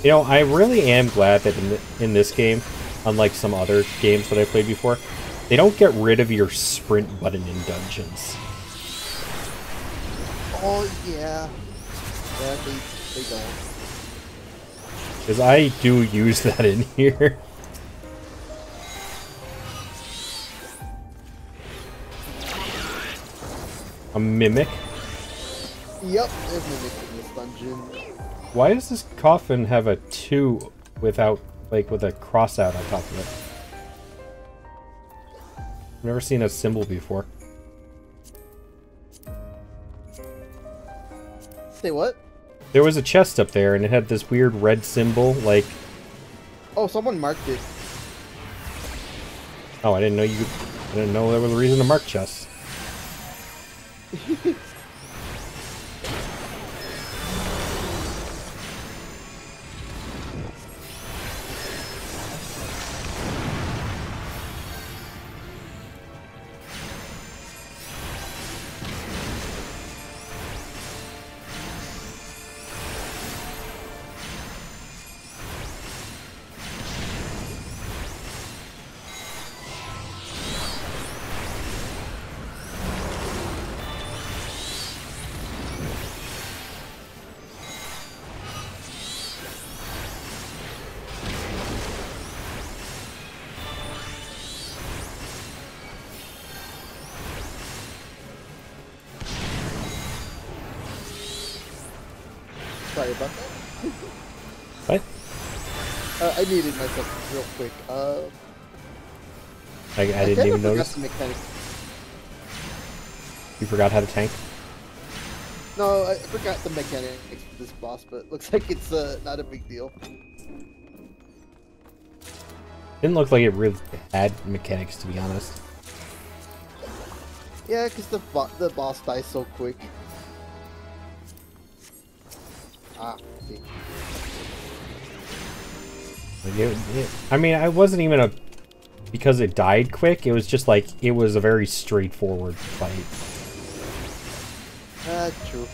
You know, I really am glad that in this game, unlike some other games that I played before, they don't get rid of your sprint button in dungeons. Oh yeah. Yeah, they don't. Because I do use that in here. A mimic? Yep, there's mimics in this dungeon. Why does this coffin have a 2 without, like, with a cross out on top of it? I've never seen a symbol before. Say what? There was a chest up there and it had this weird red symbol, like... Oh, someone marked it. Oh, I didn't know there was a reason to mark chests. Sorry about that. What? I muted myself real quick. I didn't even notice. The mechanic. You forgot how to tank? No, I forgot the mechanics for this boss, but it looks like it's not a big deal. Didn't look like it really had mechanics, to be honest. Yeah, because the boss dies so quick. Ah, see. I mean, I wasn't even because it died quick. It was just like it was a very straightforward fight. True.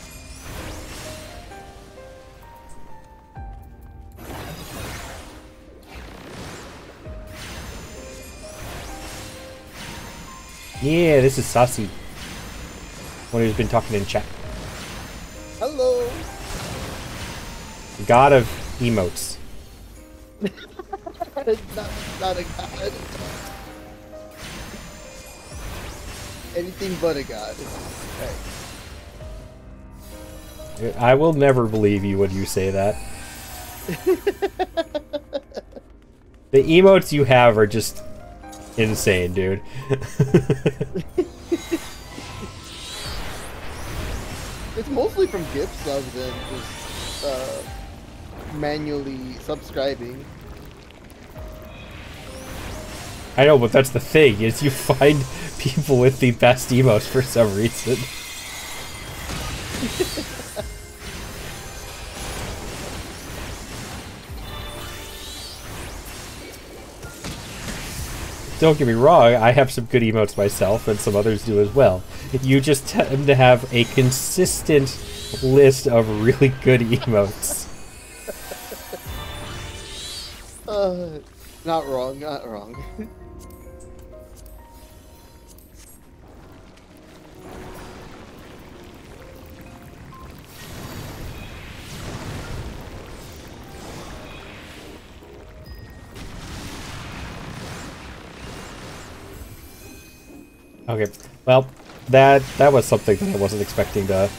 Yeah, this is Sasu. One who's been talking in chat. Hello. God of emotes. not a god. Anything but a god. Right. I will never believe you when you say that. The emotes you have are just insane, dude. It's mostly from gift subs and just manually subscribing. I know, but that's the thing, is you find people with the best emotes for some reason. Don't get me wrong, I have some good emotes myself, and some others do as well. You just tend to have a consistent list of really good emotes. Not wrong, not wrong. Okay, well, that was something that I wasn't expecting to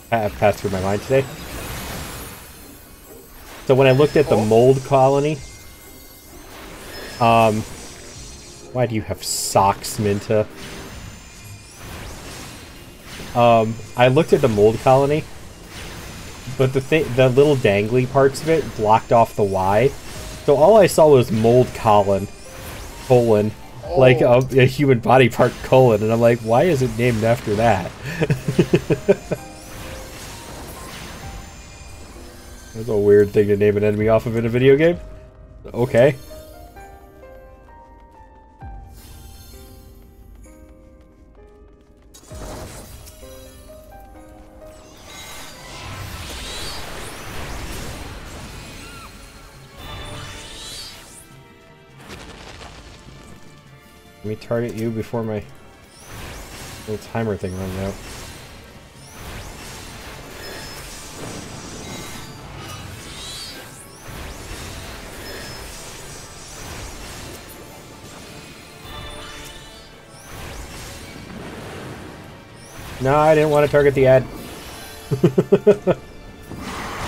have pass through my mind today. So when I looked at the mold colony, why do you have socks, Minta? I looked at the mold colony, but the little dangly parts of it blocked off the Y. So all I saw was mold colon, like a human body part colon, and I'm like, why is it named after that? That's a weird thing to name an enemy off of in a video game. Okay. Let me target you before my little timer thing runs out. No, I didn't want to target the ad.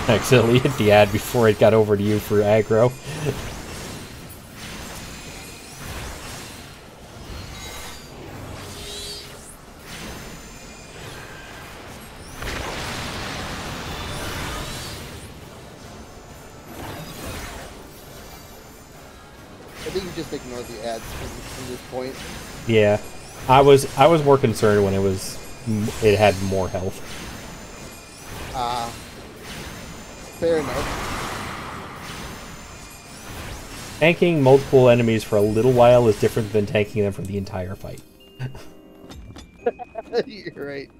I accidentally hit the ad before it got over to you for aggro. I think you just ignore the ads from this point. Yeah, I was more concerned when it had more health. Fair enough. Tanking multiple enemies for a little while is different than tanking them for the entire fight. You're right.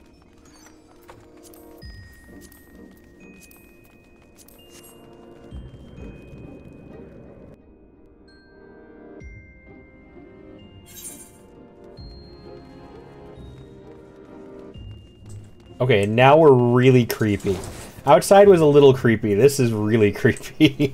Okay, now we're really creepy. Outside was a little creepy. This is really creepy.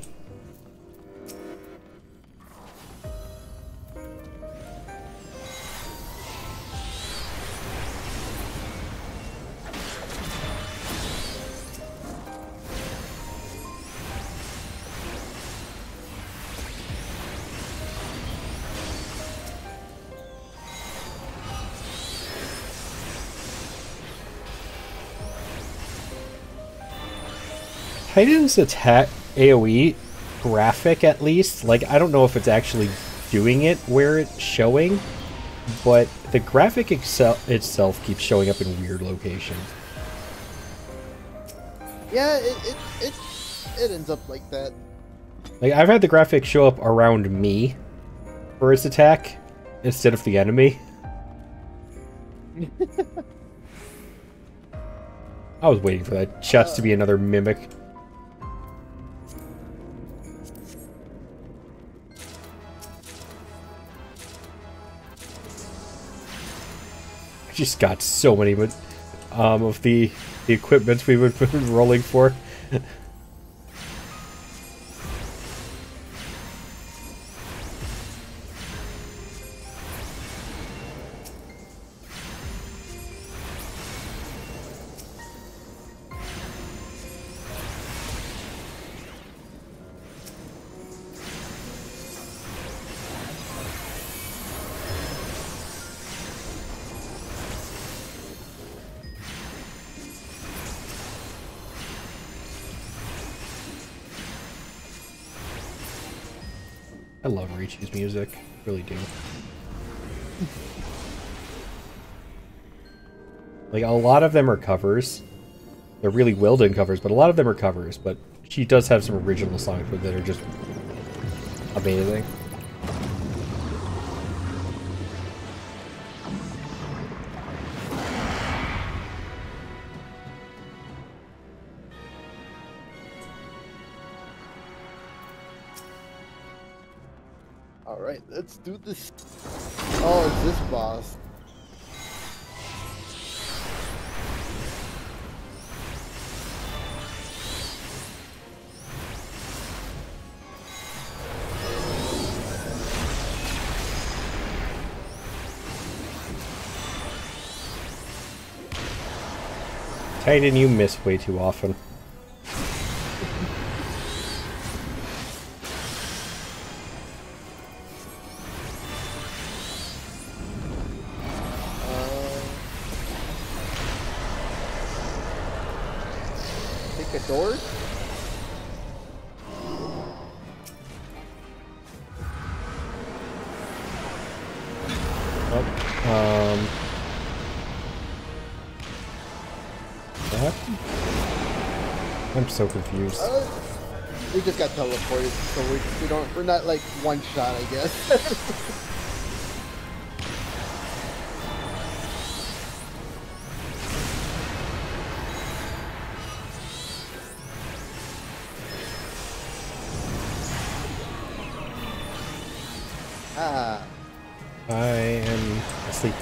Titan's attack AoE graphic, at least, like, I don't know if it's actually doing it where it's showing, but the graphic itself keeps showing up in weird locations. Yeah, it ends up like that. Like, I've had the graphic show up around me for its attack instead of the enemy. I was waiting for that chest to be another mimic. I just got so many of the equipment we would be rolling for. I love Richi's music, really do. Like, a lot of them are covers. They're really well-done covers, but a lot of them are covers, but she does have some original songs that are just amazing. Alright, let's do this. Oh, it's this boss. Titan, you miss way too often. Take a door? Oh, what happened? I'm so confused. We just got teleported, so we're not like one shot, I guess. I am asleep.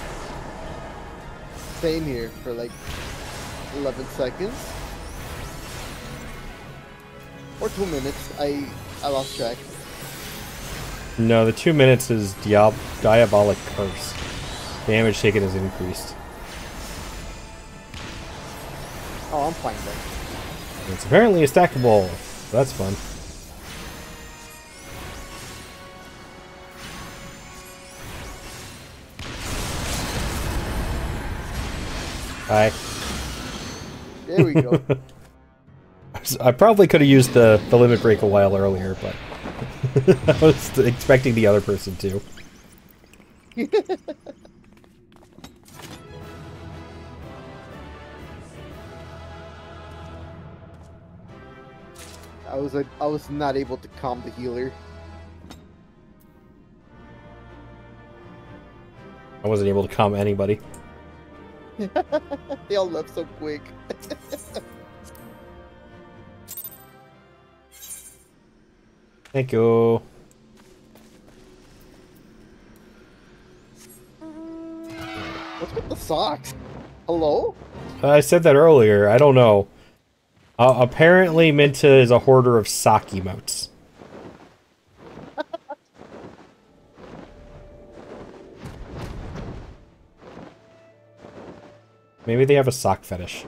Same here for like 11 seconds. Or 2 minutes. I lost track. No, the 2 minutes is Diabolic Curse. Damage taken is increased. Oh, I'm fine then. It's apparently a stackable, so that's fun. Hi. There we go. I probably could have used the limit break a while earlier, but I was expecting the other person to. I was not able to calm the healer. I wasn't able to calm anybody. They all left so quick. Thank you. What's with the socks? Hello? I said that earlier. I don't know. Apparently Minta is a hoarder of sock emotes. Maybe they have a sock fetish.